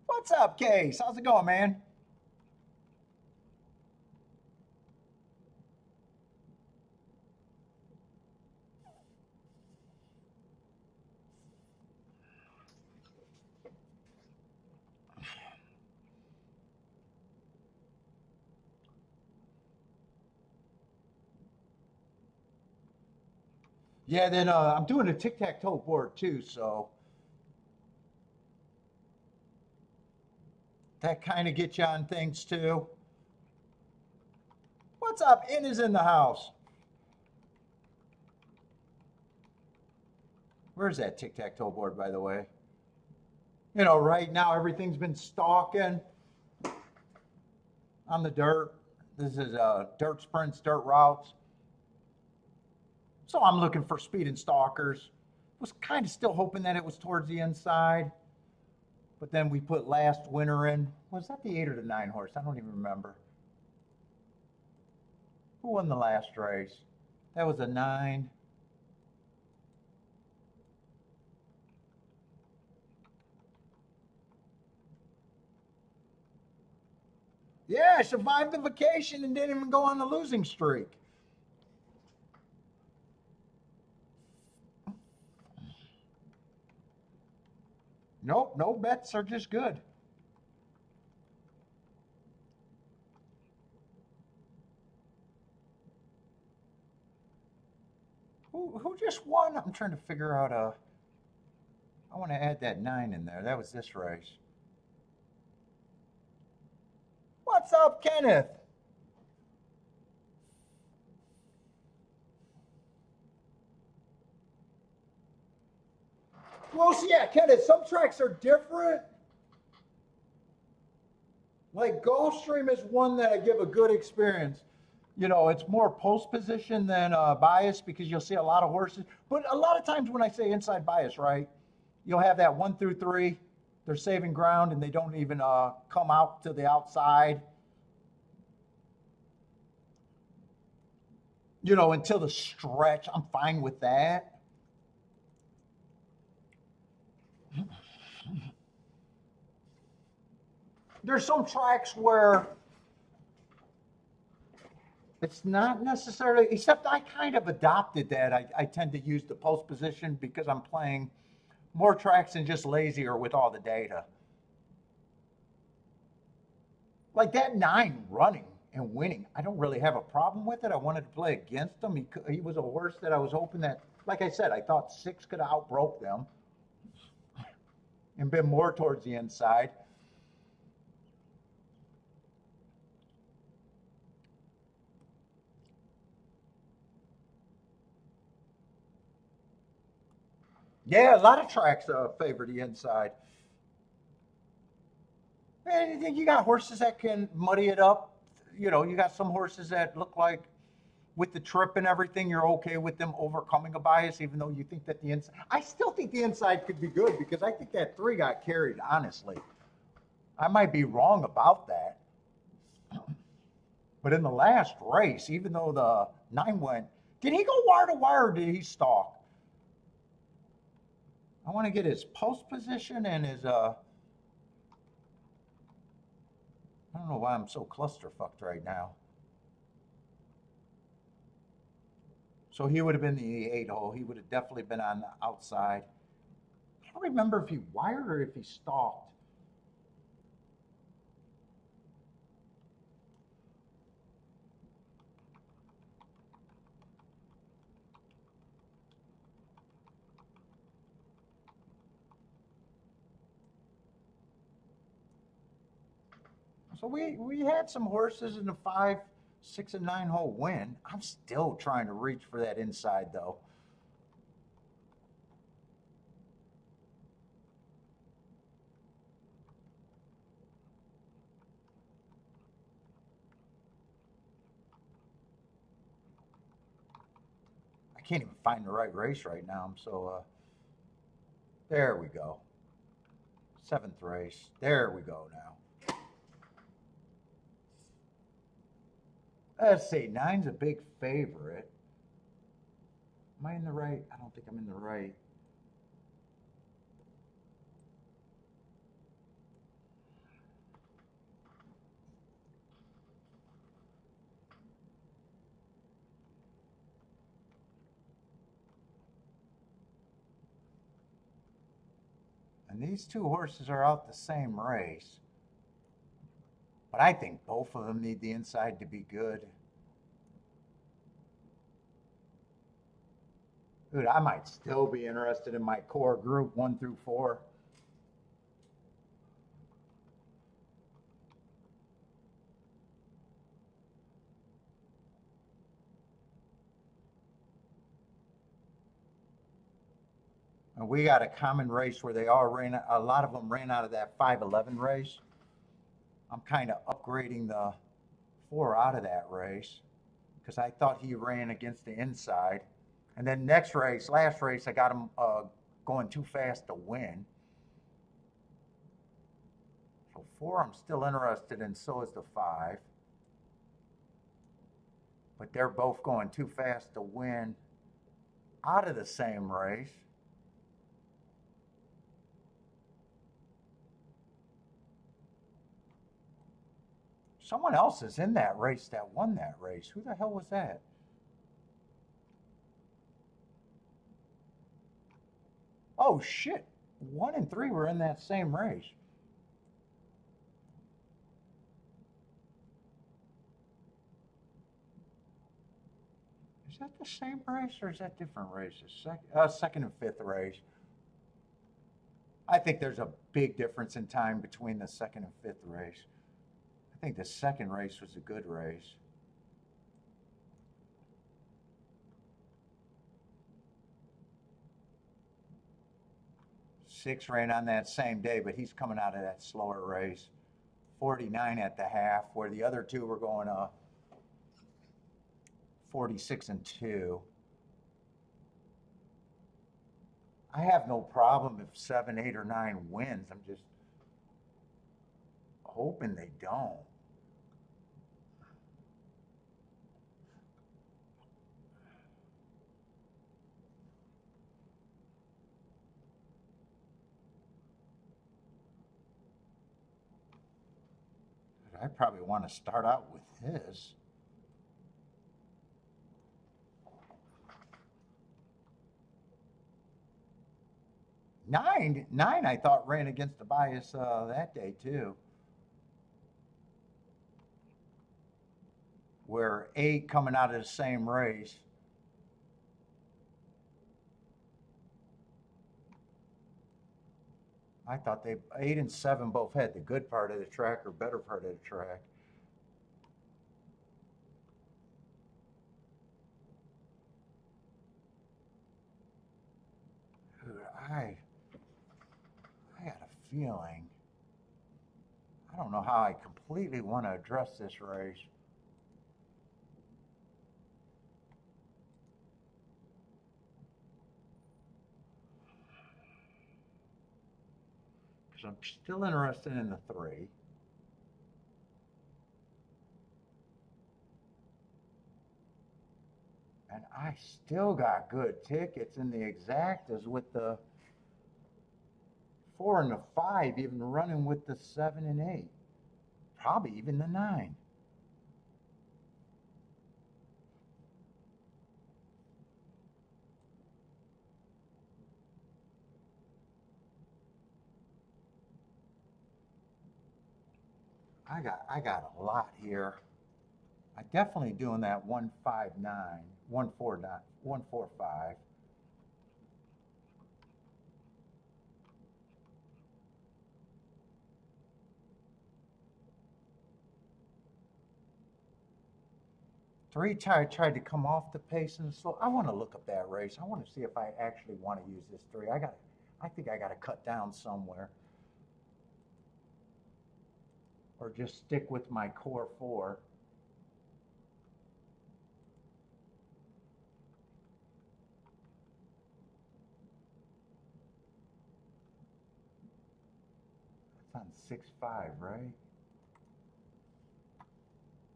What's up, Case? How's it going, man? Yeah, then I'm doing a tic tac toe board too, so that kind of gets you on things too. What's up? In is in the house. Where's that tic tac toe board, by the way? Right now everything's been stalking on the dirt. This is dirt sprints, dirt routes. So I'm looking for speed and stalkers. Was kind of still hoping that it was towards the inside, but then we put last winner in. Was that the 8 or the 9 horse? I don't even remember. Who won the last race? That was a 9. Yeah, I survived the vacation and didn't even go on the losing streak. Nope, no bets are just good. Who just won? I'm trying to figure out I want to add that 9 in there. That was this race. What's up, Kenneth? Well, see, yeah, Kenneth, some tracks are different. Like Gulfstream is one that I give a good experience. It's more post position than bias because you'll see a lot of horses. But a lot of times when I say inside bias, right, you'll have that 1 through 3. They're saving ground and they don't even come out to the outside. Until the stretch. I'm fine with that. There's some tracks where it's not necessarily, except I kind of adopted that. I tend to use the post position because I'm playing more tracks than just lazier with all the data. Like that 9 running and winning, I don't really have a problem with it. I wanted to play against him. He was a horse that I was hoping that, like I said, I thought 6 could have outbroke them and been more towards the inside. Yeah, a lot of tracks favor the inside. And you got horses that can muddy it up. You got some horses that look like with the trip and everything, you're okay with them overcoming a bias, even though you think that the inside. I still think the inside could be good because I think that 3 got carried, honestly. I might be wrong about that. But in the last race, even though the 9 went, did he go wire to wire or did he stalk? I want to get his post position and his, I don't know why I'm so clusterfucked right now. So he would have been the 8 hole. He would have definitely been on the outside. I don't remember if he wired or if he stalked. So we had some horses in the 5, 6, and 9 hole win. I'm still trying to reach for that inside though. I can't even find the right race right now. I'm so there we go. 7th race. There we go now. Let's see. 9's a big favorite. Am I in the right? I don't think I'm in the right. And these 2 horses are out the same race. But I think both of them need the inside to be good. Dude, I might still be interested in my core group 1 through 4. And we got a common race where they all ran, a lot of them ran out of that 5-11 race. I'm kind of upgrading the 4 out of that race because I thought he ran against the inside. And then next race, last race, I got him going too fast to win. So 4 I'm still interested in, so is the 5. But they're both going too fast to win out of the same race. Someone else is in that race that won that race. Who the hell was that? Oh shit. 1 and 3 were in that same race. Is that the same race or is that different races? Second and 5th race. I think there's a big difference in time between the 2nd and 5th race. I think the 2nd race was a good race. Six ran on that same day, but he's coming out of that slower race. 49 at the half, where the other 2 were going 46 and 2. I have no problem if 7, 8, or 9 wins. I'm just hoping they don't. But I probably want to start out with his. Nine, I thought ran against the bias that day too. Where 8 coming out of the same race. I thought 8 and 7 both had the good part of the track or better part of the track. Dude, I got a feeling. I don't know how I completely want to address this race. because I'm still interested in the 3. And I still got good tickets in the exactas with the 4 and the 5, even running with the 7 and 8. Probably even the 9. I got a lot here. I definitely doing that 159, 149, 145. Three tried to come off the pace and slow. I want to look up that race. I want to see if I actually want to use this 3. I think I got to cut down somewhere, or just stick with my core 4. It's on 6-5, right?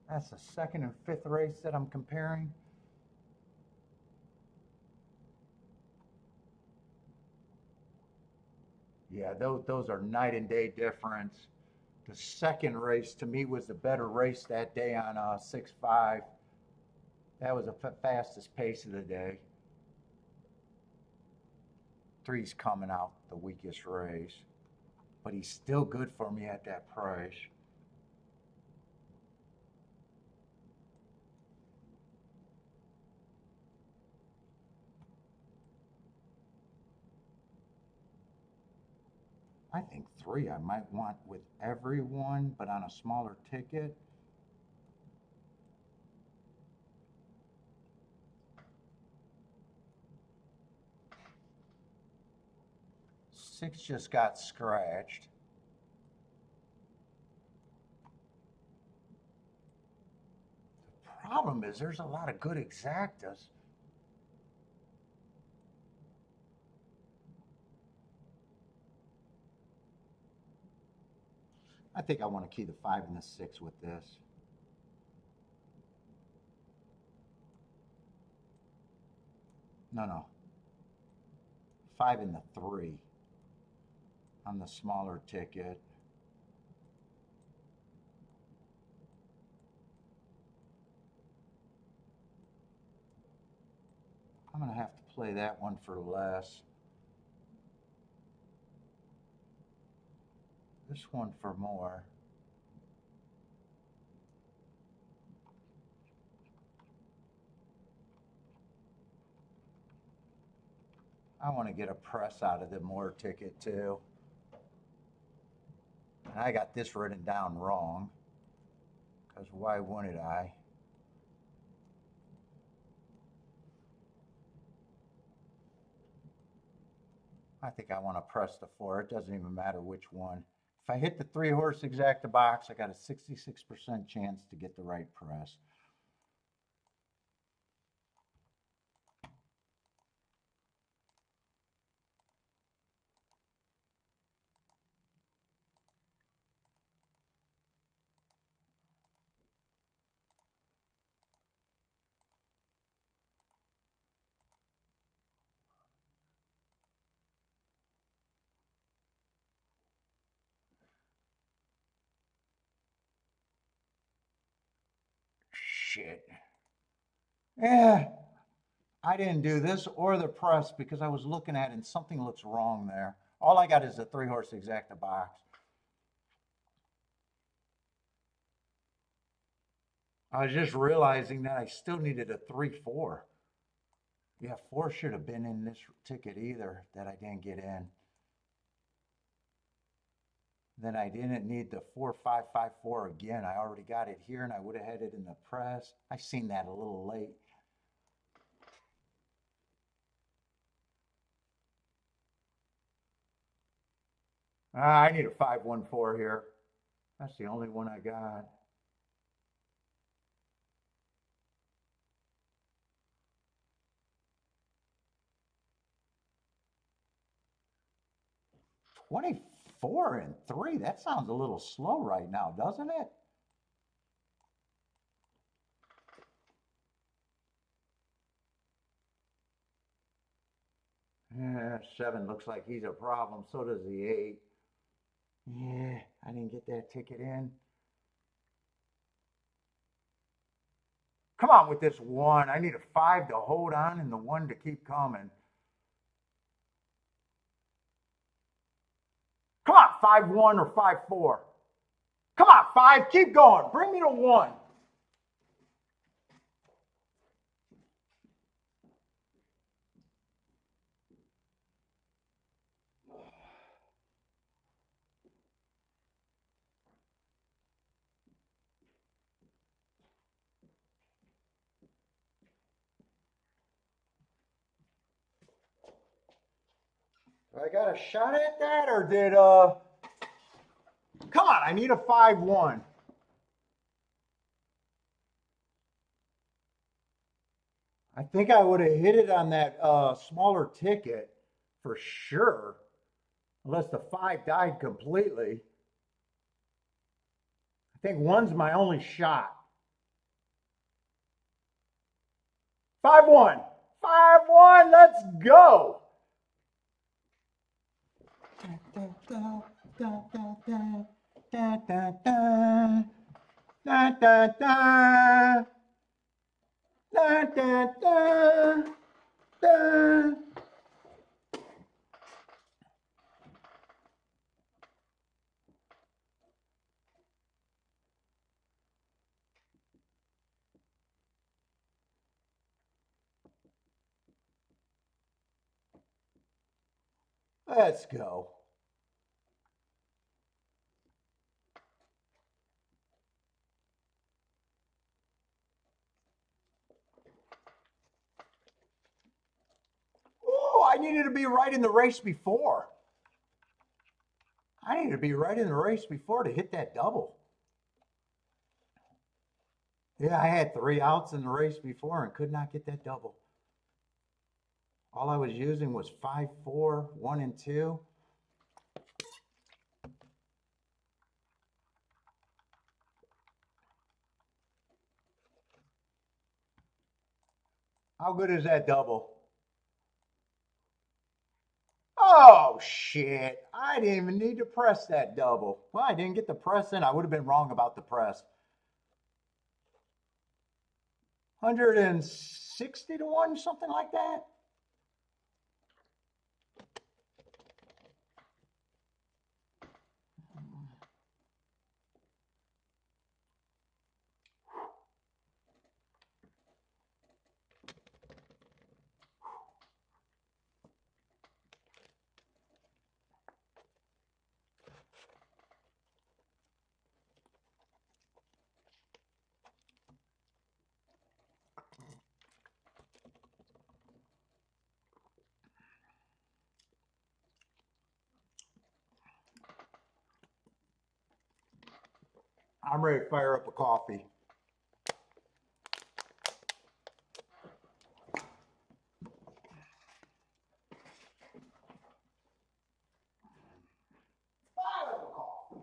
That's the second and fifth race that I'm comparing. Yeah, those are night and day difference. The second race to me was the better race that day on 6-5. That was the fastest pace of the day. 3's coming out the weakest race, but he's still good for me at that price. I think 3 I might want with everyone, but on a smaller ticket. Six just got scratched. The problem is there's a lot of good exactas. I think I want to key the 5 and the 6 with this. No. 5 and the 3 on the smaller ticket. I'm going to have to play that one for less. This one for more. I want to get a press out of the more ticket too. And I got this written down wrong, because why wouldn't I? I think I want to press the 4. It doesn't even matter which one. If I hit the 3-horse exacta box, I got a 66% chance to get the right press. Shit. Yeah, I didn't do this or the press because I was looking at it and something looks wrong there. All I got is a 3-horse exacta box. I was just realizing that I still needed a 3-4. Yeah, 4 should have been in this ticket either that I didn't get in. Then I didn't need the 4-5-5-4 again. I already got it here and I would have had it in the press. I seen that a little late. I need a 5-1-4 here. That's the only one I got. $25 4 and 3. That sounds a little slow right now, doesn't it? Yeah, 7 looks like he's a problem. So does the 8. Yeah, I didn't get that ticket in. Come on with this 1. I need a 5 to hold on and the 1 to keep coming. Come on, 5-1 or 5-4. Come on, 5. Keep going. Bring me to 1. I got a shot at that, or did come on, I need a 5-1. I think I would have hit it on that smaller ticket for sure, unless the 5 died completely. I think 1's my only shot. 5-1. 5-1, let's go. Let's go. Oh, I needed to be right in the race before. I needed to be right in the race before to hit that double. Yeah, I had 3 outs in the race before and could not get that double. All I was using was 5-4, 1 and 2. How good is that double? Oh, shit. I didn't even need to press that double. Well, I didn't get the press in. I would have been wrong about the press. 160 to 1, something like that. I'm ready to fire up a coffee. Fire up a coffee.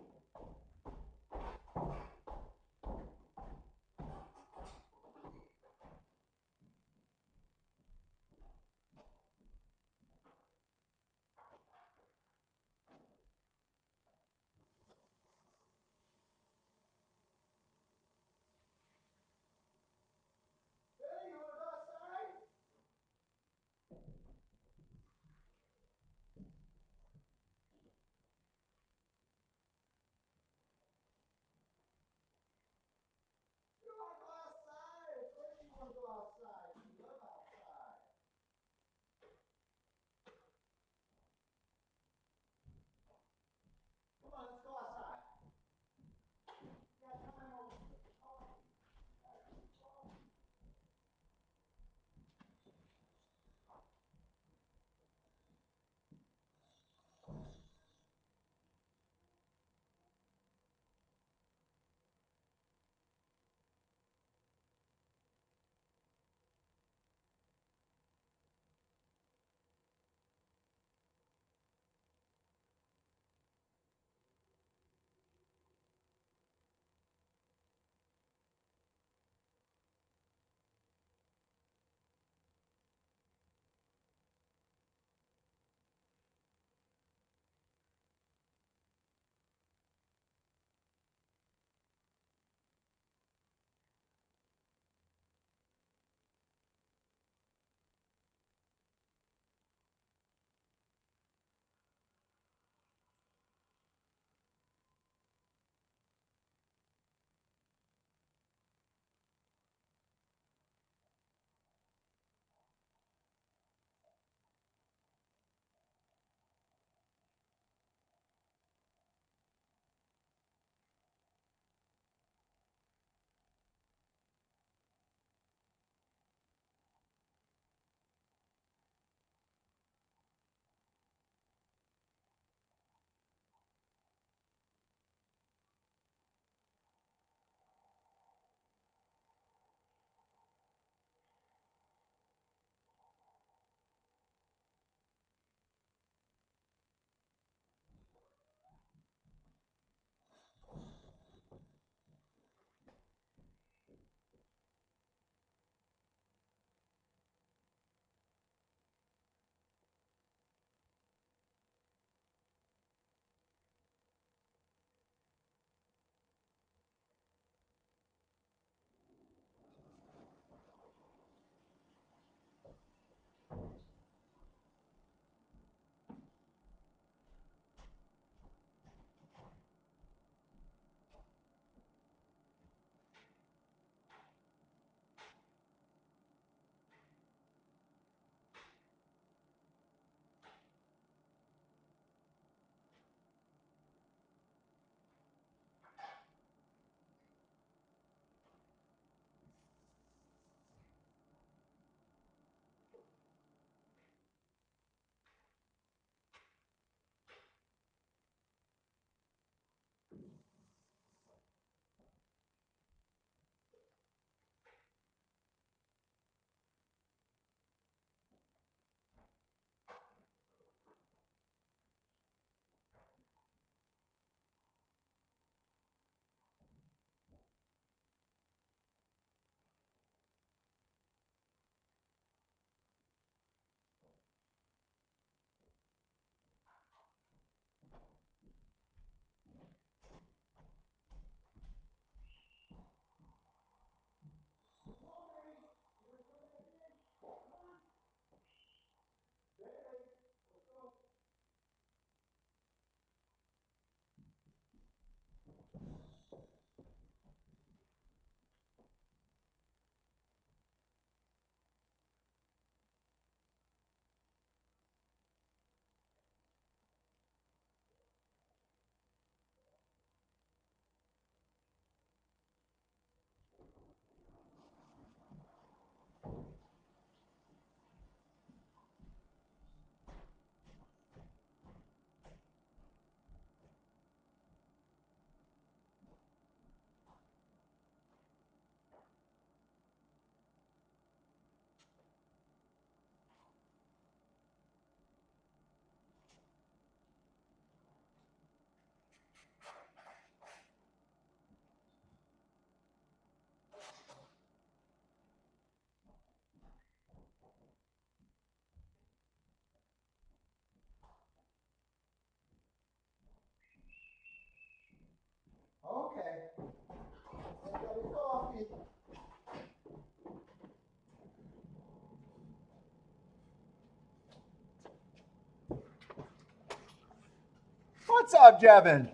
What's up, Jevin?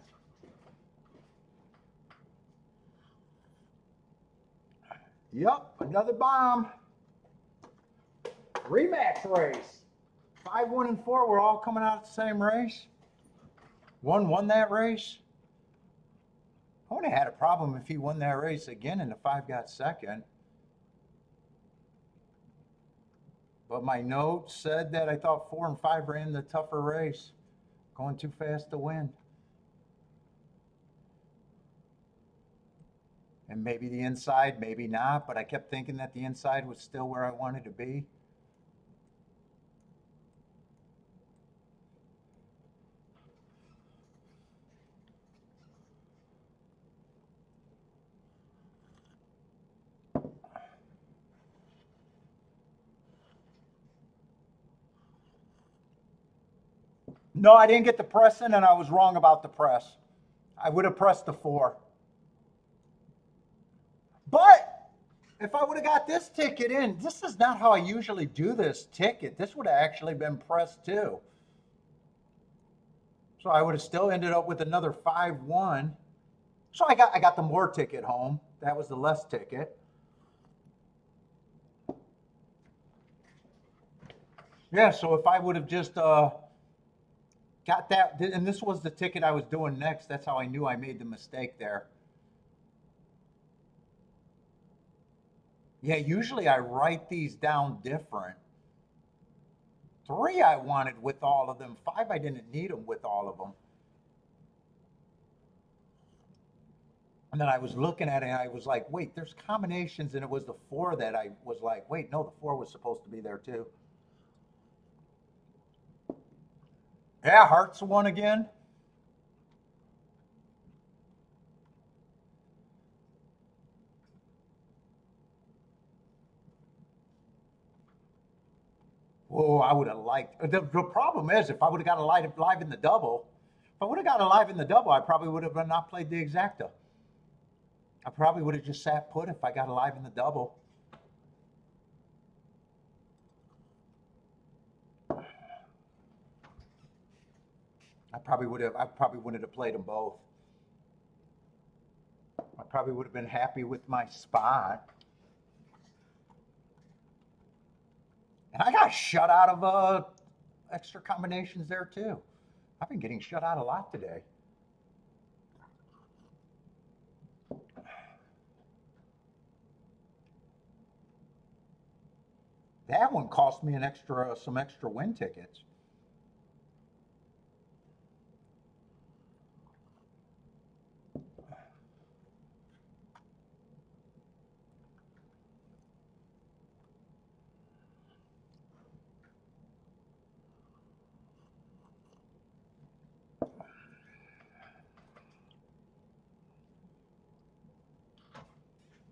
Yep, another bomb. Rematch race. 5, 1, and 4 were all coming out of the same race. One won that race. I would have had a problem if he won that race again and the 5 got second. But my note said that I thought 4 and 5 ran the tougher race. Going too fast to win. And maybe the inside, maybe not, but I kept thinking that the inside was still where I wanted to be. No, I didn't get the press in, and I was wrong about the press. I would have pressed the 4. But if I would have got this ticket in, this is not how I usually do this ticket. This would have actually been pressed too. So I would have still ended up with another 5-1. So I got the more ticket home. That was the less ticket. Yeah, so if I would have just got that, and this was the ticket I was doing next, that's how I knew I made the mistake there. Yeah, usually I write these down different. 3 I wanted with all of them. 5 I didn't need them with all of them. And then I was looking at it and I was like, wait, there's combinations, and it was the 4 that I was like, wait, no, the 4 was supposed to be there too. Yeah, Hearts won again. Oh, I would have liked. The problem is, if I would have got a live in the double, if I would have got a live in the double, I probably would have not played the exacta. I probably would have just sat put if I got a live in the double. I probably wouldn't have played them both. I probably would have been happy with my spot. And I got shut out of extra combinations there too. I've been getting shut out a lot today. That one cost me some extra win tickets.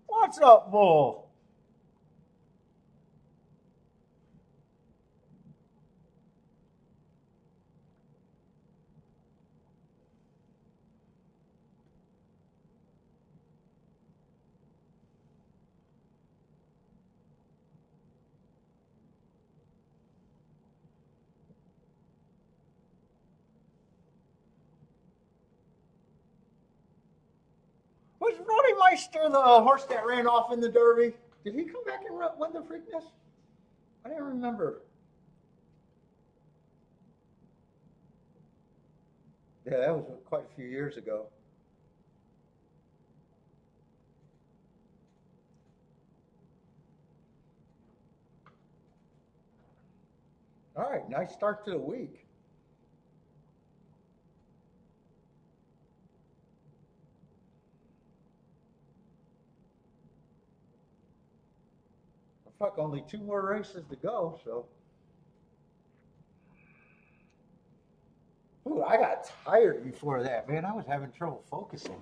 What's up, Bull? Was Roddy Meister the horse that ran off in the Derby? Did he come back and win the Preakness? I don't remember. Yeah, that was quite a few years ago. All right, nice start to the week. Fuck, only 2 more races to go, so. Ooh, I got tired before that, man. I was having trouble focusing.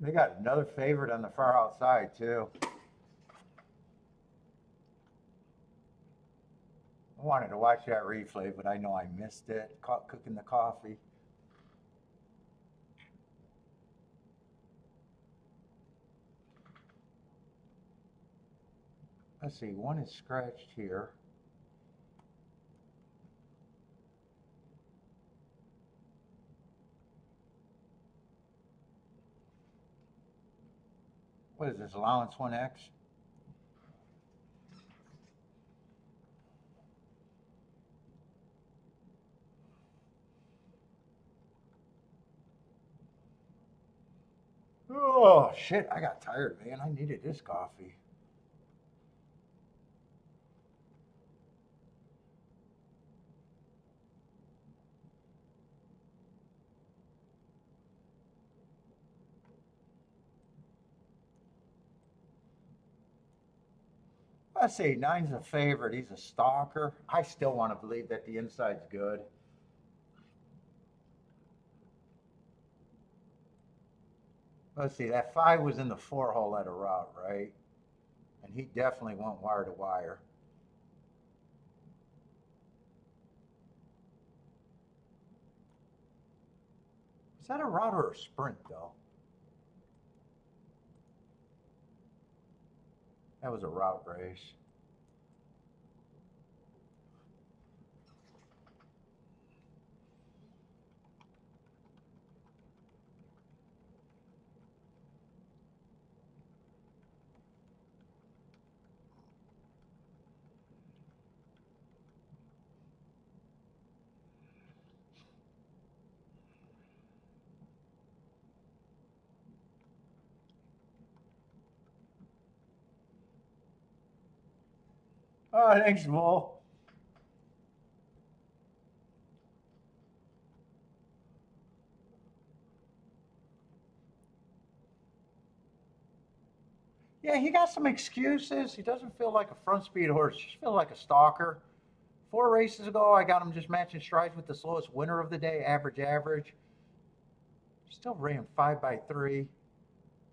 They got another favorite on the far outside, too. I wanted to watch that replay, but I know I missed it. Caught cooking the coffee. Let's see, one is scratched here. What is this, allowance 1x? Oh, shit, I got tired, man. I needed this coffee. Let's see, nine's a favorite. He's a stalker. I still want to believe that the inside's good. Let's see, that five was in the four hole at a route, right? And he definitely went wire to wire. Is that a route or a sprint, though? That was a route race. Oh, thanks, Bull. Yeah, he got some excuses. He doesn't feel like a front speed horse. Just feel like a stalker. 4 races ago, I got him just matching strides with the slowest winner of the day, average. Still ran 5x3.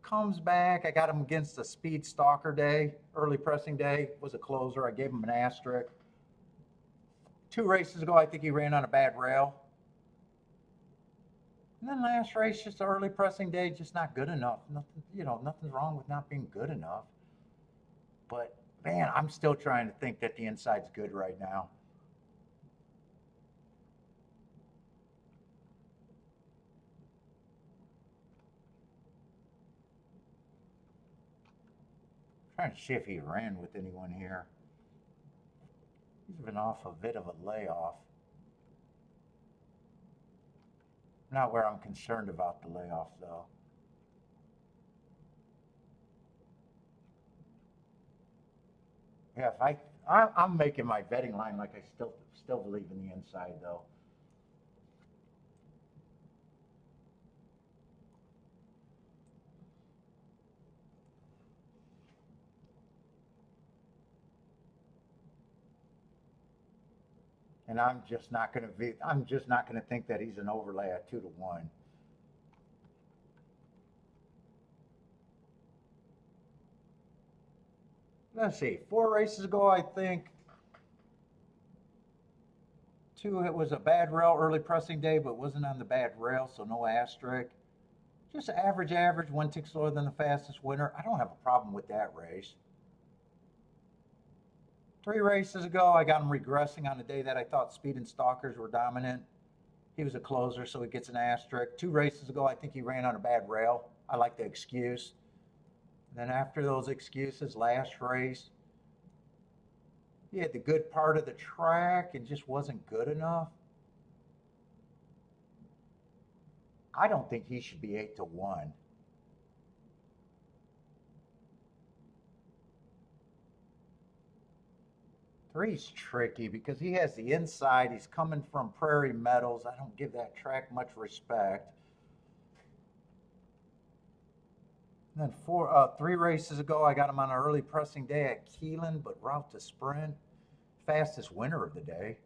Comes back. I got him against the speed stalker day, early pressing day. Was a closer. I gave him an asterisk. 2 races ago, I think he ran on a bad rail. And then last race, just an early pressing day, just not good enough. Nothing, nothing's wrong with not being good enough. But man, I'm still trying to think that the inside's good right now. Trying to see if he ran with anyone here. He's been off a bit of a layoff. Not where I'm concerned about the layoff, though. Yeah, if I'm making my betting line like I still believe in the inside, though. And I'm just not gonna think that he's an overlay at 2-1. Let's see, 4 races ago, I think two, it was a bad rail early pressing day, but wasn't on the bad rail, so no asterisk. Just average, 1 tick slower than the fastest winner. I don't have a problem with that race. 3 races ago, I got him regressing on the day that I thought speed and stalkers were dominant. He was a closer, so he gets an asterisk. 2 races ago, I think he ran on a bad rail. I like the excuse. And then after those excuses, last race, he had the good part of the track and just wasn't good enough. I don't think he should be 8-1. Three's tricky because he has the inside. He's coming from Prairie Meadows. I don't give that track much respect. And then 3 races ago, I got him on an early pressing day at Keelan, but route to sprint. Fastest winner of the day.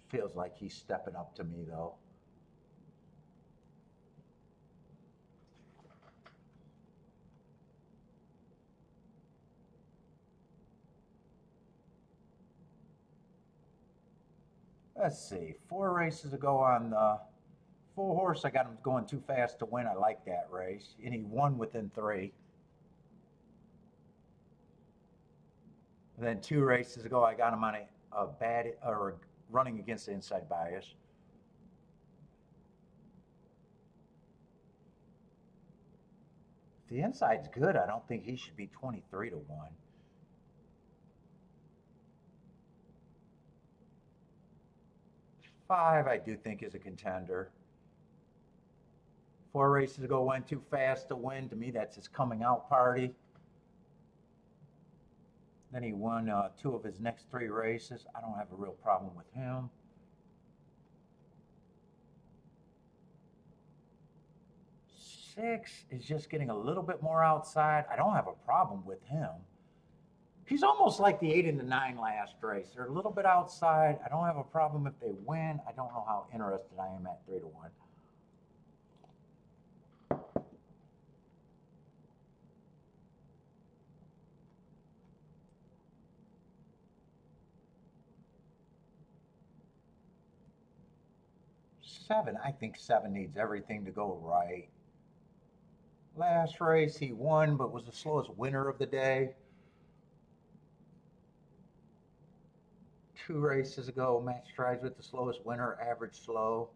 Feels like he's stepping up to me, though. Let's see, 4 races ago on the 4 horse, I got him going too fast to win. I like that race, and he won within 3. And then 2 races ago, I got him on a bad or running against the inside bias. If the inside's good, I don't think he should be 23 to 1. 5, I do think, is a contender. 4 races ago, went too fast to win. To me, that's his coming out party. Then he won 2 of his next 3 races. I don't have a real problem with him. 6 is just getting a little bit more outside. I don't have a problem with him. He's almost like the 8 and the 9 last race. They're a little bit outside. I don't have a problem if they win. I don't know how interested I am at 3 to 1. Seven, I think 7 needs everything to go right. Last race he won, but was the slowest winner of the day. 2 races ago, match strides with the slowest winner, average slow.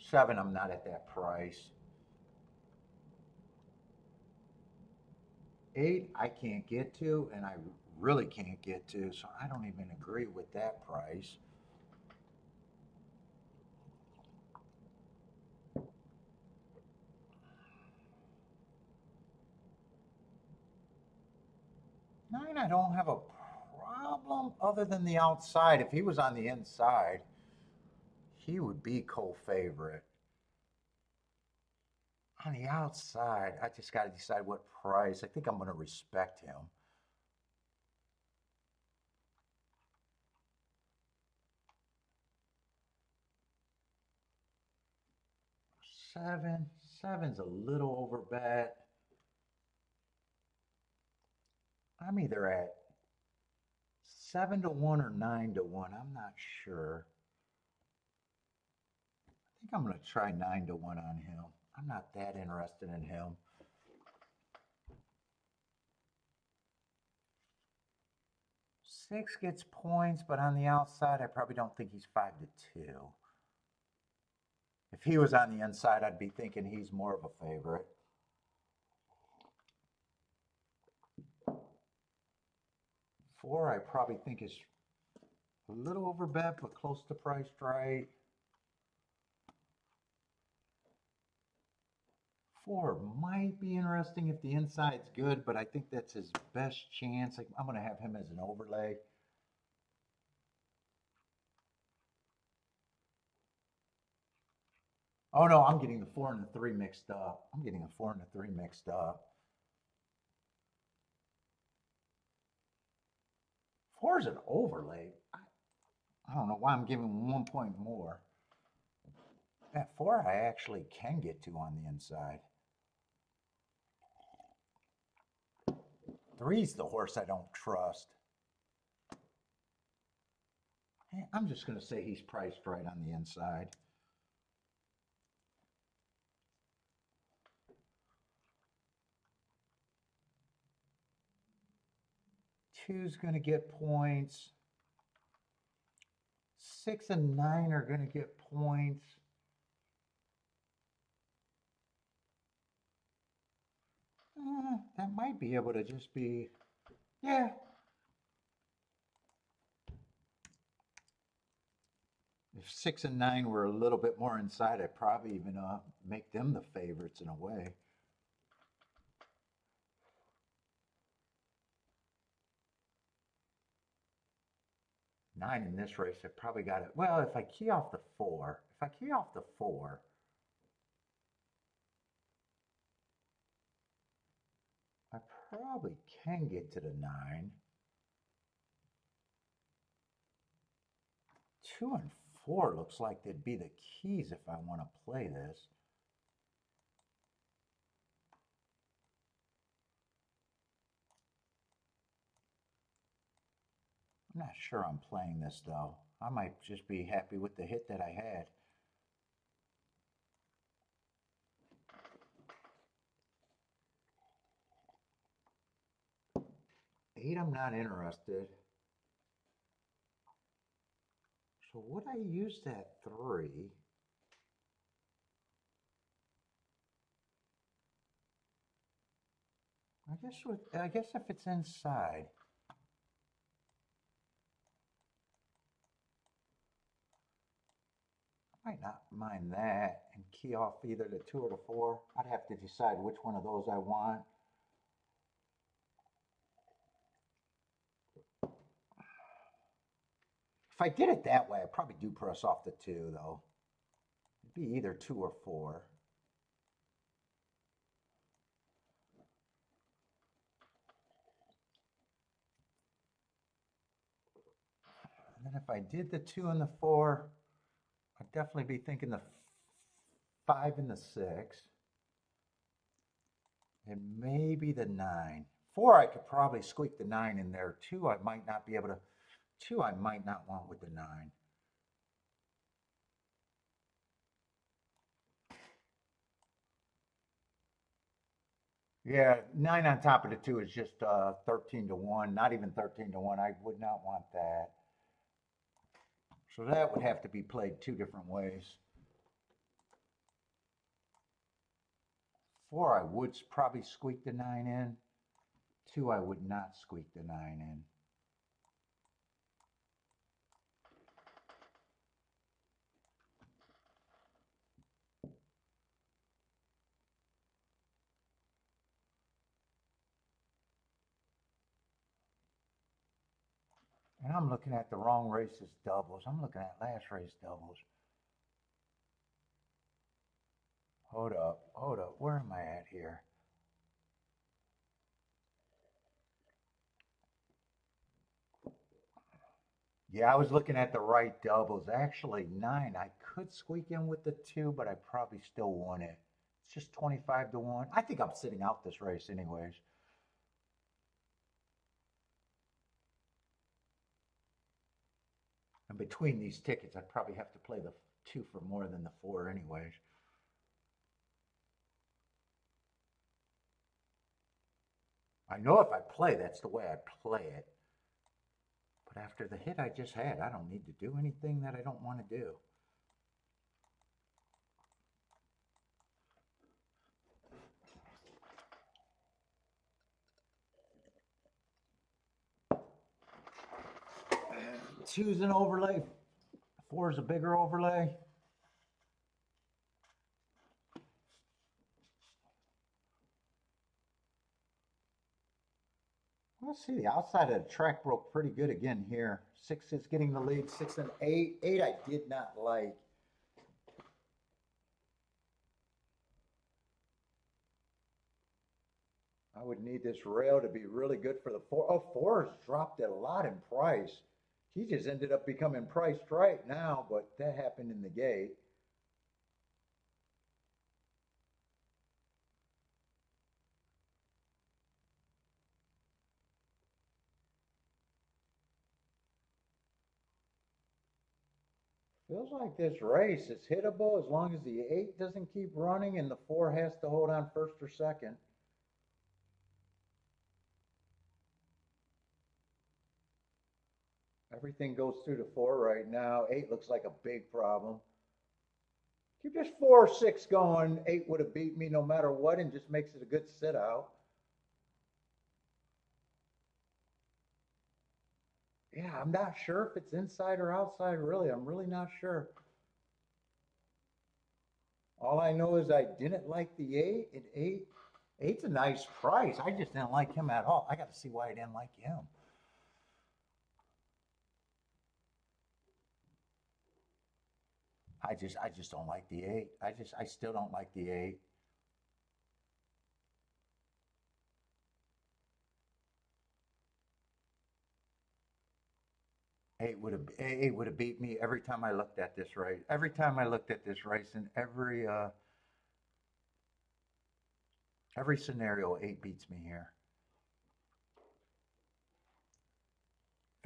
7, I'm not at that price. 8, I can't get to, and I really can't get to, so I don't even agree with that price. Nine, I don't have a problem other than the outside. If he was on the inside, he would be co-favorite. On the outside, I just got to decide what price. I think I'm going to respect him. 7, 7's a little over bet. I'm either at 7 to 1 or 9 to 1. I'm not sure. I think I'm going to try 9 to 1 on him. I'm not that interested in him. 6 gets points, but on the outside, I probably don't think he's 5 to 2. If he was on the inside, I'd be thinking he's more of a favorite. 4, I probably think is a little over bet, but close to priced right. 4 might be interesting if the inside's good, but I think that's his best chance. I'm going to have him as an overlay. Oh no, I'm getting the 4 and the 3 mixed up. I'm getting the 4 and the 3 mixed up. 4 is an overlay. I don't know why I'm giving 1 point more. That 4 I actually can get to on the inside. 3's the horse I don't trust. I'm just going to say he's priced right on the inside. 2's going to get points. 6 and 9 are going to get points. That might be able to just be, yeah. If 6 and 9 were a little bit more inside, I'd probably even make them the favorites in a way. Nine in this race, I probably got it. Well, if I key off the 4, I probably can get to the 9. 2 and 4 looks like they'd be the keys if I want to play this. I'm not sure I'm playing this though. I might just be happy with the hit that I had. Eight, I'm not interested. So would I use that three? I guess if it's inside. I might not mind that and key off either the two or the four. I'd have to decide which one of those I want. If I did it that way, I'd probably do press off the two though. It'd be either two or four. And then if I did the two and the four, I'd definitely be thinking the five and the six. And maybe the nine. Four, I could probably squeak the nine in there. Two, I might not be able to. Two, I might not want with the nine. Yeah, nine on top of the two is just 13 to 1, not even 13 to 1. I would not want that. So that would have to be played two different ways. Four, I would probably squeak the nine in. Two, I would not squeak the nine in. And I'm looking at the wrong races doubles. I'm looking at last race doubles. Hold up, hold up. Where am I at here? Yeah, I was looking at the right doubles. Actually, nine, I could squeak in with the two, but I probably still won it. It's just 25 to 1. I think I'm sitting out this race anyways. And between these tickets, I'd probably have to play the two for more than the four anyways. I know if I play, that's the way I play it. But after the hit I just had, I don't need to do anything that I don't want to do. Two's an overlay. Four is a bigger overlay. Let's see, the outside of the track broke pretty good again here. Six is getting the lead, six and eight. Eight I did not like. I would need this rail to be really good for the four. Oh, four has dropped a lot in price. He just ended up becoming priced right now, but that happened in the gate. Feels like this race is hittable as long as the eight doesn't keep running and the four has to hold on first or second. Everything goes through the four right now. Eight looks like a big problem. Keep this 4-6 going. Eight would have beat me no matter what and just makes it a good sit out. Yeah, I'm not sure if it's inside or outside, really. I'm really not sure. All I know is I didn't like the eight. And eight's a nice price. I just didn't like him at all. I got to see why I didn't like him. I just don't like the eight. I still don't like the eight. Eight would have beat me every time I looked at this race. Every time I looked at this race, in every scenario, eight beats me here.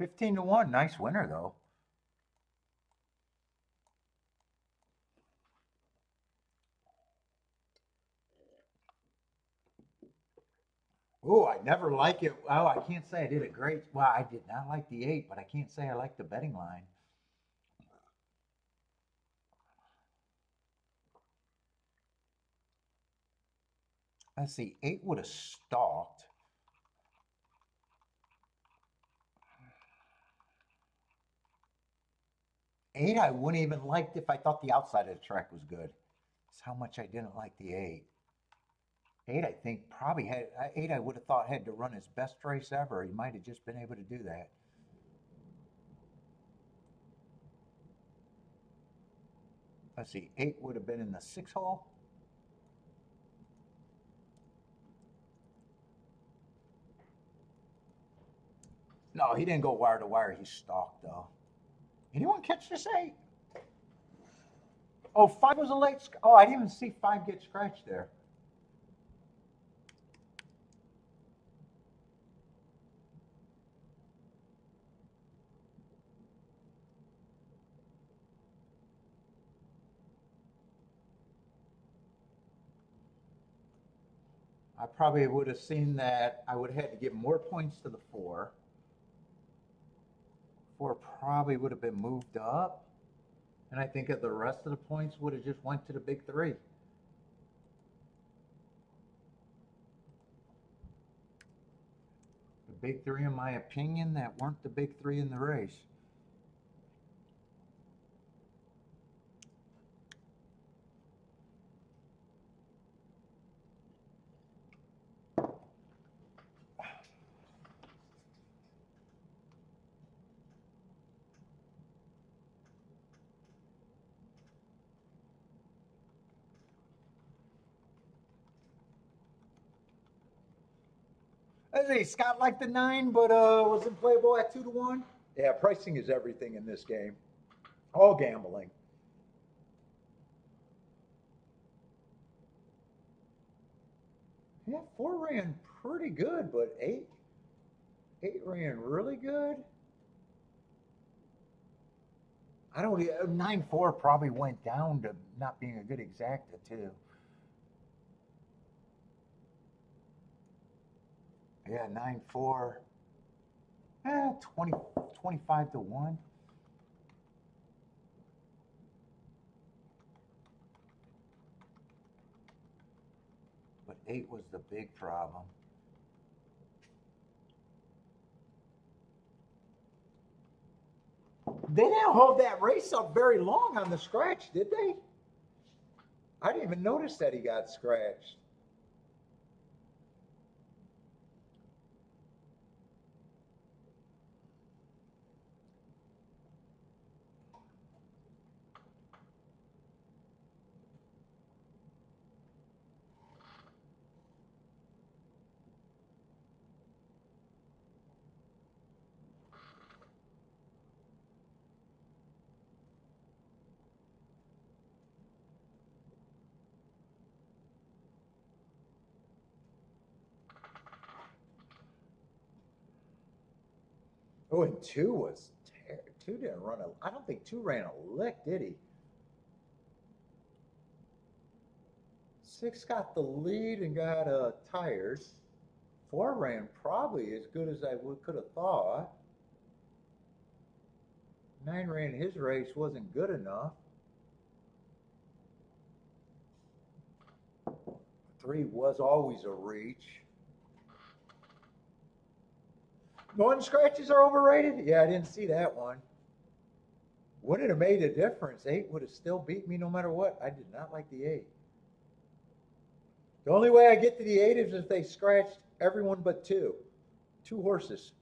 15-1, nice winner though. Oh, I never like it. Oh, I can't say I did a great. Well, I did not like the 8, but I can't say I like the betting line. Let's see, 8 would have stalked. Eight, I wouldn't even liked if I thought the outside of the track was good. That's how much I didn't like the 8. 8, I think probably had 8. I would have thought had to run his best race ever. He might have just been able to do that. Let's see, 8 would have been in the 6 hole. No, he didn't go wire to wire. He stalked though. Anyone catch this 8? Oh, 5 was a late. Oh, I didn't even see 5 get scratched there. I probably would have seen that. I would have had to give more points to the 4. 4 probably would have been moved up. And I think that the rest of the points would have just went to the big 3. The big 3, in my opinion, that weren't the big 3 in the race. Let's see, Scott liked the 9, but wasn't playable at 2-1. Yeah, pricing is everything in this game. All gambling. Yeah, 4 ran pretty good, but 8 ran really good. I don't. 9-4 probably went down to not being a good exacta too. Yeah, 9-4. 20, 25-1. But 8 was the big problem. They didn't hold that race up very long on the scratch, did they? I didn't even notice that he got scratched. Oh, and 2 was 2 didn't run a. I don't think 2 ran a lick, did he? 6 got the lead and got tires. 4 ran probably as good as I could have thought. 9 ran his race wasn't good enough. 3 was always a reach. 1 scratches are overrated? Yeah, I didn't see that one. Would it have made a difference? 8 would have still beat me no matter what. I did not like the 8. The only way I get to the 8 is if they scratched everyone but 2. 2 horses.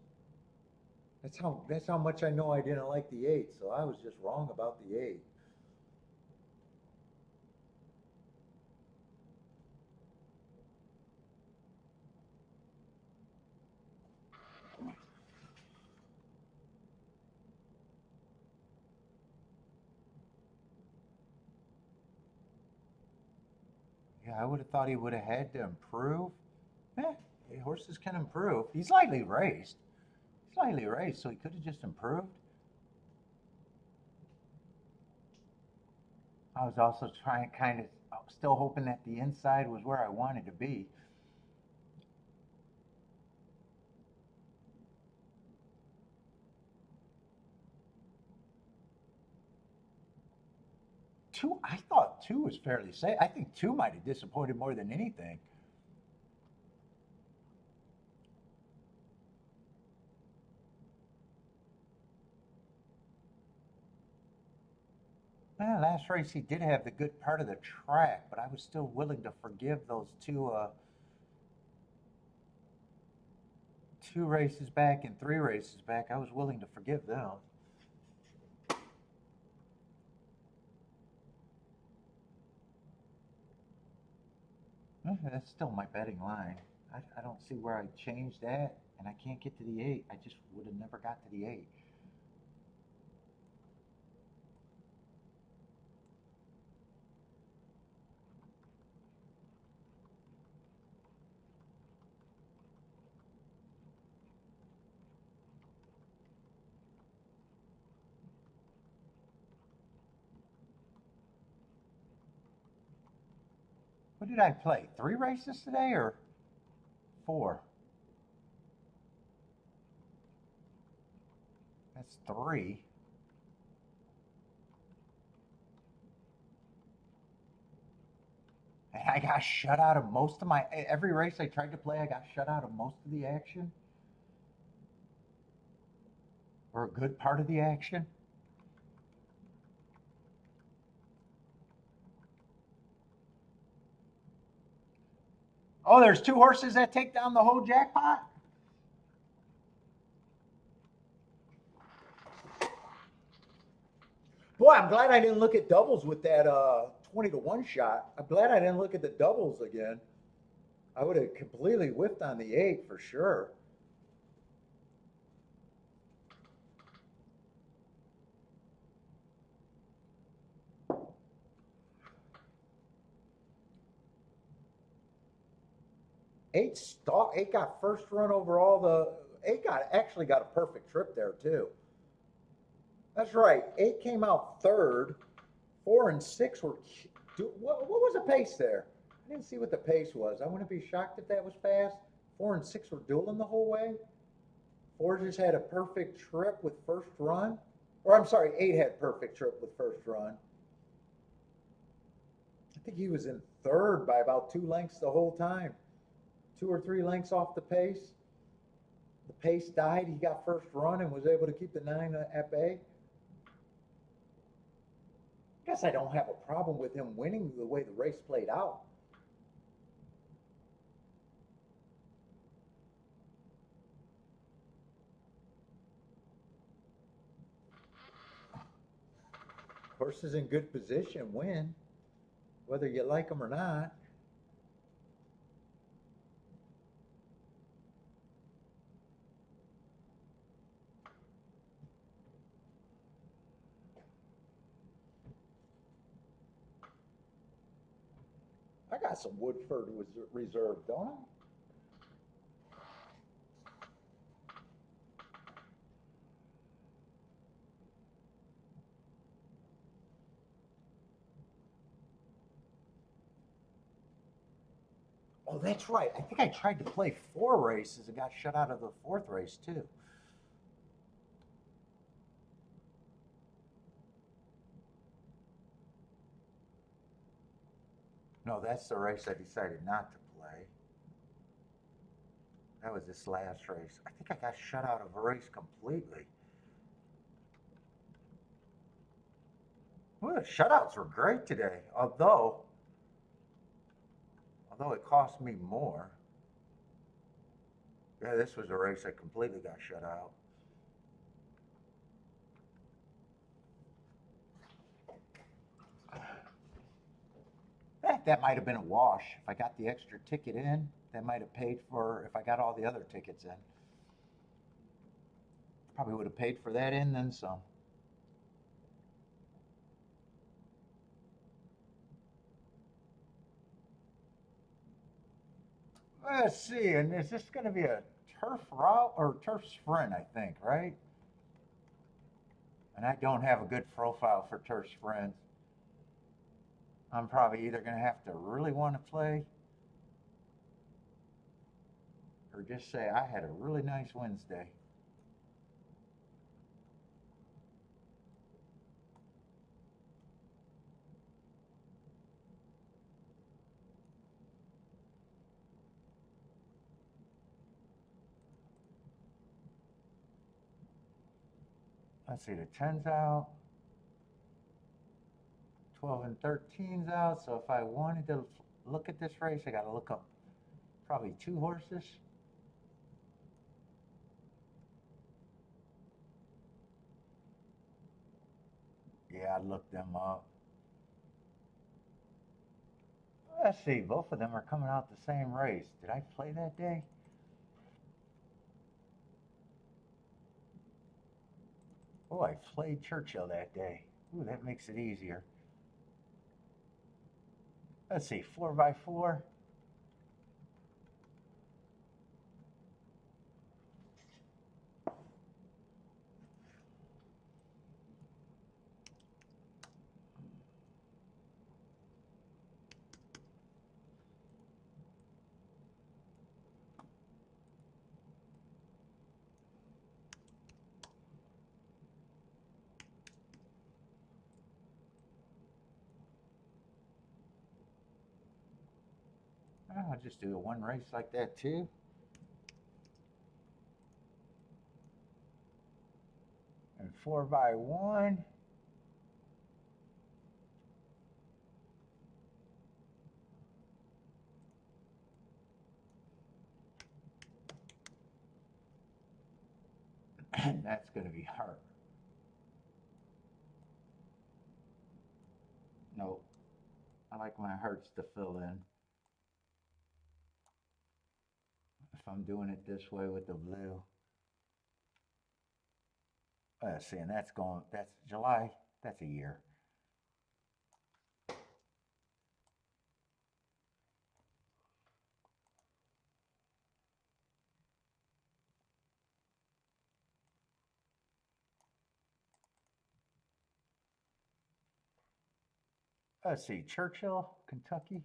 That's how much I know I didn't like the 8, so I was just wrong about the 8. Yeah, I would have thought he would have had to improve. Eh, horses can improve. He's lightly raced. slightly raised, so he could have just improved. I was also trying, kind of, still hoping that the inside was where I wanted to be. Two, I thought two was fairly safe. I think two might have disappointed more than anything. Well, last race he did have the good part of the track, but I was still willing to forgive those two races back and three races back. I was willing to forgive them. That's still my betting line. I don't see where I changed that, and I can't get to the eight. I just would have never got to the eight. What did I play? Three races today or four? That's three. And I got shut out of most of my every race I tried to play. I got shut out of most of the action, or a good part of the action. Oh, there's two horses that take down the whole jackpot. Boy, I'm glad I didn't look at doubles with that 20 to 1 shot. I'm glad I didn't look at the doubles again. I would have completely whiffed on the eight for sure. Eight got first run over all the. Eight got actually got a perfect trip there too. That's right. Eight came out third. Four and six were. What was the pace there? I didn't see what the pace was. I wouldn't be shocked if that was fast. Four and six were dueling the whole way. Four just had a perfect trip with first run. Or I'm sorry, eight had perfect trip with first run. I think he was in third by about 2 lengths the whole time. 2 or 3 lengths off the pace. The pace died. He got first run and was able to keep the 9 at bay. I guess I don't have a problem with him winning the way the race played out. Horses in good position win, whether you like them or not. I got some Woodford Reserve, don't I? Oh, that's right. I think I tried to play 4 races and got shut out of the fourth race too. No, that's the race I decided not to play. That was this last race. I think I got shut out of a race completely. Well, the shutouts were great today, although it cost me more. Yeah, this was a race I completely got shut out. That might have been a wash. If I got the extra ticket in, that might have paid for if I got all the other tickets in. Probably would have paid for that in, then some. Let's see, and is this going to be a turf route or turf sprint, I think, right? And I don't have a good profile for turf sprints. I'm probably either going to have to really want to play or just say I had a really nice Wednesday. Let's see, the 10's out, 12 and 13's out. So if I wanted to look at this race, I got to look up probably two horses. Yeah, I'd look them up. Let's see, both of them are coming out the same race. Did I play that day? Oh, I played Churchill that day. Ooh, that makes it easier. Let's see, 4x4. I'll just do a one race like that too. And 4x1. That's going to be hard. No, I like my hearts to fill in. If I'm doing it this way with the blue. Let's see, and that's July. That's a year. Let's see, Churchill, Kentucky.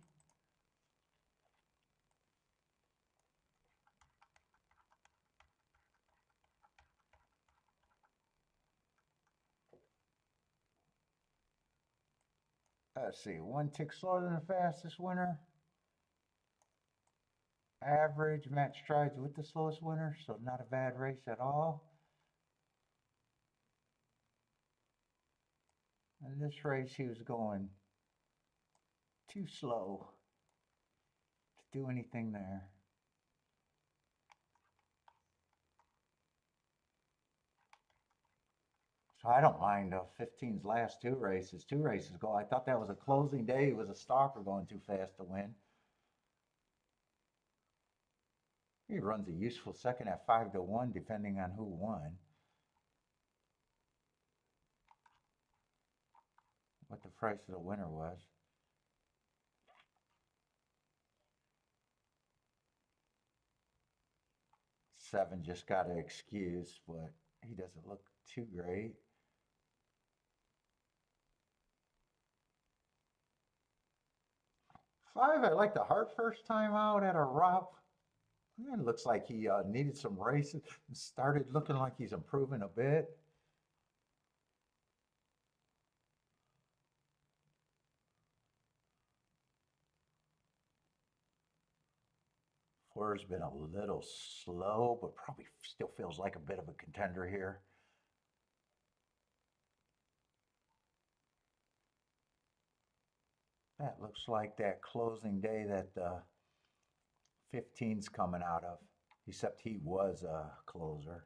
Let's see, one tick slower than the fastest winner. Average, match strides with the slowest winner, so not a bad race at all. In this race, he was going too slow to do anything there. So I don't mind 15's last two races. Two races ago, I thought that was a closing day. It was a stalker going too fast to win. He runs a useful second at 5-1, depending on who won. What the price of the winner was. Seven just got an excuse, but he doesn't look too great. Five, I like the Hart first time out at a Rupp. It looks like he needed some races and started looking like he's improving a bit. Four's been a little slow, but probably still feels like a bit of a contender here. That looks like that closing day that 15's coming out of, except he was a closer.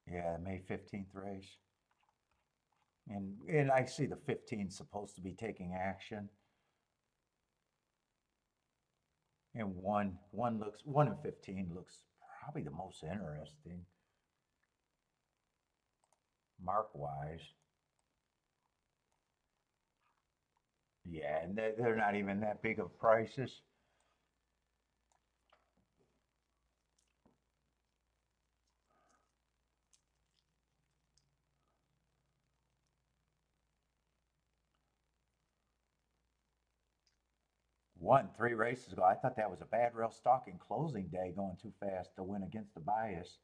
Yeah, May 15th race. And I see the 15's supposed to be taking action. And one and 15 looks probably the most interesting, mark wise. Yeah, and they're not even that big of prices. won 3 races ago. I thought that was a bad rail stalking closing day, going too fast to win against the bias.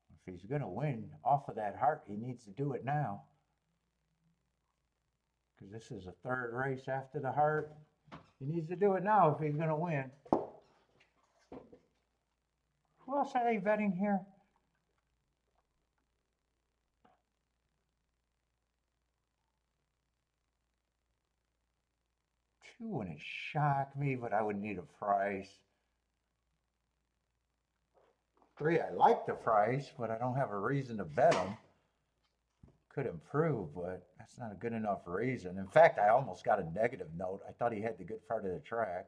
If he's going to win off of that heart, he needs to do it now. Because this is the 3rd race after the heart. He needs to do it now if he's going to win. Who else are they betting here? Two wouldn't shock me, but I would need a price. 3, I like the price, but I don't have a reason to bet him. Could improve, but that's not a good enough reason. In fact, I almost got a negative note. I thought he had the good part of the track.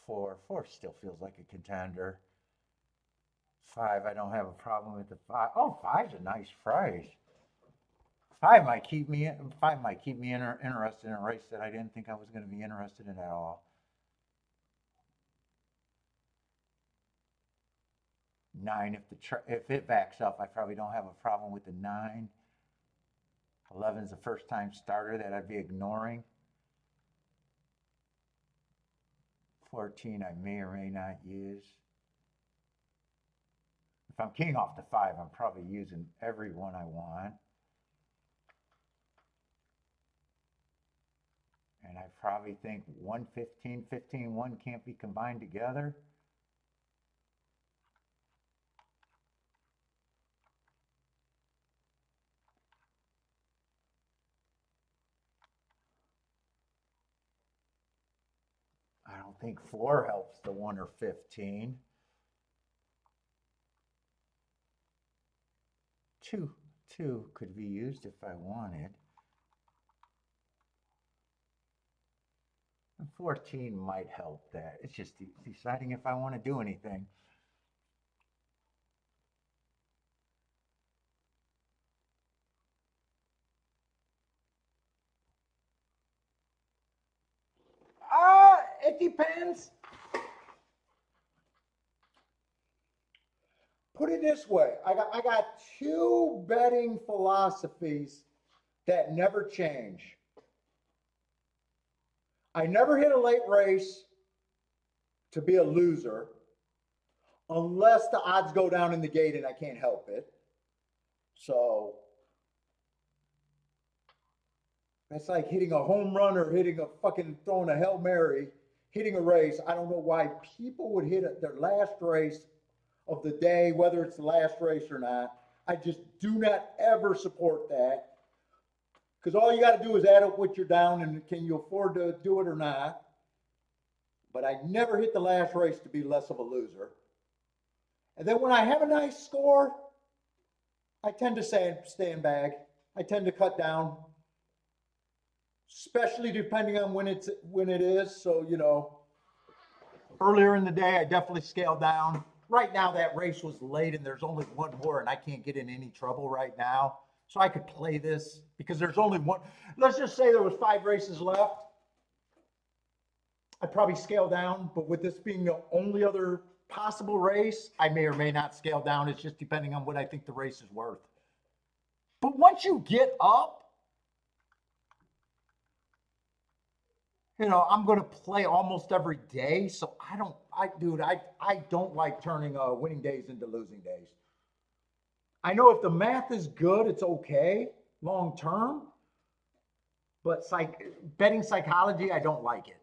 4 still feels like a contender. 5, I don't have a problem with the 5. Oh, 5's a nice price. 5 might keep me interested in a race that I didn't think I was going to be interested in at all. 9, if it backs up, I probably don't have a problem with the 9. 11's the first time starter that I'd be ignoring. 14, I may or may not use. If I'm king off the 5, I'm probably using every one I want. And I probably think 1, 15, 15, 1 can't be combined together. I don't think 4 helps the 1 or 15. 2 could be used if I wanted. And 14 might help that. It's just deciding if I want to do anything. It depends. Put it this way. I got 2 betting philosophies that never change. I never hit a late race to be a loser unless the odds go down in the gate and I can't help it. So that's like hitting a home run or throwing a Hail Mary, hitting a race. I don't know why people would hit their last race of the day, whether it's the last race or not. I just do not ever support that. Because all you got to do is add up what you're down and can you afford to do it or not. But I never hit the last race to be less of a loser. And then when I have a nice score, I tend to sandbag. I tend to cut down, especially depending on when it is. So, earlier in the day, I definitely scaled down. Right now, that race was late and there's only 1 more and I can't get in any trouble right now. So I could play this because there's only 1. Let's just say there was 5 races left. I'd probably scale down, but with this being the only other possible race, I may or may not scale down. It's just depending on what I think the race is worth. But once you get up, I'm going to play almost every day. So I don't like turning winning days into losing days. I know if the math is good, it's okay long term, but betting psychology, I don't like it.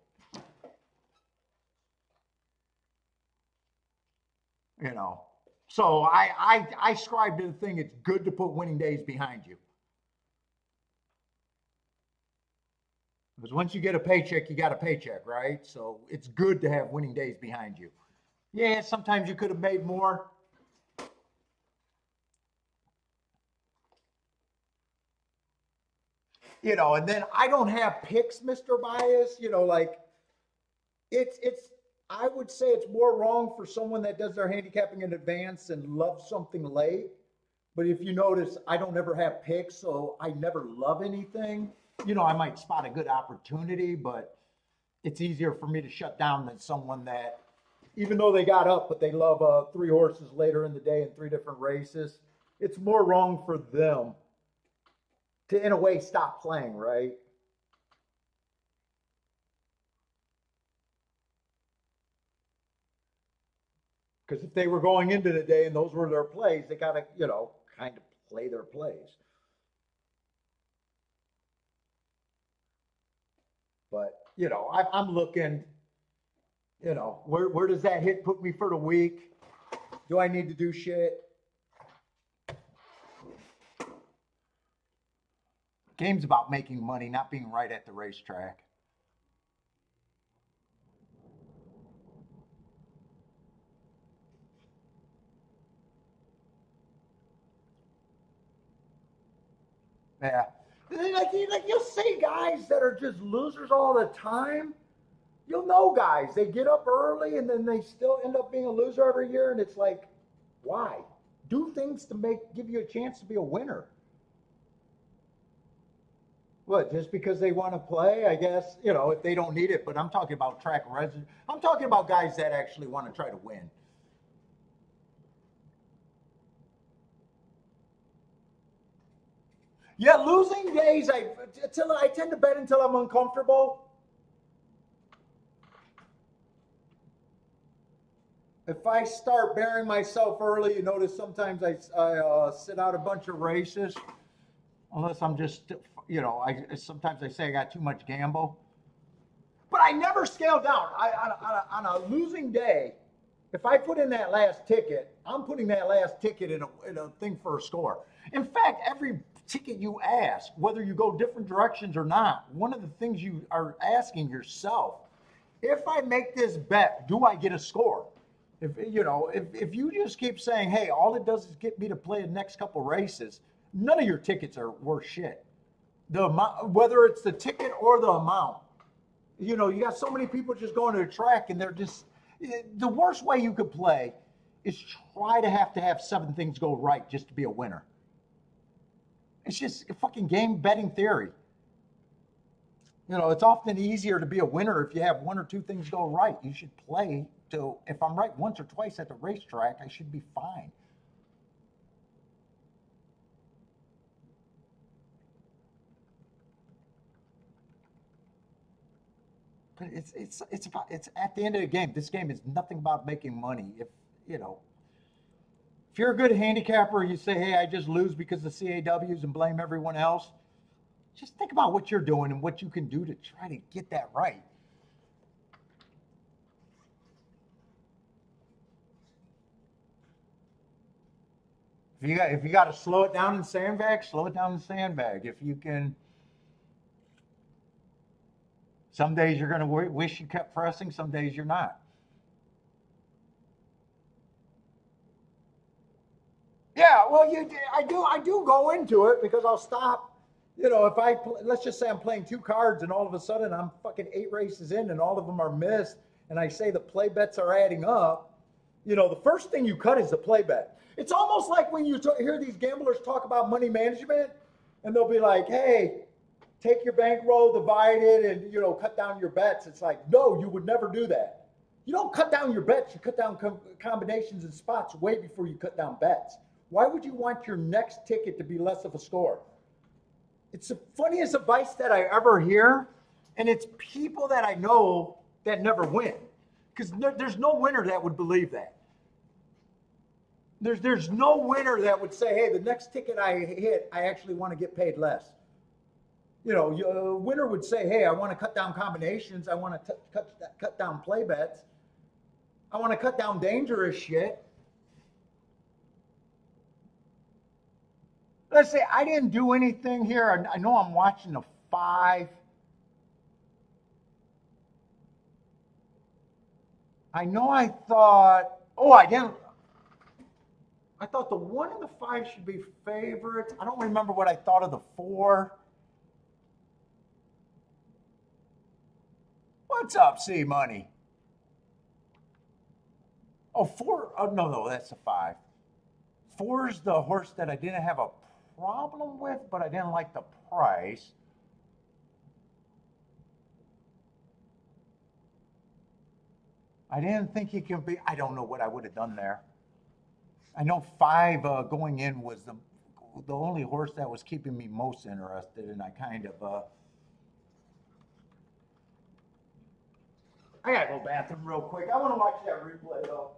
So I ascribe to the thing, it's good to put winning days behind you. Because once you get a paycheck, you got a paycheck, right? So it's good to have winning days behind you. Yeah, sometimes you could have made more. And then I don't have picks, Mr. Bias, I would say it's more wrong for someone that does their handicapping in advance and loves something late. But if you notice, I don't ever have picks, so I never love anything. I might spot a good opportunity, but it's easier for me to shut down than someone that, even though they got up, but they love 3 horses later in the day in 3 different races. it's more wrong for them to, in a way, stop playing, right? Because if they were going into the day and those were their plays, they got to, kind of play their plays. But, I'm looking, where does that hit put me for the week? Do I need to do shit? Game's about making money, not being right at the racetrack. Yeah. Like you'll see guys that are just losers all the time. You'll know guys, they get up early and then they still end up being a loser every year. And it's like, why? Do things to give you a chance to be a winner. What, just because they want to play? I guess, if they don't need it, but I'm talking about track residents. I'm talking about guys that actually want to try to win. Yeah, losing days, I tend to bet until I'm uncomfortable. If I start bearing myself early, you notice sometimes I sit out a bunch of races, unless I'm just, I sometimes I say I got too much gamble. But I never scale down. On a losing day, if I put in that last ticket, I'm putting that last ticket in a thing for a score. In fact, every ticket you ask, whether you go different directions or not, one of the things you are asking yourself, if I make this bet, do I get a score? If you just keep saying, hey, all it does is get me to play the next couple races, none of your tickets are worth shit. The amount, whether it's the ticket or the amount, you got so many people just going to the track and they're just, the worst way you could play is try to have seven things go right just to be a winner. It's just a fucking game betting theory. It's often easier to be a winner if you have one or two things go right. You should play to, if I'm right once or twice at the racetrack, I should be fine. But it's at the end of the game. This game is nothing about making money. You know if you're a good handicapper, you say, hey, I just lose because of CAWs and blame everyone else. Just think about what you're doing and what you can do to try to get that right. If you got to slow it down in sandbag, slow it down in sandbag. If you can, some days you're going to wish you kept pressing. Some days you're not. Yeah, well, I do go into it because I'll stop. If let's just say I'm playing two cards and all of a sudden I'm fucking eight races in and all of them are missed, and I say the play bets are adding up. The first thing you cut is the play bet. It's almost like when you hear these gamblers talk about money management, and they'll be like, "Hey, take your bankroll, divide it, and cut down your bets." It's like, no, you would never do that. You don't cut down your bets. You cut down combinations and spots way before you cut down bets. Why would you want your next ticket to be less of a score? It's the funniest advice that I ever hear, and it's people that I know that never win, because there's no winner that would believe that. There's no winner that would say, hey, the next ticket I hit, I actually want to get paid less. A winner would say, hey, I want to cut down combinations. I want to cut down play bets. I want to cut down dangerous shit. Let's say I didn't do anything here. I know I'm watching a 5. I know I thought, oh, I didn't. I thought the 1 and the 5 should be favorites. I don't remember what I thought of the 4. What's up, C Money? Oh, 4. Oh, no, that's the 5. 4's the horse that I didn't have a problem with, but I didn't like the price. I didn't think he could be. I don't know what I would have done there. I know 5 going in was the only horse that was keeping me most interested, and I kind of I gotta go bathroom real quick. I want to watch that replay though.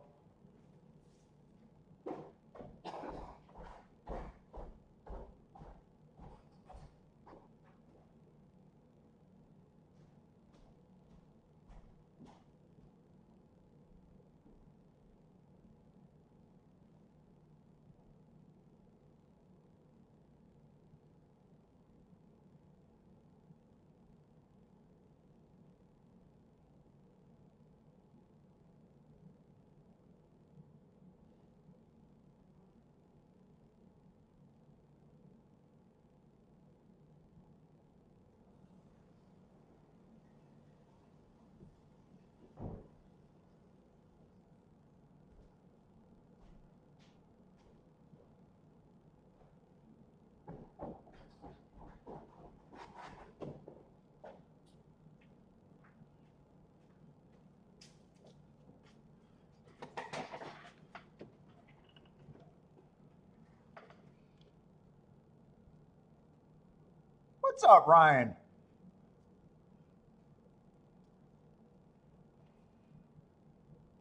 What's up, Ryan?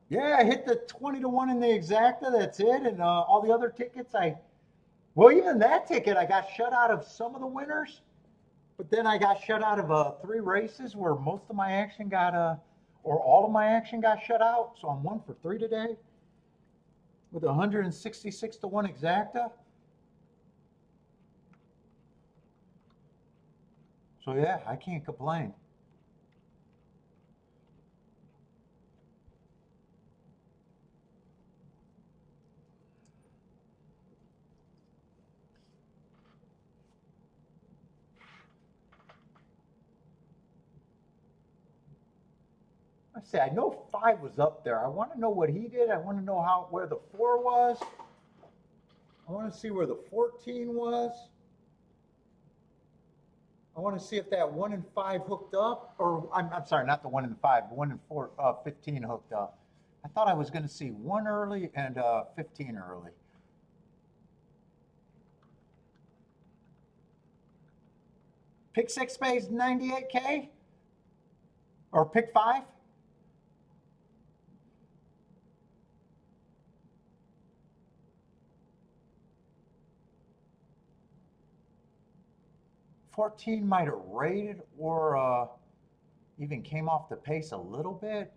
Yeah, I hit the 20 to 1 in the exacta. That's it. And all the other tickets, well, even that ticket, I got shut out of some of the winners, but then I got shut out of 3 races where most of my action got, or all of my action got shut out. So I'm 1 for 3 today with 166 to 1 exacta. So yeah, I can't complain. I say I know 5 was up there. I want to know what he did. I want to know where the 4 was. I want to see where the 14 was. I want to see if that 1 and 5 hooked up, or I'm sorry, not the 1 and 5, 1 and 4, 15 hooked up. I thought I was going to see 1 early and 15 early. Pick 6 pays 98K, or pick 5. $14 might have rated or even came off the pace a little bit.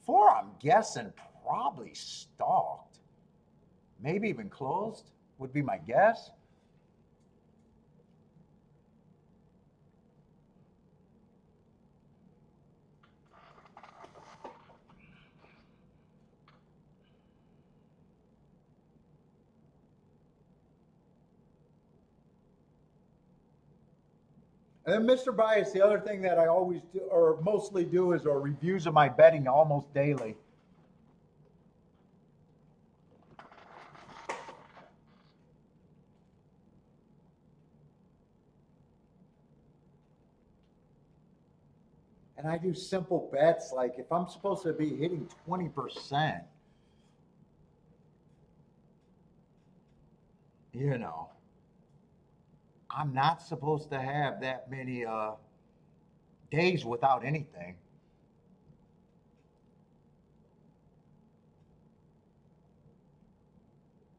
4, I'm guessing, probably stalked. Maybe even closed, would be my guess. And then Mr. Bias, the other thing that I always do, or mostly do, is reviews of my betting almost daily. And I do simple bets, like if I'm supposed to be hitting 20%, you know, I'm not supposed to have that many days without anything.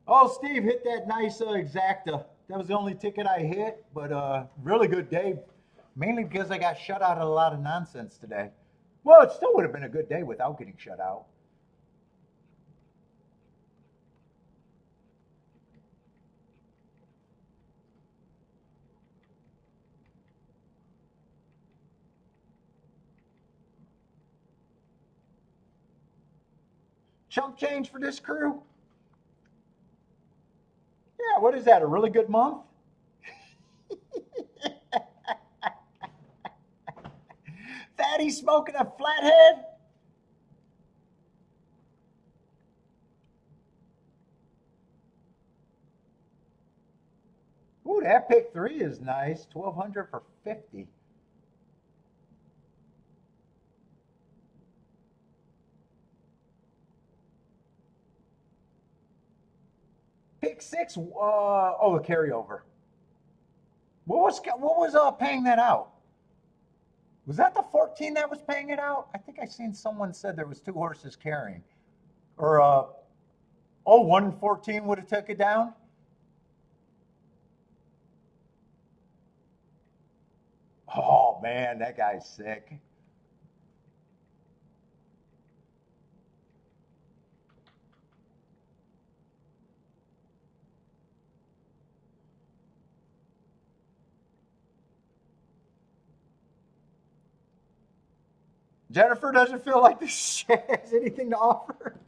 Oh, Steve hit that nice exacta. That was the only ticket I hit, but really good day, mainly because I got shut out of a lot of nonsense today. Well, it still would have been a good day without getting shut out. Chump change for this crew? Yeah, what is that? A really good month? Fatty smoking a flathead? Ooh, that pick 3 is nice. 1,200 for 50. Pick six. Oh, the carryover. What was paying that out? Was that the 14 that was paying it out? I think I seen someone said there was two horses carrying. Or oh, 114 would have took it down. Oh man, that guy's sick. Jennifer doesn't feel like this shit has anything to offer.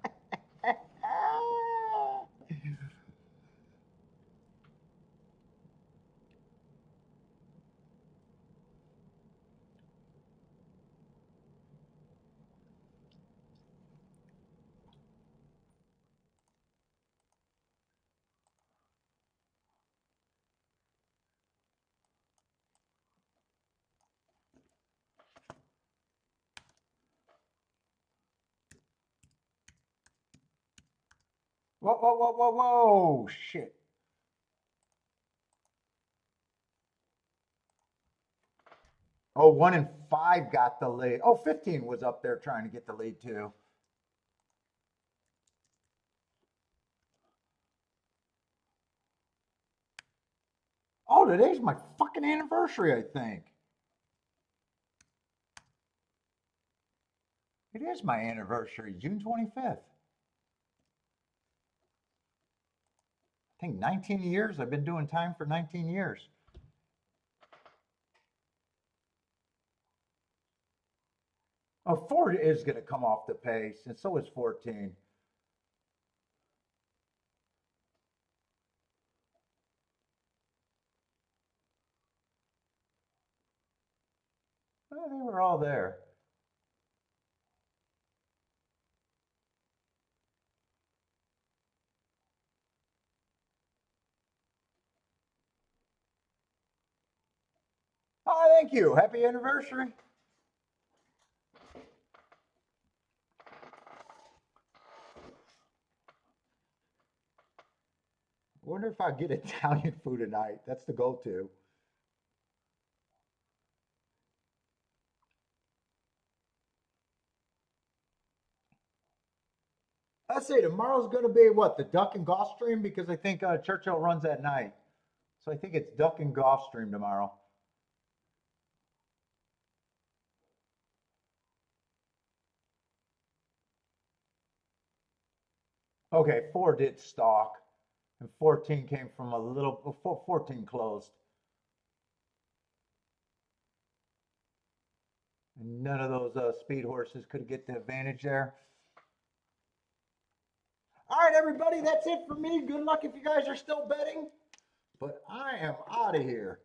Whoa, whoa, whoa, whoa, whoa, shit. Oh, 1 and 5 got the lead. Oh, 15 was up there trying to get the lead too. Oh, today's my fucking anniversary, I think. It is my anniversary, June 25th. I think 19 years. I've been doing time for 19 years. Oh, 4 is going to come off the pace, and so is 14. Well, they were all there. Oh, thank you. Happy anniversary. I wonder if I get Italian food tonight. That's the go-to. I say tomorrow's going to be what, the Duck and Gulfstream, because I think Churchill runs at night. So I think it's Duck and Gulfstream tomorrow. Okay, 4 did stalk, and 14 came from a little before 14 closed. And none of those speed horses could get the advantage there. All right, everybody, that's it for me. Good luck if you guys are still betting. But I am out of here.